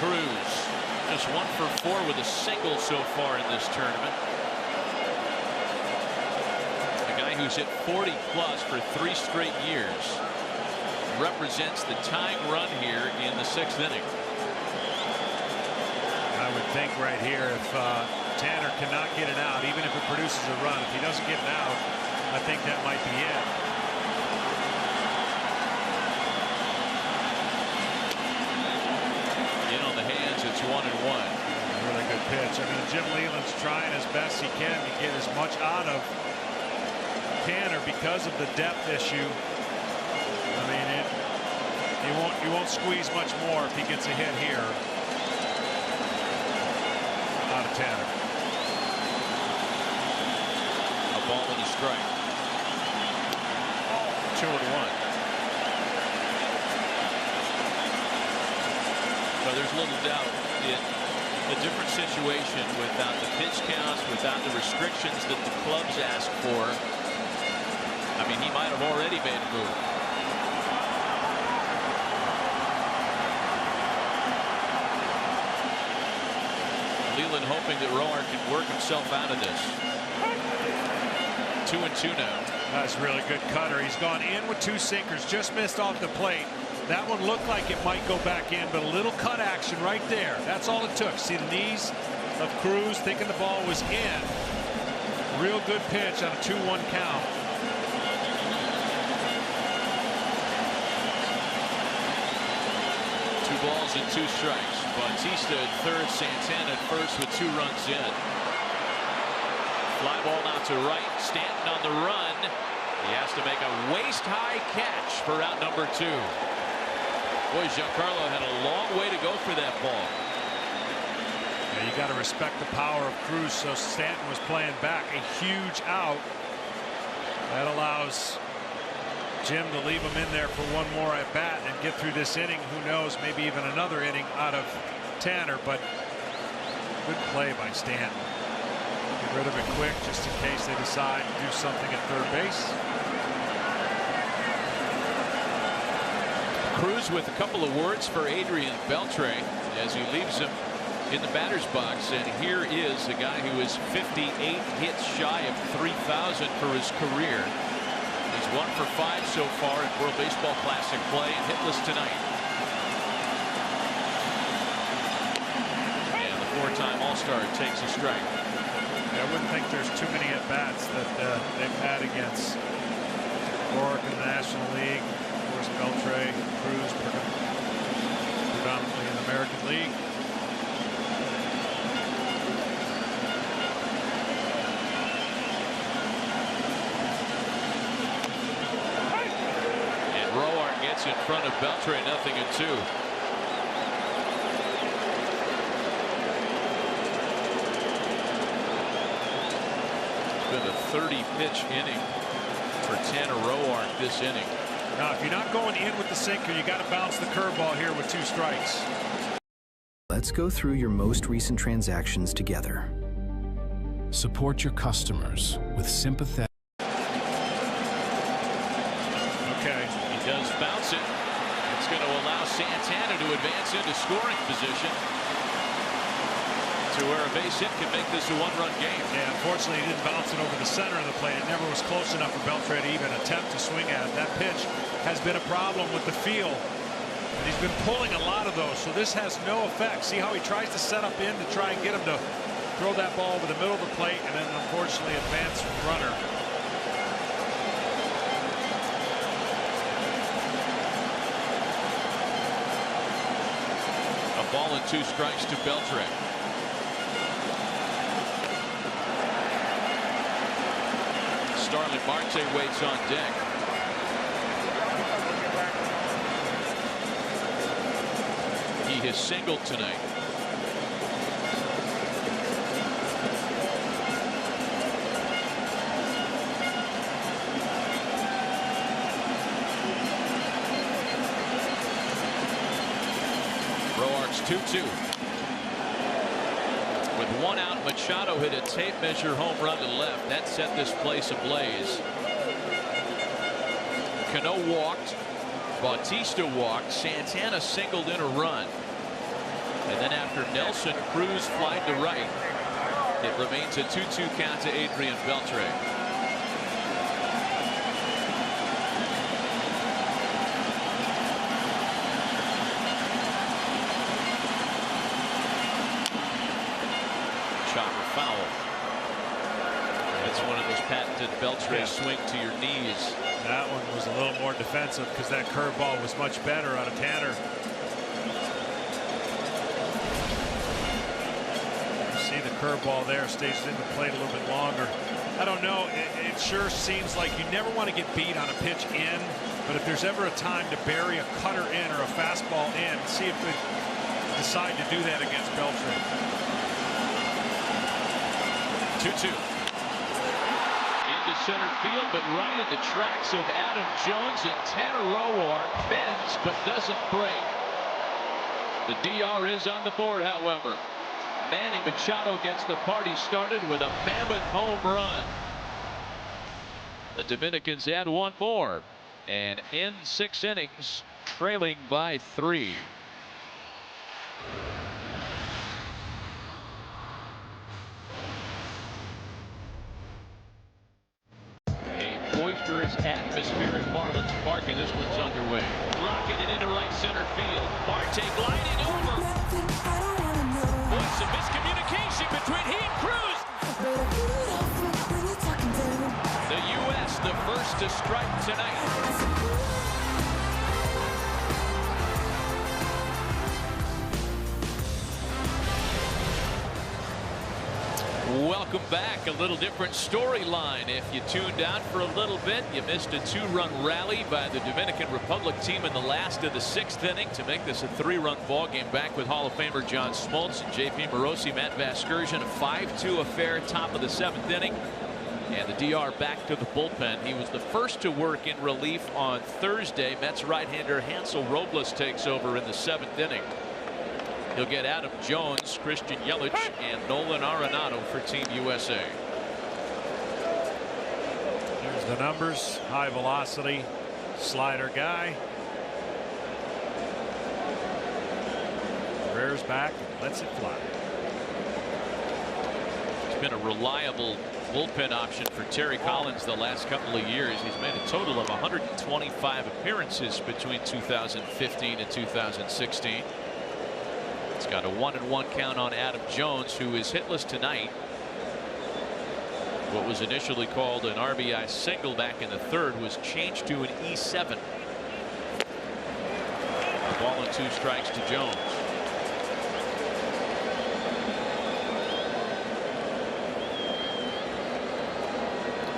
Cruz just 1 for 4 with a single so far in this tournament. A guy who's hit 40 plus for 3 straight years represents the tying run here in the 6th inning. I would think right here, if Tanner cannot get it out, even if it produces a run, if he doesn't get it out, I think that might be it. It's 1-1. Really good pitch. I mean, Jim Leland's trying as best he can to get as much out of Tanner because of the depth issue. I mean, he won't squeeze much more if he gets a hit here out of Tanner. A ball and a strike. 2-1. Well, there's little doubt in a different situation without the pitch counts, without the restrictions that the clubs ask for. I mean, he might have already made a move. Leland hoping that Roark can work himself out of this. 2-2 now. That's a really good cutter. He's gone in with 2 sinkers, just missed off the plate. That one looked like it might go back in, but a little cut action right there. That's all it took. See the knees of Cruz, thinking the ball was in. Real good pitch on a 2-1 count. Two balls and 2 strikes. Bautista at third, Santana at first with 2 runs in. Fly ball now to right. Stanton on the run. He has to make a waist-high catch for out number 2. Boy, Giancarlo had a long way to go for that ball. Yeah, you got to respect the power of Cruz. So Stanton was playing back. A huge out. That allows Jim to leave him in there for 1 more at bat and get through this inning. Who knows, maybe even another inning out of Tanner. But good play by Stanton. Get rid of it quick just in case they decide to do something at third base. Cruz with a couple of words for Adrian Beltre as he leaves him in the batter's box. And here is a guy who is 58 hits shy of 3,000 for his career. He's 1 for 5 so far in World Baseball Classic play and hitless tonight. And the 4-time All-Star takes a strike. I wouldn't think there's too many at-bats that they've had against Rourke in the National League. Of course, Beltre, Cruz, predominantly in the American League. And Roark gets in front of Beltre, 0-2. Been a 30-pitch inning for Tanner Roark this inning. Now, if you're not going in with the sinker, you got to bounce the curveball here with 2 strikes. Let's go through your most recent transactions together. Support your customers with sympathetic. Okay, he does bounce it. It's going to allow Santana to advance into scoring position, to where a base hit can make this a 1-run game. Yeah, unfortunately, he didn't bounce it over the center of the plate. It never was close enough for Beltre to even attempt to swing at it. That pitch has been a problem with the feel. And he's been pulling a lot of those, so this has no effect. See how he tries to set up in to try and get him to throw that ball over the middle of the plate, and then unfortunately advance runner. A ball and 2 strikes to Beltre. Starling Marte waits on deck. He has singled tonight. Roark's 2-2. With 1 out, Machado hit a tape measure home run to left. That set this place ablaze. Cano walked. Bautista walked. Santana singled in a run. And then after Nelson, Cruz flied to right. It remains a 2-2 count to Adrian Beltre. Chopper foul. That's one of those patented Beltre swing to your knees. That one was a little more defensive because that curveball was much better out of Tanner. You see the curveball there stays in the plate a little bit longer. I don't know. It sure seems like you never want to get beat on a pitch in, but if there's ever a time to bury a cutter in or a fastball in, see if they decide to do that against Beltre. 2-2. Into center field, but right in the tracks of Adam Jones, and Tanner Roark bends but doesn't break. The DR is on the board, however. Manny Machado gets the party started with a mammoth home run. The Dominicans add 1 more and end 6 innings, trailing by 3. Boisterous atmosphere at Marlins Park, and this one's underway. Rocketed into right center field. Marte gliding over. Boy, some miscommunication between he and Cruz. The U.S. the first to strike tonight. Welcome back. A little different storyline. If you tuned out for a little bit, you missed a 2-run rally by the Dominican Republic team in the last of the 6th inning to make this a 3-run ball game. Back with Hall of Famer John Smoltz and J.P. Morosi, Matt Vasgersian. A 5-2 affair, top of the 7th inning. And the DR back to the bullpen. He was the first to work in relief on Thursday. Mets right-hander Hansel Robles takes over in the 7th inning. He'll get Adam Jones, Christian Yelich, and Nolan Arenado for Team USA. There's the numbers. High velocity slider guy. fires back and lets it fly. He's been a reliable bullpen option for Terry Collins the last couple of years. He's made a total of 125 appearances between 2015 and 2016. It's got a 1-1 count on Adam Jones, who is hitless tonight. What was initially called an RBI single back in the third was changed to an E7. A ball and 2 strikes to Jones.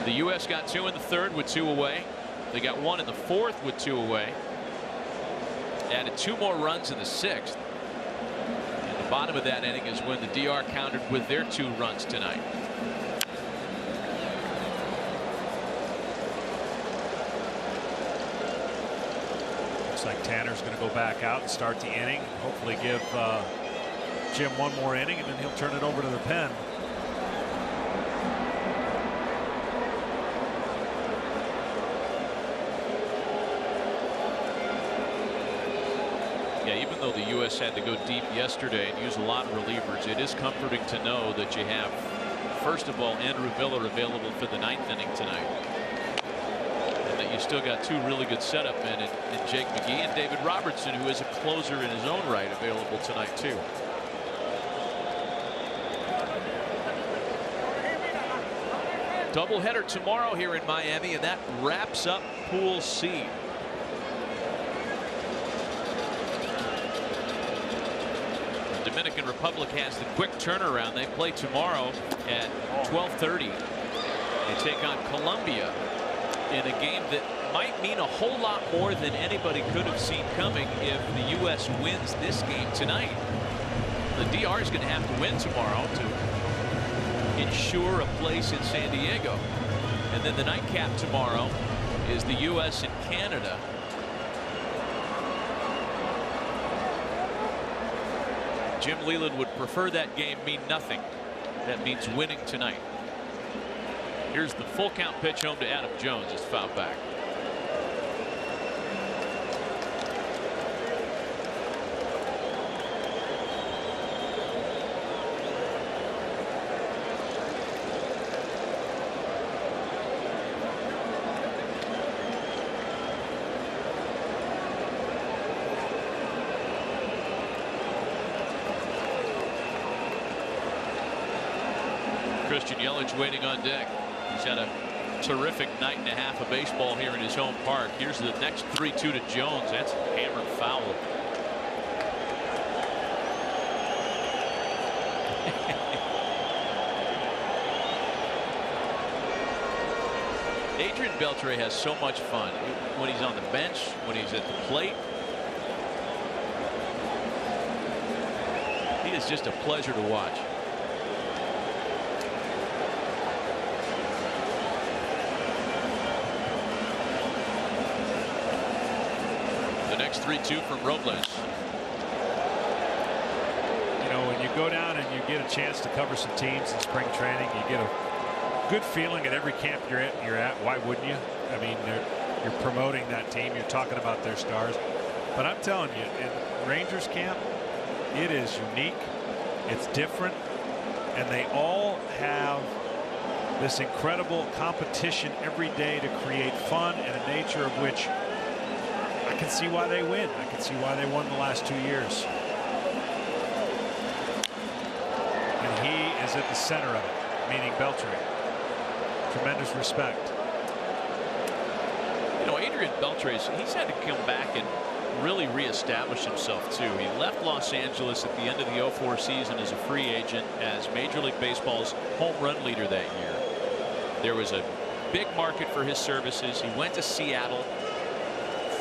The U.S. got 2 in the third with 2 away. They got 1 in the fourth with 2 away. Added 2 more runs in the sixth. And the bottom of that inning is when the DR countered with their 2 runs tonight. Looks like Tanner's going to go back out and start the inning. Hopefully give Jim 1 more inning, and then he'll turn it over to the pen. Even though the U.S. had to go deep yesterday and use a lot of relievers, it is comforting to know that you have, first of all, Andrew Miller available for the 9th inning tonight, and that you still got 2 really good setup men in Jake McGee and David Robertson, who is a closer in his own right, available tonight too. Doubleheader tomorrow here in Miami, and that wraps up Pool C. Dominican Republic has the quick turnaround. They play tomorrow at 12:30. They take on Colombia in a game that might mean a whole lot more than anybody could have seen coming if the U.S. wins this game tonight. The DR is going to have to win tomorrow to ensure a place in San Diego. And then the nightcap tomorrow is the U.S. and Canada. Jim Leland would prefer that game mean nothing. That means winning tonight. Here's the full count pitch home to Adam Jones. It's fouled back. Christian Yelich waiting on deck. He's had a terrific night and a half of baseball here in his home park. Here's the next 3-2 to Jones. That's hammered foul. Adrian Beltre has so much fun when he's on the bench, when he's at the plate. He is just a pleasure to watch. The next 3-2 from Robles. You know, when you go down and you get a chance to cover some teams in spring training, you get a good feeling at every camp you're at. Why wouldn't you? I mean, you're promoting that team. You're talking about their stars. But I'm telling you, in Rangers camp, it is unique. It's different. And they all have this incredible competition every day to create fun, and a nature of which I can see why they win. I can see why they won the last 2 years. And he is at the center of it, meaning Beltre. Tremendous respect. You know, Adrian Beltre, he's had to come back and really reestablish himself too. He left Los Angeles at the end of the 04 season as a free agent as Major League Baseball's home run leader that year. There was a big market for his services. He went to Seattle.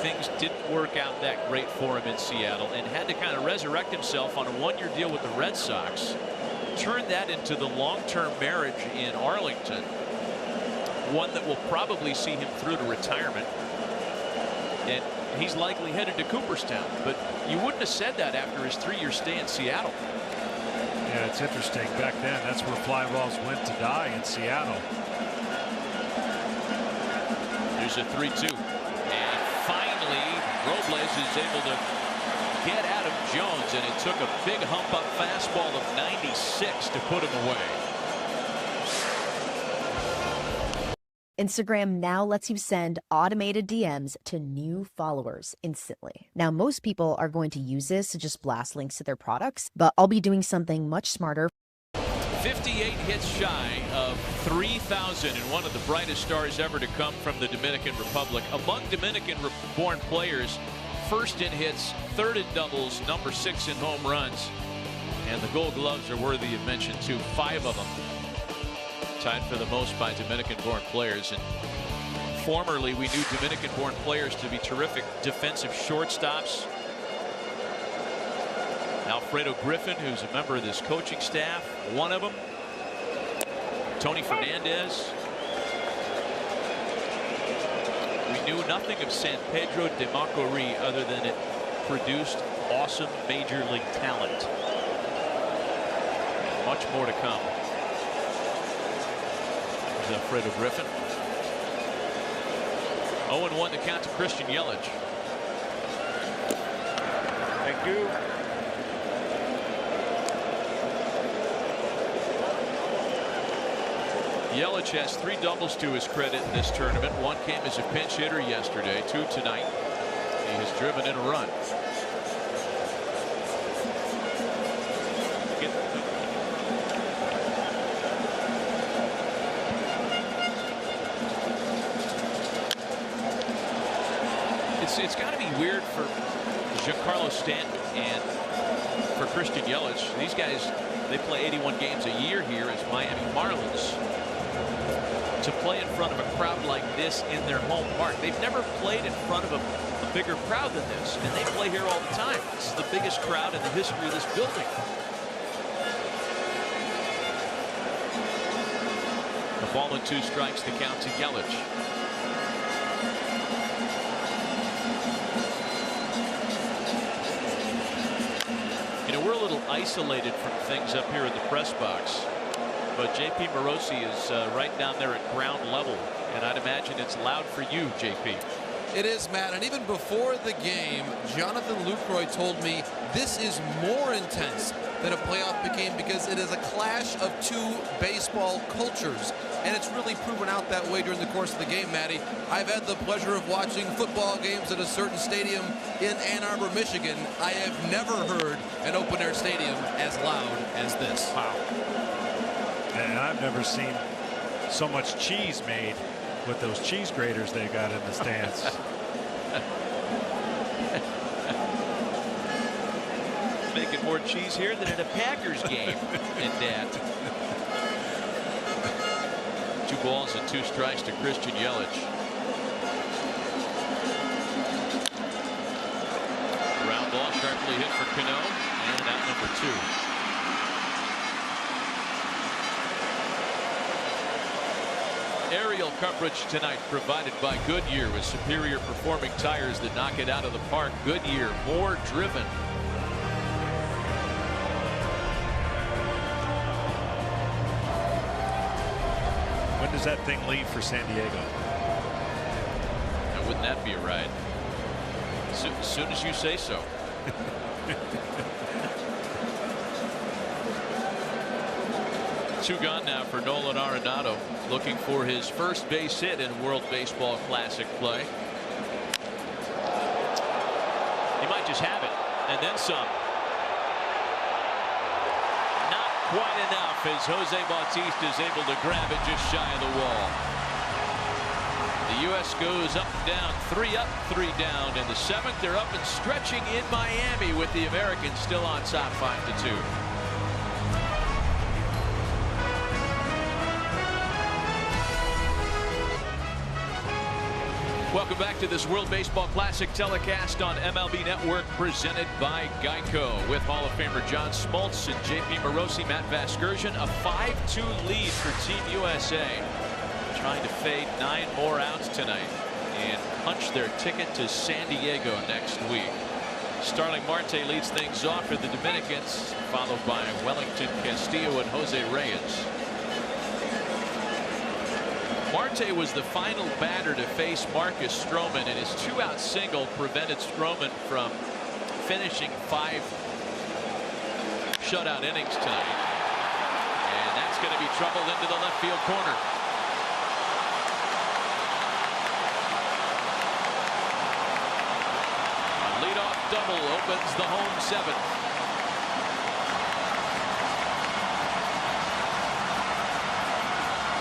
Things didn't work out that great for him in Seattle and had to kind of resurrect himself on a one-year deal with the Red Sox. Turned that into the long-term marriage in Arlington, one that will probably see him through to retirement. And he's likely headed to Cooperstown, but you wouldn't have said that after his 3-year stay in Seattle. Yeah, it's interesting. Back then, that's where fly balls went to die, in Seattle. There's a 3-2. And finally, Robles is able to get Adam Jones, and it took a big hump up fastball of 96 to put him away. Instagram now lets you send automated DMs to new followers instantly. Now, most people are going to use this to just blast links to their products, but I'll be doing something much smarter. 58 hits shy of 3,000, and one of the brightest stars ever to come from the Dominican Republic. Among Dominican-born players, first in hits, third in doubles, number 6 in home runs. And the Gold Gloves are worthy of mention, too. 5 of them tied for the most by Dominican-born players. And formerly, we knew Dominican-born players to be terrific defensive shortstops. Alfredo Griffin, who's a member of this coaching staff, one of them. Tony Fernandez. We knew nothing of San Pedro de Macorís other than it produced awesome major league talent. And much more to come. There's Alfredo Griffin. 0-1 to count to Christian Yelich. Thank you. Yelich has 3 doubles to his credit in this tournament. 1 came as a pinch hitter yesterday, 2 tonight. He has driven in a run. It's got to be weird for Giancarlo Stanton and for Christian Yelich. These guys, they play 81 games a year here as Miami Marlins. To play in front of a crowd like this in their home park. They've never played in front of a bigger crowd than this, and they play here all the time. This is the biggest crowd in the history of this building. A ball and 2 strikes to count to Yelich. You know, we're a little isolated from things up here in the press box. But J.P. Morosi is right down there at ground level, and I'd imagine it's loud for you, J.P. It is, Matt, and even before the game, Jonathan Lucroy told me this is more intense than a playoff game because it is a clash of 2 baseball cultures, and it's really proven out that way during the course of the game, Matty. I've had the pleasure of watching football games at a certain stadium in Ann Arbor, Michigan. I have never heard an open-air stadium as loud as this. Wow. And I've never seen so much cheese made with those cheese graters they got in the stands. Making more cheese here than at a Packers game in that. 2 balls and 2 strikes to Christian Yelich. Ground ball sharply hit for Cano, and out number 2. Aerial coverage tonight provided by Goodyear with superior performing tires that knock it out of the park. Goodyear, more driven. When does that thing leave for San Diego? Now, wouldn't that be a ride? As soon as you say so. Two gone now for Nolan Arenado, looking for his first base hit in World Baseball Classic play. He might just have it, and then some. Not quite enough as Jose Bautista is able to grab it just shy of the wall. The U.S. goes up and down, 3 up, 3 down. In the 7th, they're up and stretching in Miami with the Americans still on top 5-2. Welcome back to this World Baseball Classic telecast on MLB Network, presented by Geico, with Hall of Famer John Smoltz and J.P. Morosi, Matt Vasgersian. A 5-2 lead for Team USA, trying to fade 9 more outs tonight and punch their ticket to San Diego next week. Starling Marte leads things off for the Dominicans, followed by Wellington Castillo and Jose Reyes. Marte was the final batter to face Marcus Stroman, and his 2-out single prevented Stroman from finishing 5 shutout innings tonight. And that's going to be troubled into the left field corner. A leadoff double opens the home 7th.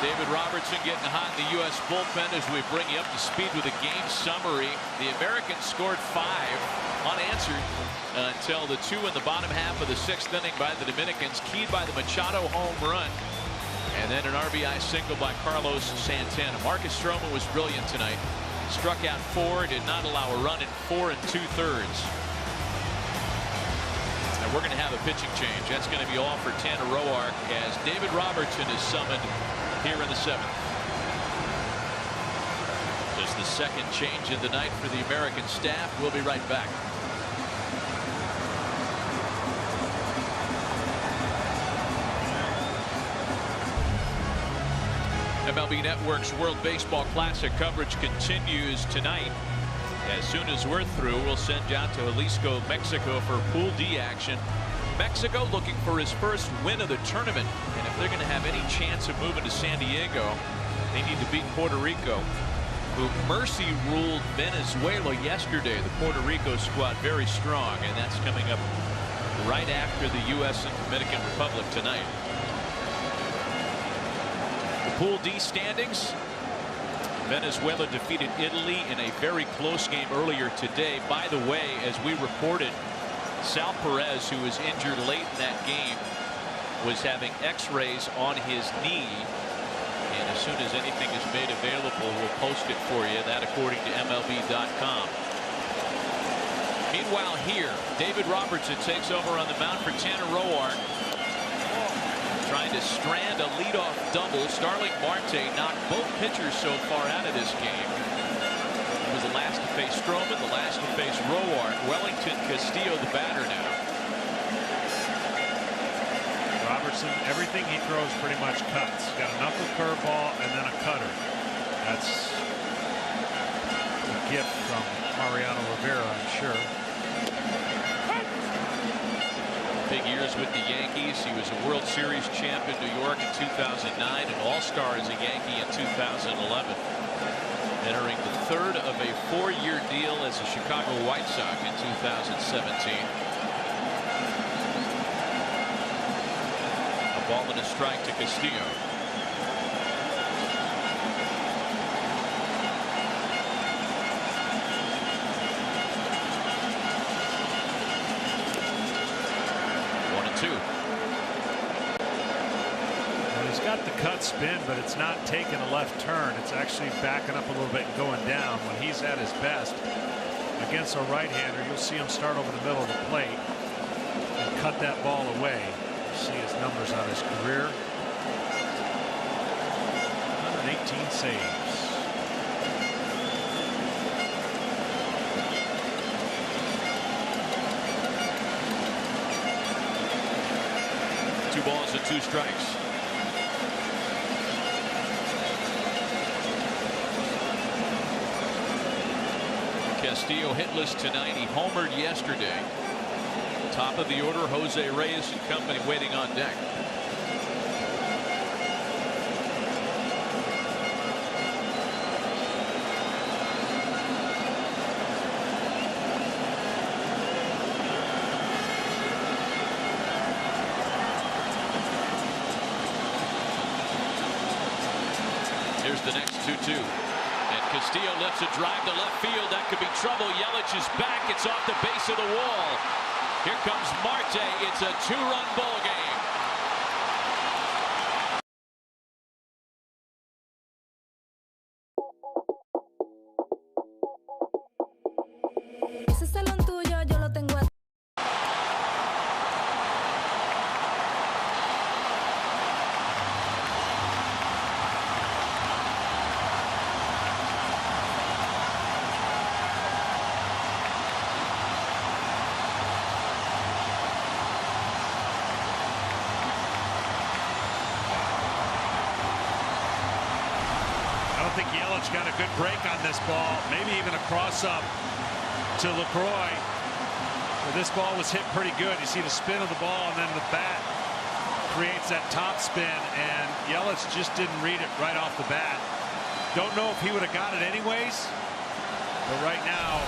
David Robertson getting hot in the U.S. bullpen as we bring you up to speed with a game summary. The Americans scored 5 unanswered until the 2 in the bottom half of the 6th inning by the Dominicans, keyed by the Machado home run. And then an RBI single by Carlos Santana. Marcus Stroman was brilliant tonight. Struck out 4, did not allow a run in 4 2/3. And we're going to have a pitching change. That's going to be all for Tanner Roark as David Robertson is summoned here in the 7th. Just the second change of the night for the American staff. We'll be right back. MLB Network's World Baseball Classic coverage continues tonight. As soon as we're through, we'll send you out to Jalisco, Mexico for Pool D action. Mexico looking for his first win of the tournament, and if they're going to have any chance of moving to San Diego, they need to beat Puerto Rico, who mercy ruled Venezuela yesterday. The Puerto Rico squad very strong, and that's coming up right after the U.S. and Dominican Republic tonight. The Pool D standings. Venezuela defeated Italy in a very close game earlier today. By the way, as we reported, Sal Perez, who was injured late in that game, was having x-rays on his knee. And as soon as anything is made available, we'll post it for you. That according to MLB.com. Meanwhile here, David Robertson takes over on the mound for Tanner Roark. Trying to strand a leadoff double. Starling Marte knocked both pitchers so far out of this game. He was the last to face Stroman, the last to face Roark. Wellington Castillo, the batter now. Robertson, everything he throws pretty much cuts. He's got a knuckle curveball and then a cutter. That's a gift from Mariano Rivera, I'm sure. Big years with the Yankees. He was a World Series champ in New York in 2009, an All-Star as a Yankee in 2011. Entering the 3rd of a 4-year deal as a Chicago White Sox in 2017. A ball and a strike to Castillo. Got the cut spin, but it's not taking a left turn. It's actually backing up a little bit and going down. When he's at his best against a right-hander, you'll see him start over the middle of the plate and cut that ball away. You see his numbers on his career. 118 saves. Two balls and 2 strikes. Castillo hitless tonight. He homered yesterday. Top of the order, Jose Reyes and company waiting on deck. Here's the next 2-2. Castillo lifts a drive to left field. That could be trouble. Yelich is back. It's off the base of the wall. Here comes Marte. It's a 2-run ball game. Ese salón tuyo yo lo tengo a Got a good break on this ball, maybe even a cross up to LaCroix. Well, this ball was hit pretty good. You see the spin of the ball, and then the bat creates that top spin, and Yelich just didn't read it right off the bat. Don't know if he would have got it anyways, but right now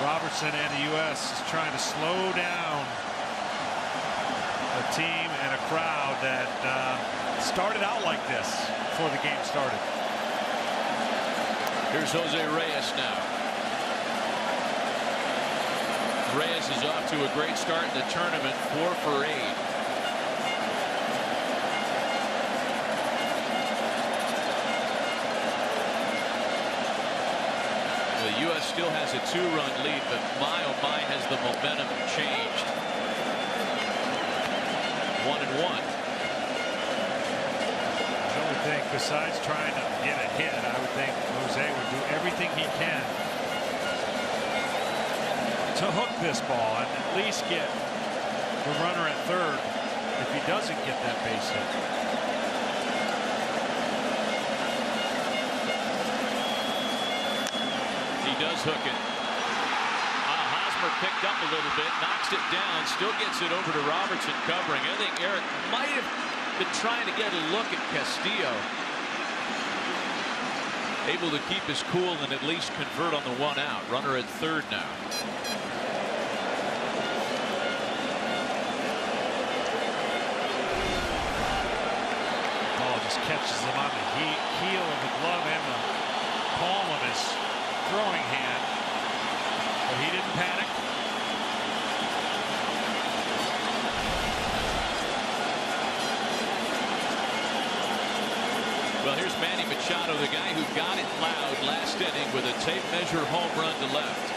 Robertson and the U.S. is trying to slow down a team and a crowd that started out like this before the game started. Here's Jose Reyes now. Reyes is off to a great start in the tournament, 4 for 8. The U.S. still has a 2-run lead, but my oh my has the momentum changed. 1-1. I would think, besides trying to get a hit, I would think Jose would do everything he can to hook this ball and at least get the runner at third if he doesn't get that base hit. He does hook it. Hosmer picked up a little bit, knocks it down, still gets it over to Robertson covering. I think Eric might have been trying to get a look at Castillo. Able to keep his cool and at least convert on the 1 out. Runner at third now. Ball just catches him on the heel of the glove and the palm of his throwing hand. But he didn't panic. Well, here's Manny Machado, the guy who got it loud last inning with a tape measure home run to left.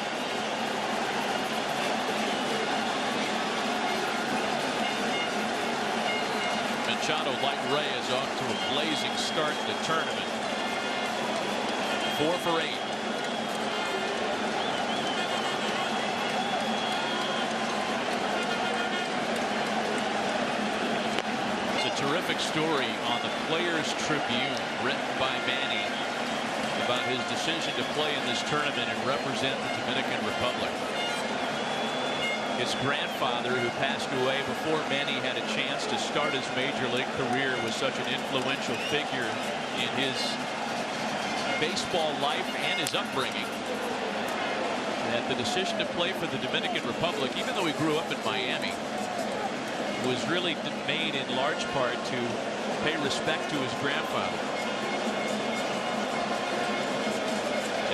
Machado, like Reyes, off to a blazing start in the tournament. 4 for 8. Terrific story on the Players Tribune written by Manny about his decision to play in this tournament and represent the Dominican Republic. His grandfather, who passed away before Manny had a chance to start his major league career, was such an influential figure in his baseball life and his upbringing that the decision to play for the Dominican Republic, even though he grew up in Miami, was really made in large part to pay respect to his grandfather.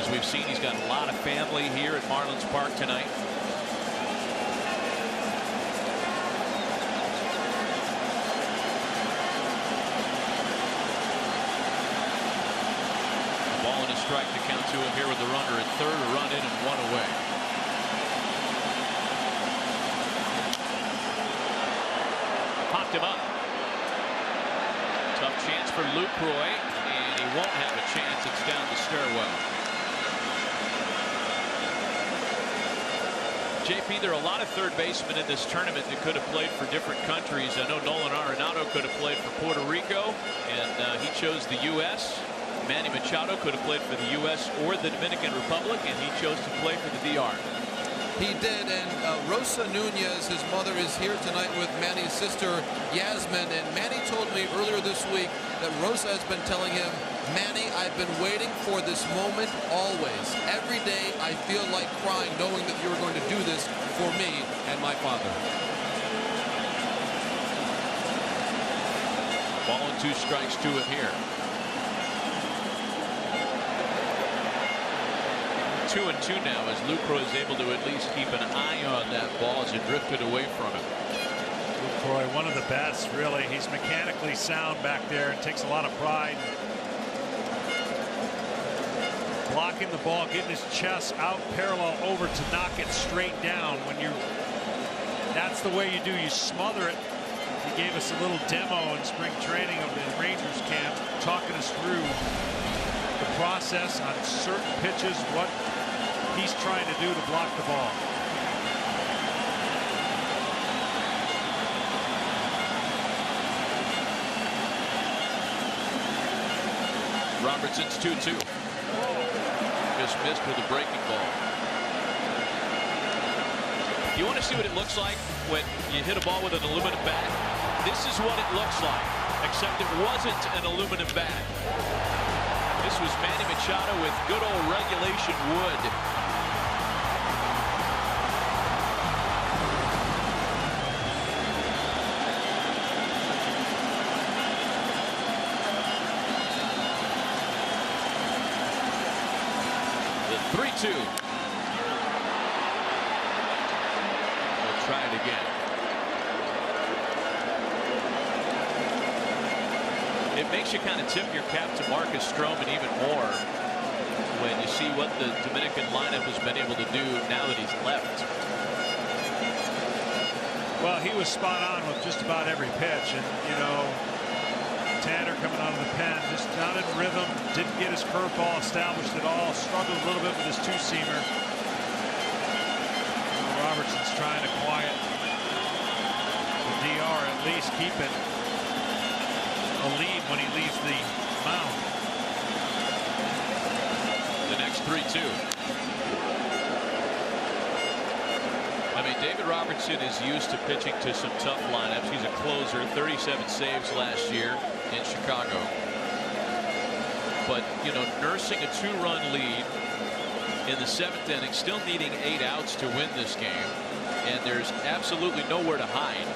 As we've seen, he's got a lot of family here at Marlins Park tonight. A ball and a strike to count to him here with the runner at third, a run in and 1 away. Popped him up. Tough chance for Lucroy, and he won't have a chance. It's down the stairwell. JP, there are a lot of third basemen in this tournament that could have played for different countries. I know Nolan Arenado could have played for Puerto Rico, and he chose the U.S. Manny Machado could have played for the U.S. or the Dominican Republic, and he chose to play for the DR. He did, and Rosa Nunez, his mother, is here tonight with Manny's sister, Yasmin. And Manny told me earlier this week that Rosa has been telling him, Manny, I've been waiting for this moment always. Every day I feel like crying knowing that you were going to do this for me and my father. Ball and 2 strikes to him here. 2-2 now as Lucroy is able to at least keep an eye on that ball as it drifted away from him. Lucroy, one of the best, really. He's mechanically sound back there and takes a lot of pride. Blocking the ball, getting his chest out parallel over to knock it straight down. When you, that's the way you do. You smother it. He gave us a little demo in spring training of the Rangers camp, talking us through the process on certain pitches, what he's trying to do to block the ball. Robertson's 2-2. Just missed with a breaking ball. You want to see what it looks like when you hit a ball with an aluminum bat? This is what it looks like, except it wasn't an aluminum bat. This was Manny Machado with good old regulation wood. The 3-2. We'll try it again. It makes you kind of tip your cap to Marcus Stroman even more when you see what the Dominican lineup has been able to do now that he's left. Well, he was spot on with just about every pitch, and you know, Tanner coming out of the pen, just not in rhythm, didn't get his curveball established at all, struggled a little bit with his two-seamer. Robertson's trying to quiet the DR, at least keep it a lead when he leaves the mound. The next 3-2. I mean, David Robertson is used to pitching to some tough lineups. He's a closer, 37 saves last year in Chicago. But, you know, nursing a 2-run lead in the 7th inning, still needing 8 outs to win this game. And there's absolutely nowhere to hide.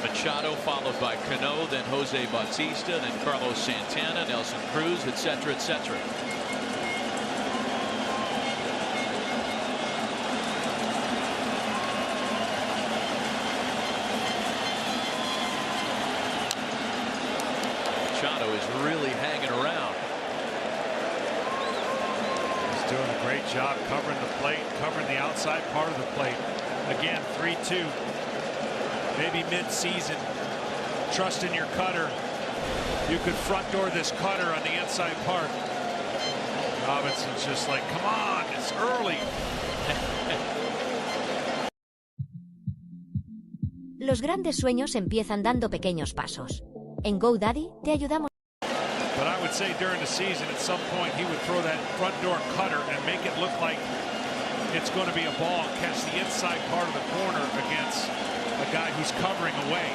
Machado followed by Cano, then Jose Bautista, then Carlos Santana, Nelson Cruz, etc., etc. Machado is really hanging around. He's doing a great job covering the plate, covering the outside part of the plate. Again, 3-2. Maybe mid-season, trust in your cutter. You could front door this cutter on the inside part. Robinson's just like, come on, it's early. Los grandes sueños empiezan dando pequeños pasos. En GoDaddy te ayudamos. But I would say during the season, at some point, he would throw that front door cutter and make it look like it's going to be a ball and catch the inside part of the corner against a guy who's covering away.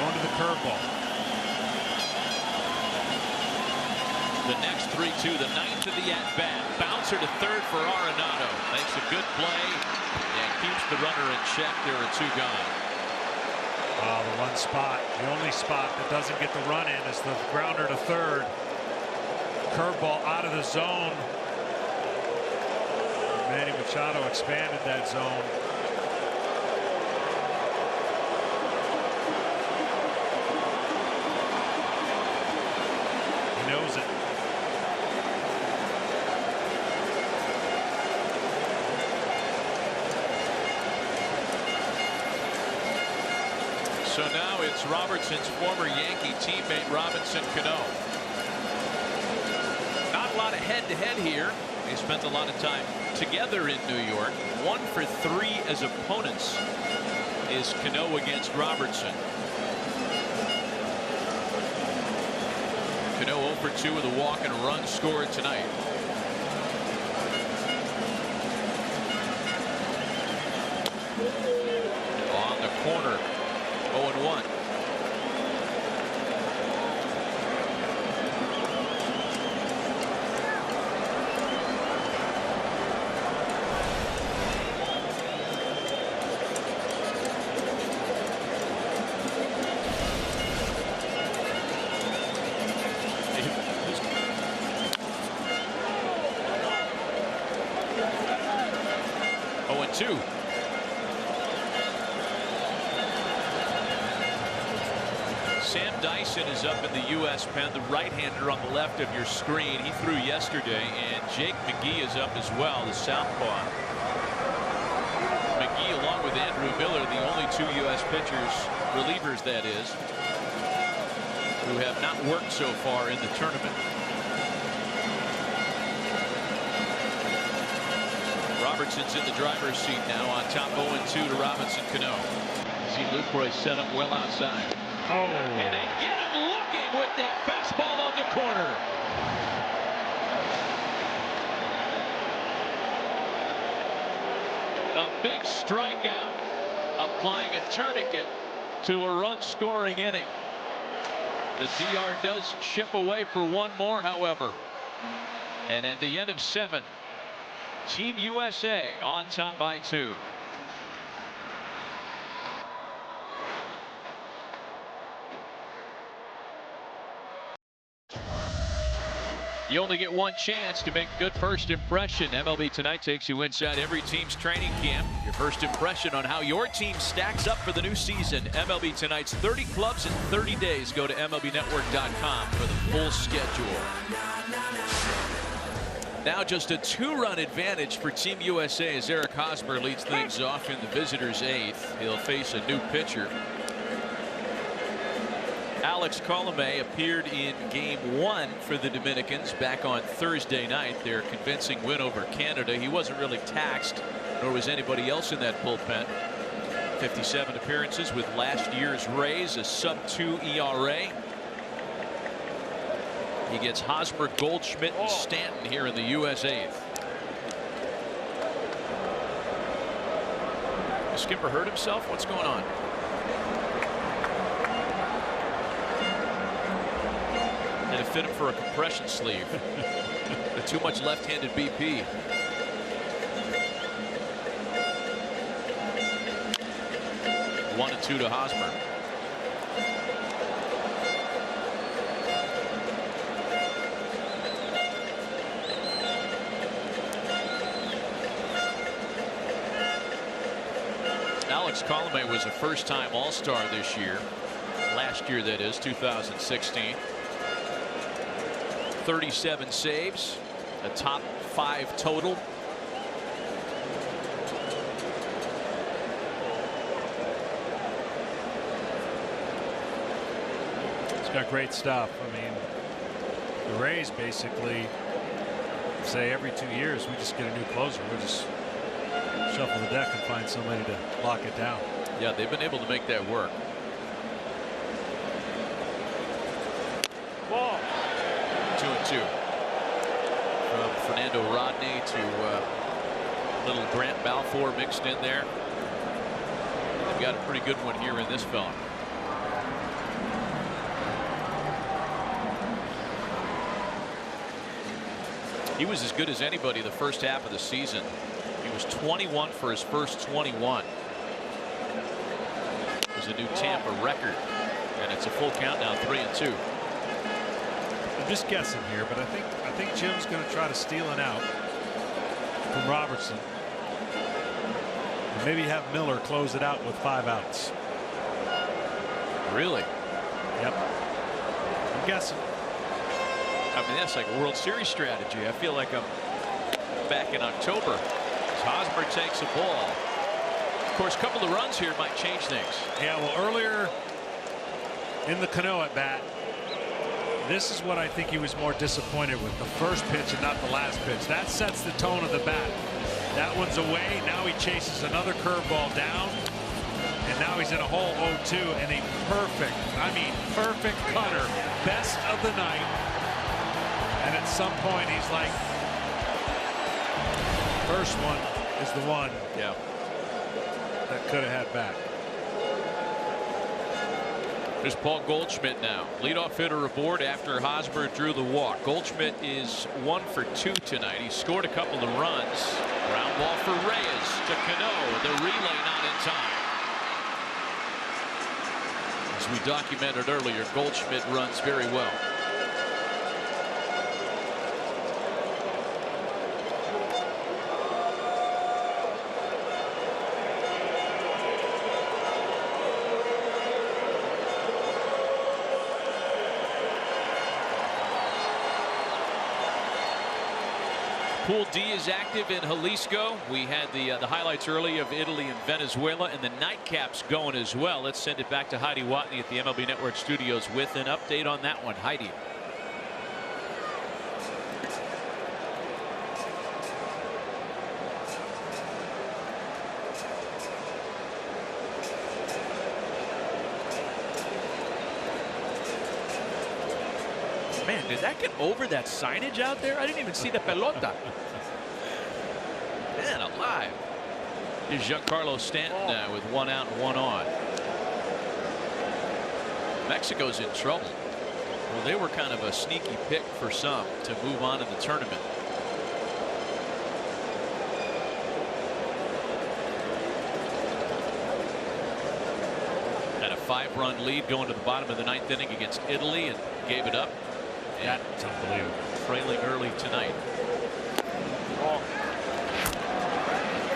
Going to the curveball. The next 3-2, the 9th of the at-bat. Bouncer to third for Arenado. Makes a good play and keeps the runner in check. There are 2 gone. The one spot, the only spot that doesn't get the run in is the grounder to third. Curveball out of the zone. Manny Machado expanded that zone. He knows it. So now it's Robertson's former Yankee teammate Robinson Cano. Not a lot of head-to-head here. They spent a lot of time together in New York. 1 for 3 as opponents is Cano against Robertson. Cano 0 for 2 with a walk and a run scored tonight. On the corner, 0-1. Two. Sam Dyson is up in the U.S. pen, the right-hander on the left of your screen. He threw yesterday, and Jake McGee is up as well, the southpaw. McGee, along with Andrew Miller, the only 2 U.S. pitchers, relievers that is, who have not worked so far in the tournament. Robertson's in the driver's seat now on top 0-2 to Robinson Cano. See Lucroy set up well outside. Oh. And they get him looking with that fastball on the corner. A big strikeout, applying a tourniquet to a run-scoring inning. The DR does chip away for one more, however. And at the end of 7, Team USA on top by 2. You only get one chance to make a good first impression. MLB Tonight takes you inside every team's training camp. Your first impression on how your team stacks up for the new season. MLB Tonight's 30 clubs in 30 days. Go to MLBnetwork.com for the full schedule. Now just a 2-run advantage for Team USA as Eric Hosmer leads things off in the visitors' 8th. He'll face a new pitcher. Alex Colomé appeared in Game 1 for the Dominicans back on Thursday night. Their convincing win over Canada. He wasn't really taxed, nor was anybody else in that bullpen. 57 appearances with last year's Rays, a sub-2 ERA. He gets Hosmer, Goldschmidt, and Stanton here in the U.S. 8th. Has Skipper hurt himself? What's going on? And it fit him for a compression sleeve. Too much left-handed BP. One and 2 to Hosmer. Alex Colomé was a first-time All-Star this year. Last year, that is, 2016. 37 saves, a top 5 total. It's got great stuff. I mean, the Rays basically say every 2 years we just get a new closer. We'll just shuffle the deck and find somebody to lock it down. Yeah, they've been able to make that work. Ball. 2-2. From Fernando Rodney to little Grant Balfour mixed in there. They've got a pretty good one here in this fella. He was as good as anybody the first half of the season. He was 21 for his first 21. It was a new Tampa record, and it's a full count now, 3-2. I'm just guessing here, but I think Jim's going to try to steal an out from Robertson. And maybe have Miller close it out with 5 outs. Really? Yep. I'm guessing. I mean, that's like a World Series strategy. I feel like I'm back in October as Hosmer takes a ball. Of course, a couple of runs here might change things. Yeah, well, earlier in the Cano at bat, this is what I think he was more disappointed with, the first pitch and not the last pitch. That sets the tone of the bat. That one's away. Now he chases another curveball down, and now he's in a hole 0-2 and a perfect, I mean perfect cutter, best of the night. And at some point he's like, first one is the one that could have had back. There's Paul Goldschmidt now. Leadoff hitter aboard after Hosmer drew the walk. Goldschmidt is 1 for 2 tonight. He scored a couple of runs. Ground ball for Reyes to Cano. The relay not in time. As we documented earlier, Goldschmidt runs very well. Pool D is active in Jalisco. We had the highlights early of Italy and Venezuela, and the nightcaps going as well. Let's send it back to Heidi Watney at the MLB Network studios with an update on that one. Heidi. Man, did that get over that signage out there? I didn't even see the pelota. Man alive. is Giancarlo Stanton now with 1 out and 1 on. Mexico's in trouble. Well, they were kind of a sneaky pick for some to move on in the tournament. Had a 5-run lead going to the bottom of the 9th inning against Italy and gave it up. That's unbelievable. Trailing early tonight.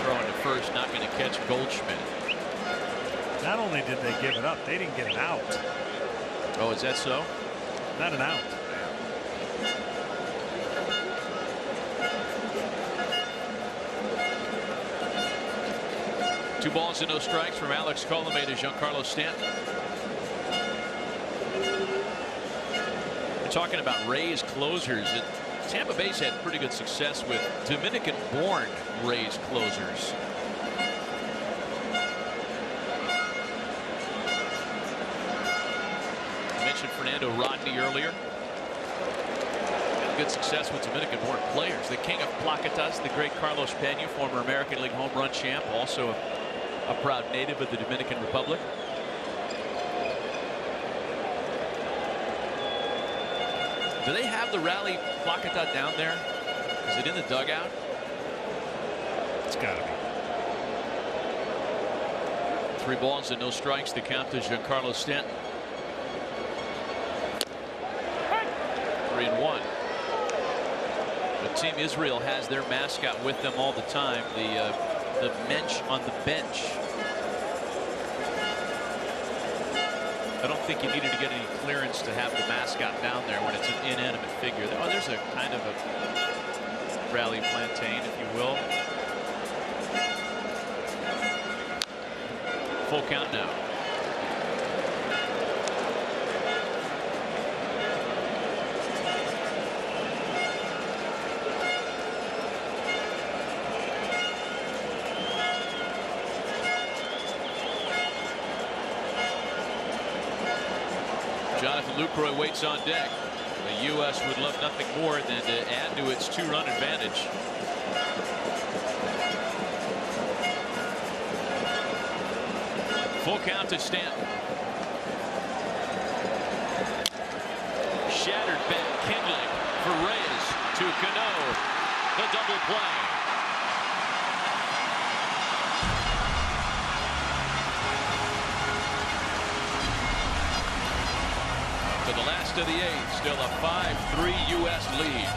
Throwing to first, not going to catch Goldschmidt. Not only did they give it up, they didn't get an out. Oh, is that so? Not an out. Two balls and no strikes from Alex Colomé to Giancarlo Stanton. We're talking about Rays closers. Tampa Bay's had pretty good success with Dominican-born Rays closers. I mentioned Fernando Rodney earlier. Had good success with Dominican-born players. The king of placatas, the great Carlos Pena, former American League home run champ, also a proud native of the Dominican Republic. Do they have the rally placata down there? Is it in the dugout? It's got to be. 3 balls and no strikes. The count to Giancarlo Stanton. 3-1. But Team Israel has their mascot with them all the time. The mensch on the bench. I don't think you needed to get any clearance to have the mascot down there when it's an inanimate figure. Oh, there's a kind of a rally plantain, if you will. Full count now. Jonathan Lucroy waits on deck. The U.S. would love nothing more than to add to its 2-run advantage. Full count to Stanton. Shattered bat kindling for Reyes to Cano. The double play. To the last of the 8th, still a 5-3 U.S. lead.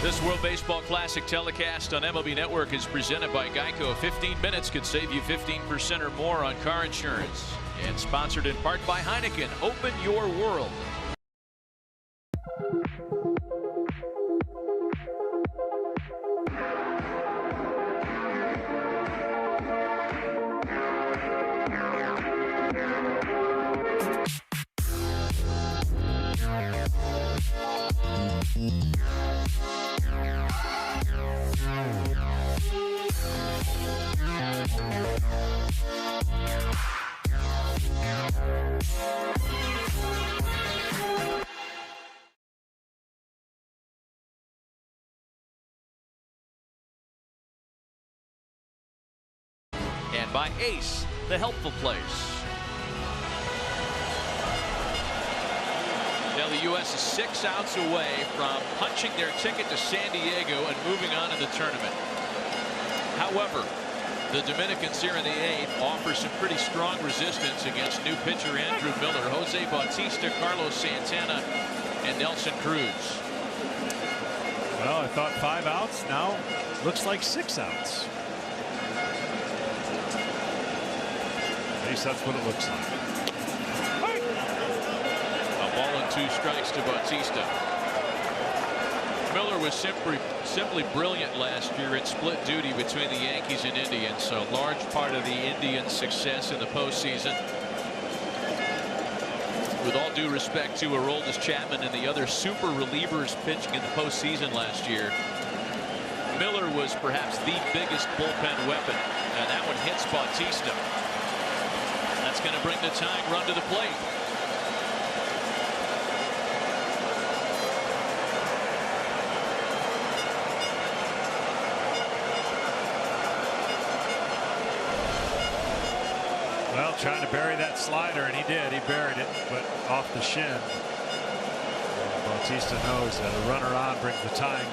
This World Baseball Classic telecast on MLB Network is presented by Geico. 15 minutes could save you 15% or more on car insurance. And sponsored in part by Heineken. Open your world. And by Ace, the helpful place. Now the U.S. is 6 outs away from punching their ticket to San Diego and moving on in the tournament. However, the Dominicans here in the 8th offer some pretty strong resistance against new pitcher Andrew Miller, Jose Bautista, Carlos Santana, and Nelson Cruz. Well, I thought 5 outs. Now looks like 6 outs. At least that's what it looks like. A ball and 2 strikes to Bautista. Miller was simply brilliant last year at split duty between the Yankees and Indians, so a large part of the Indians' success in the postseason. With all due respect to Aroldis Chapman and the other super relievers pitching in the postseason last year, Miller was perhaps the biggest bullpen weapon, and that one hits Bautista. That's going to bring the tying run to the plate. trying to bury that slider, and he did. He buried it, but off the shin. And Bautista knows that a runner on brings the tying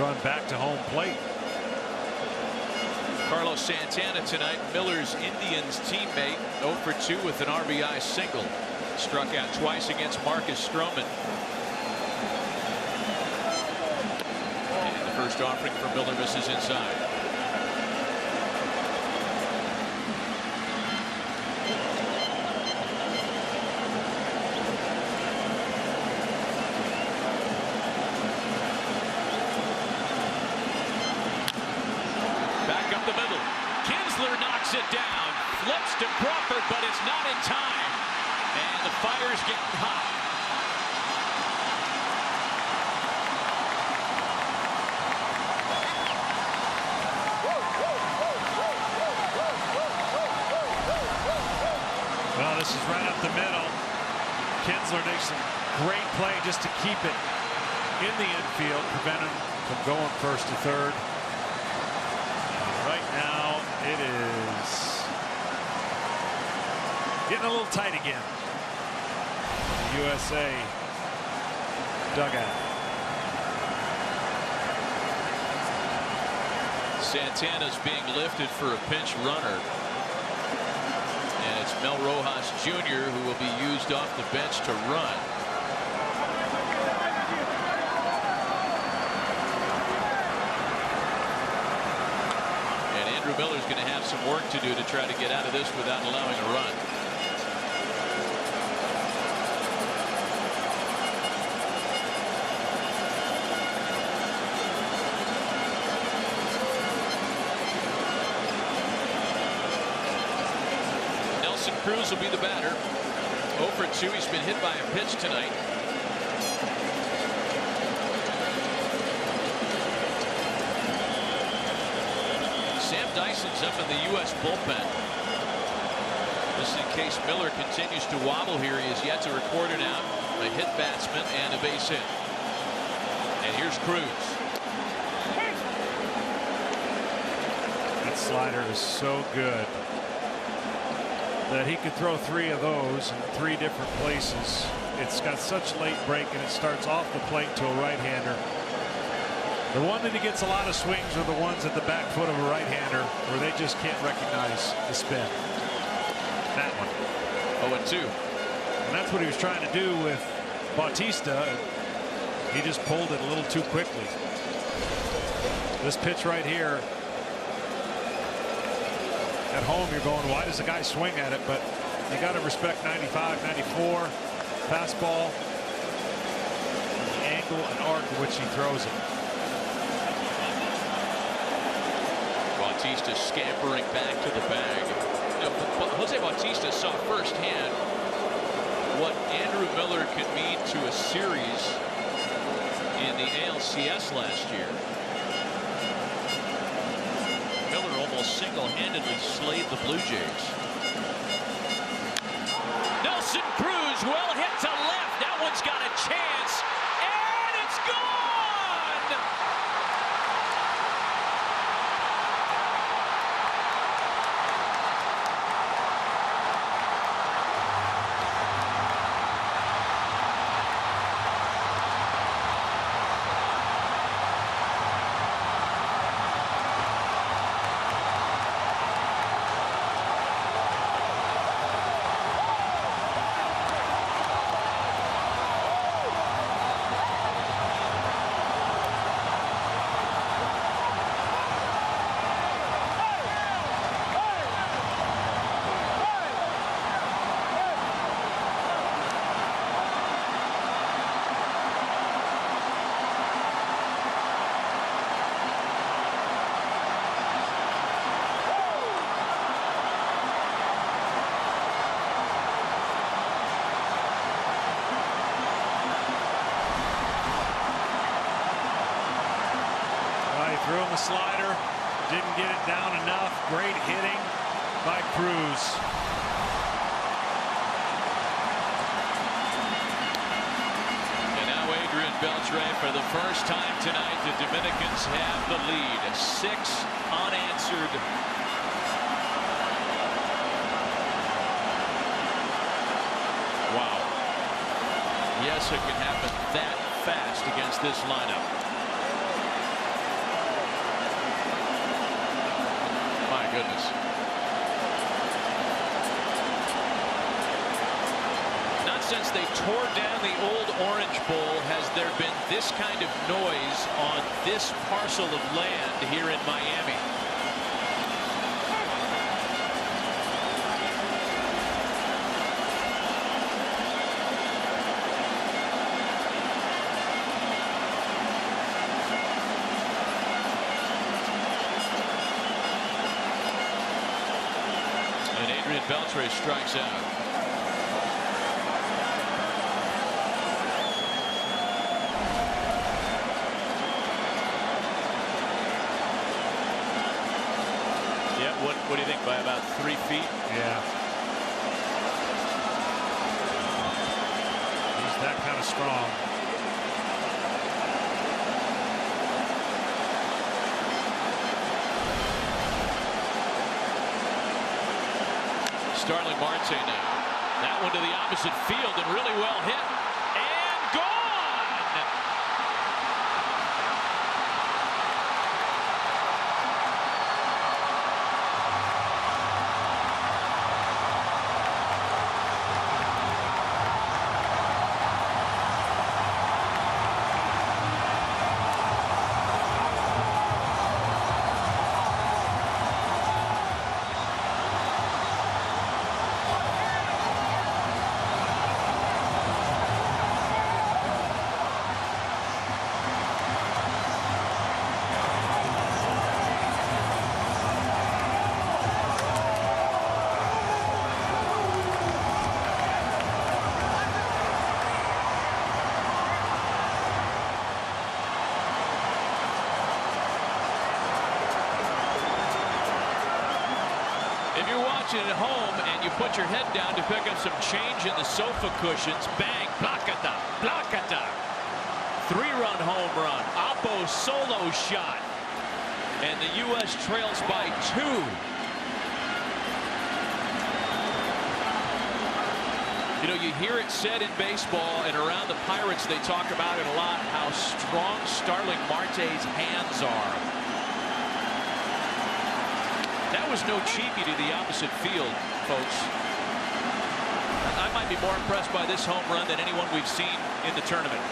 run back to home plate. Carlos Santana tonight, Miller's Indians teammate, 0 for 2 with an RBI single. Struck out twice against Marcus Stroman. And the first offering for Miller misses inside. It down, flips to Crawford, but it's not in time, and the fire's getting hot. Well, this is right up the middle. Kinsler makes some great play just to keep it in the infield, prevent him from going first to third. Right now, it is getting a little tight again. The USA dugout. Santana's being lifted for a pinch runner. And it's Mel Rojas Jr. who will be used off the bench to run. Miller's going to have some work to do to try to get out of this without allowing a run. Nelson Cruz will be the batter. 0 for 2. He's been hit by a pitch tonight. Dyson's up in the U.S. bullpen. Just in case Miller continues to wobble here, he has yet to record an out, a hit batsman, and a base hit. And here's Cruz. That slider is so good that he could throw 3 of those in 3 different places. It's got such late break, and it starts off the plate to a right-hander. The one that he gets a lot of swings are the ones at the back foot of a right-hander where they just can't recognize the spin. That one. 0-2. And that's what he was trying to do with Bautista. He just pulled it a little too quickly. This pitch right here. At home, you're going, why does the guy swing at it? But you got to respect 95, 94. Fastball. The angle and arc in which he throws it. Bautista scampering back to the bag. You know, Jose Bautista saw firsthand what Andrew Miller could mean to a series in the ALCS last year. Miller almost single-handedly slayed the Blue Jays. Nelson Cruz, well hit to left. That one's got a chance, and it's gone! Threw him the slider, didn't get it down enough. Great hitting by Cruz. And now Adrian Beltre, for the first time tonight, the Dominicans have the lead. 6 unanswered Yes, it can happen that fast against this lineup. My goodness. Not since they tore down the old Orange Bowl has there been this kind of noise on this parcel of land here in Miami. Beltre strikes out. Yeah, what do you think, by about 3 feet? Yeah. He's that kind of strong. Starling Marte now. That one to the opposite field and really well hit. And gone! At home and you put your head down to pick up some change in the sofa cushions, bang, placata, placata. 3-run home run, Oppo solo shot, and the U.S. trails by 2. You know, you hear it said in baseball and around the Pirates, they talk about it a lot, how strong Starling Marte's hands are. That was no cheapie to the opposite field, folks. I might be more impressed by this home run than anyone we've seen in the tournament.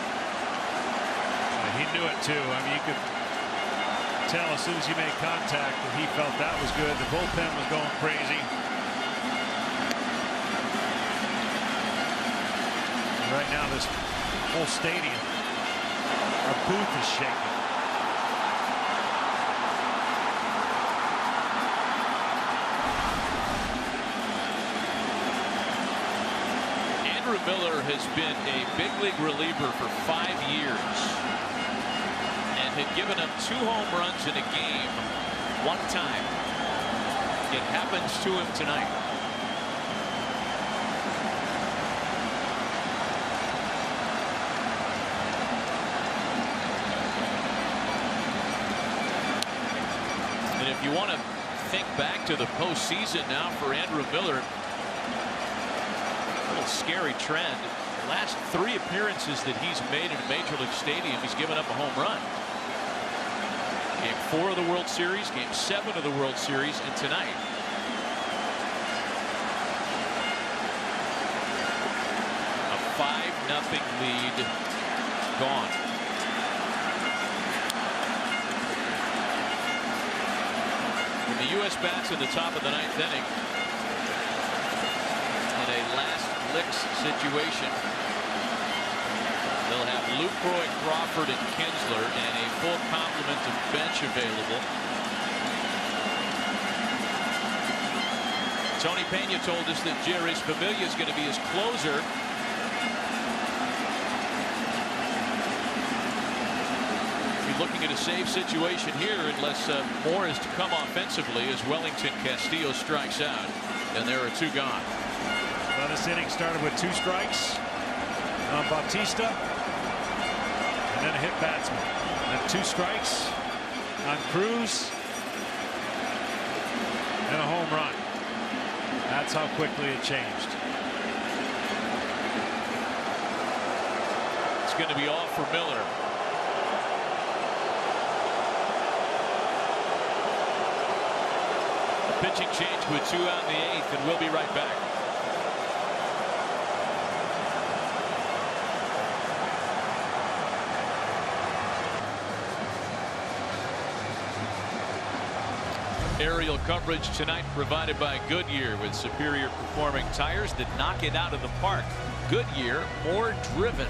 He knew it too. I mean, you could tell as soon as he made contact that he felt that was good. The bullpen was going crazy. And right now, this whole stadium, our booth is shaking. Miller has been a big league reliever for 5 years and had given up 2 home runs in a game 1 time. It happens to him tonight. And if you want to think back to the postseason now for Andrew Miller, scary trend. The last 3 appearances that he's made in a major league stadium, he's given up a home run. Game 4 of the World Series, game 7 of the World Series, and tonight. A 5-0 lead gone. When the U.S. bats in the top of the 9th inning, in a last licks situation, they'll have Lucroy, Crawford, and Kinsler, and a full complement of bench available. Tony Pena told us that Jerry's Familia is going to be his closer. Be looking at a save situation here unless more is to come offensively as Wellington Castillo strikes out, and there are 2 gone. Well, this inning started with 2 strikes on Bautista, and then a hit batsman. And then 2 strikes on Cruz, and a home run. That's how quickly it changed. going to be all for Miller. Pitching change with 2 out in the 8th, and we'll be right back. Aerial coverage tonight provided by Goodyear with superior performing tires that knock it out of the park. Goodyear, more driven.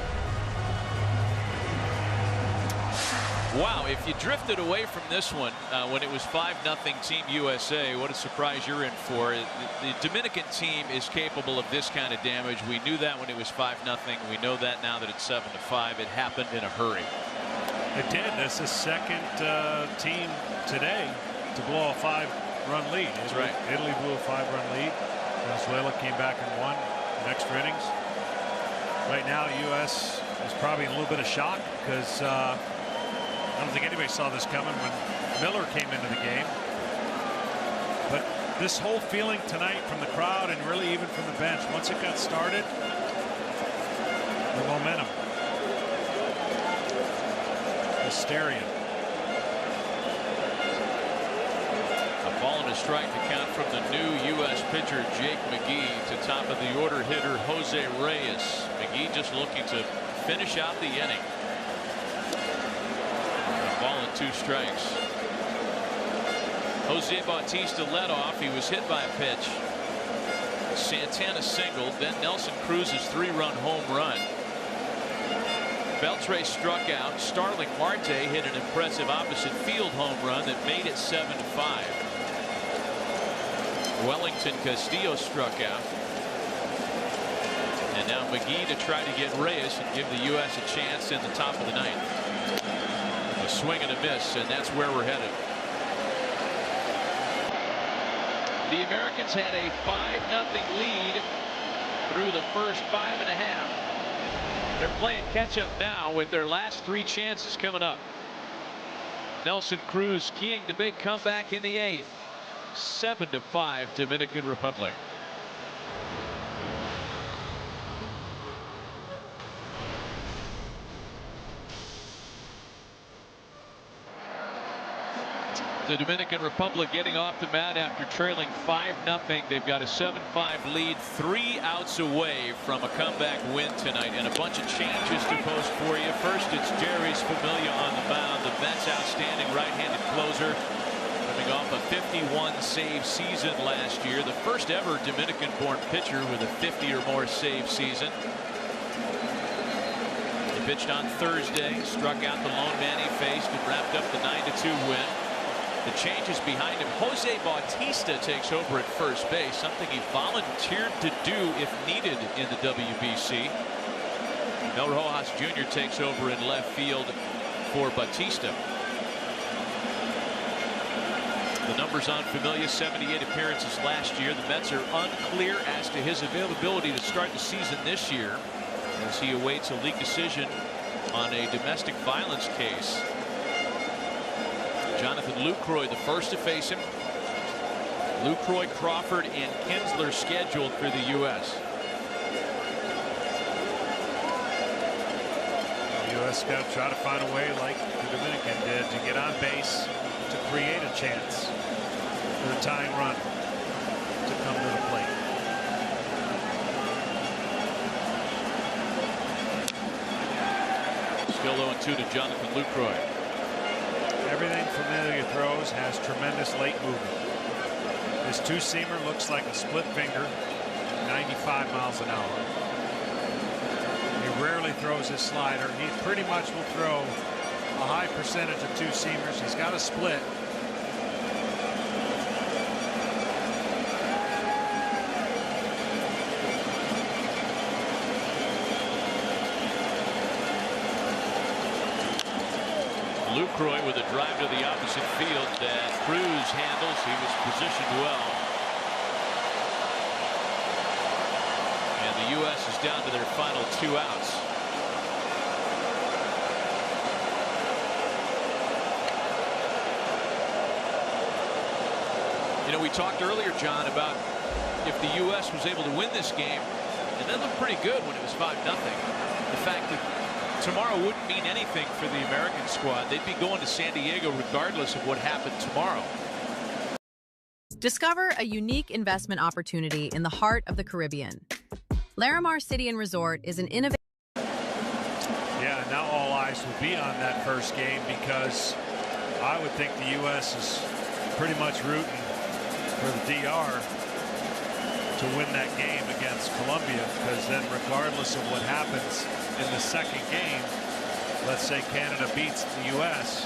Wow, if you drifted away from this one when it was 5-0 Team USA, what a surprise you're in for. The Dominican team is capable of this kind of damage. We knew that when it was 5-0. We know that now that it's 7-5. It happened in a hurry. It did. That's the second team today to blow a 5-run lead. That's right. Italy blew a 5-run lead. Venezuela came back and won in extra innings. Right now, the U.S. is probably in a little bit of shock because I don't think anybody saw this coming when Miller came into the game. But this whole feeling tonight from the crowd and really even from the bench, once it got started, the momentum, hysteria. A ball and a strike to count from the new U.S. pitcher Jake McGee to top of the order hitter Jose Reyes. McGee just looking to finish out the inning. Ball and 2 strikes. Jose Bautista led off. He was hit by a pitch. Santana singled. Then Nelson Cruz's 3-run home run. Beltre struck out. Starling Marte hit an impressive opposite field home run that made it 7-5. Wellington Castillo struck out. And now McGee to try to get Reyes and give the U.S. a chance in the top of the 9th. A swing and a miss, and that's where we're headed. The Americans had a 5-0 lead through the first 5.5. They're playing catch up now with their last 3 chances coming up. Nelson Cruz keying the big comeback in the 8th. 7-5 Dominican Republic. The Dominican Republic getting off the mat after trailing 5-0. They've got a 7-5 lead, 3 outs away from a comeback win tonight, and a bunch of changes to post for you. First, it's Jerry's Familia on the mound, the Mets' outstanding right-handed closer, coming off a 51 save season last year, the first ever Dominican-born pitcher with a 50 or more save season. He pitched on Thursday, struck out the lone man he faced, and wrapped up the 9-2 win. The changes behind him. Jose Bautista takes over at first base, something he volunteered to do if needed in the WBC. Mel Rojas Jr. takes over in left field for Bautista. The numbers on Familia, 78 appearances last year. The Mets are unclear as to his availability to start the season this year as he awaits a league decision on a domestic violence case. Jonathan Lucroy the first to face him. Lucroy, Crawford, and Kinsler scheduled for the U.S. The U.S. got to try to find a way, like the Dominican did, to get on base, to create a chance for the tying run to come to the plate. Still 0-2 to Jonathan Lucroy. Everything Familia throws has tremendous late movement. His 2-seamer looks like a split finger, 95 miles an hour. He rarely throws his slider. He pretty much will throw a high percentage of 2-seamers. He's got a split. Lucroy with a drive to the opposite field that Cruz handles. He was positioned well. And the U.S. is down to their final 2 outs. You know, we talked earlier, John, about if the U.S. was able to win this game, and that looked pretty good when it was 5-0. The fact that tomorrow wouldn't mean anything for the American squad. They'd be going to San Diego regardless of what happened tomorrow. Discover a unique investment opportunity in the heart of the Caribbean. Larimar City and Resort is an innovative. Yeah, now all eyes will be on that first game because I would think the U.S. is pretty much rooting for the DR to win that game against Colombia, because then regardless of what happens in the second game, let's say Canada beats the U.S.,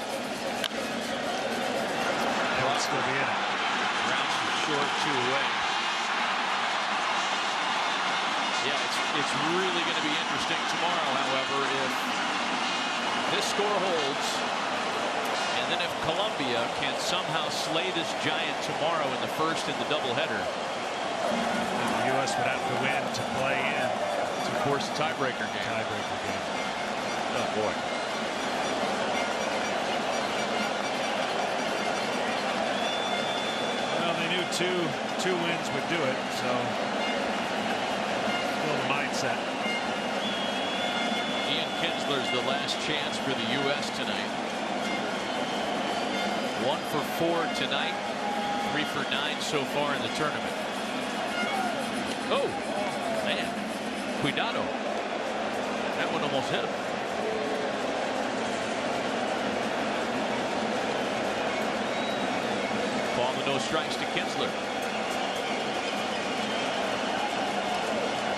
they will still be in it. Rounds short, 2 away. Yeah, it's really going to be interesting tomorrow, however, if this score holds, and then if Colombia can somehow slay this giant tomorrow in the first in the doubleheader. The U.S. would have to win to play in to force a tiebreaker game. Oh boy. Well, they knew two wins would do it, so still the mindset. Ian Kinsler's the last chance for the U.S. tonight. 1 for 4 tonight, 3 for 9 so far in the tournament. Oh, man. Cuidado. That one almost hit him. Ball with no strikes to Kinsler.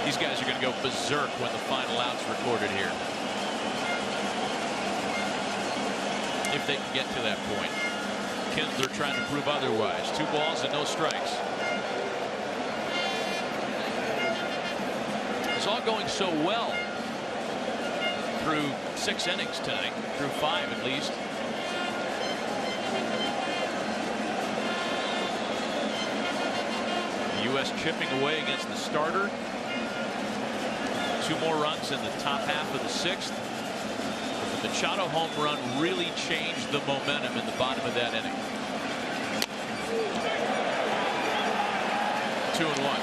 These guys are going to go berserk when the final out's recorded here. If they can get to that point. Kinsler trying to prove otherwise. 2 balls and no strikes. It's all going so well through 6 innings tonight, through 5 at least. The U.S. chipping away against the starter. 2 more runs in the top half of the 6th. The Machado home run really changed the momentum in the bottom of that inning. 2-1.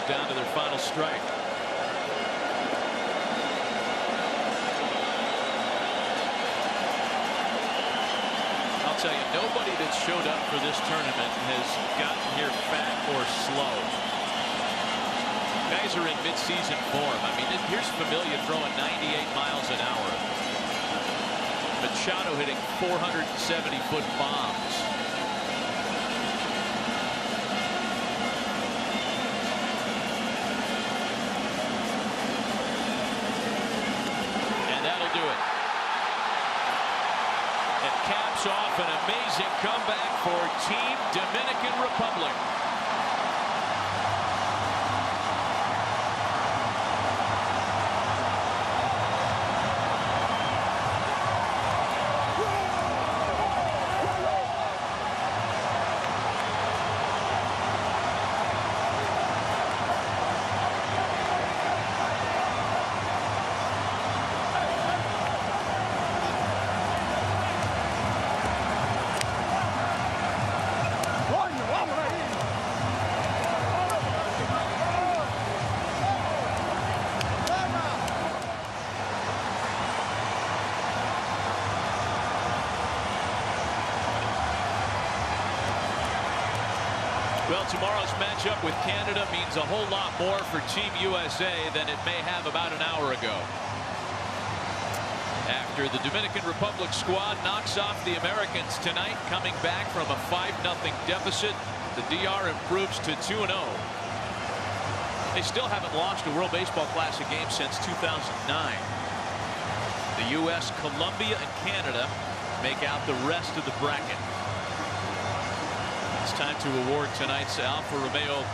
Down to their final strike. I'll tell you, nobody that showed up for this tournament has gotten here fat or slow. Guys are in mid-season form. I mean, here's Familia throwing 98 miles an hour. Machado hitting 470-foot bombs. Off an amazing comeback for Team Dominican Republic. Well, tomorrow's matchup with Canada means a whole lot more for Team USA than it may have about an hour ago. After the Dominican Republic squad knocks off the Americans tonight, coming back from a 5-0 deficit, the DR improves to 2-0. They still haven't lost a World Baseball Classic game since 2009. The U.S., Colombia, and Canada make out the rest of the bracket. It's time to award tonight's Alfa Romeo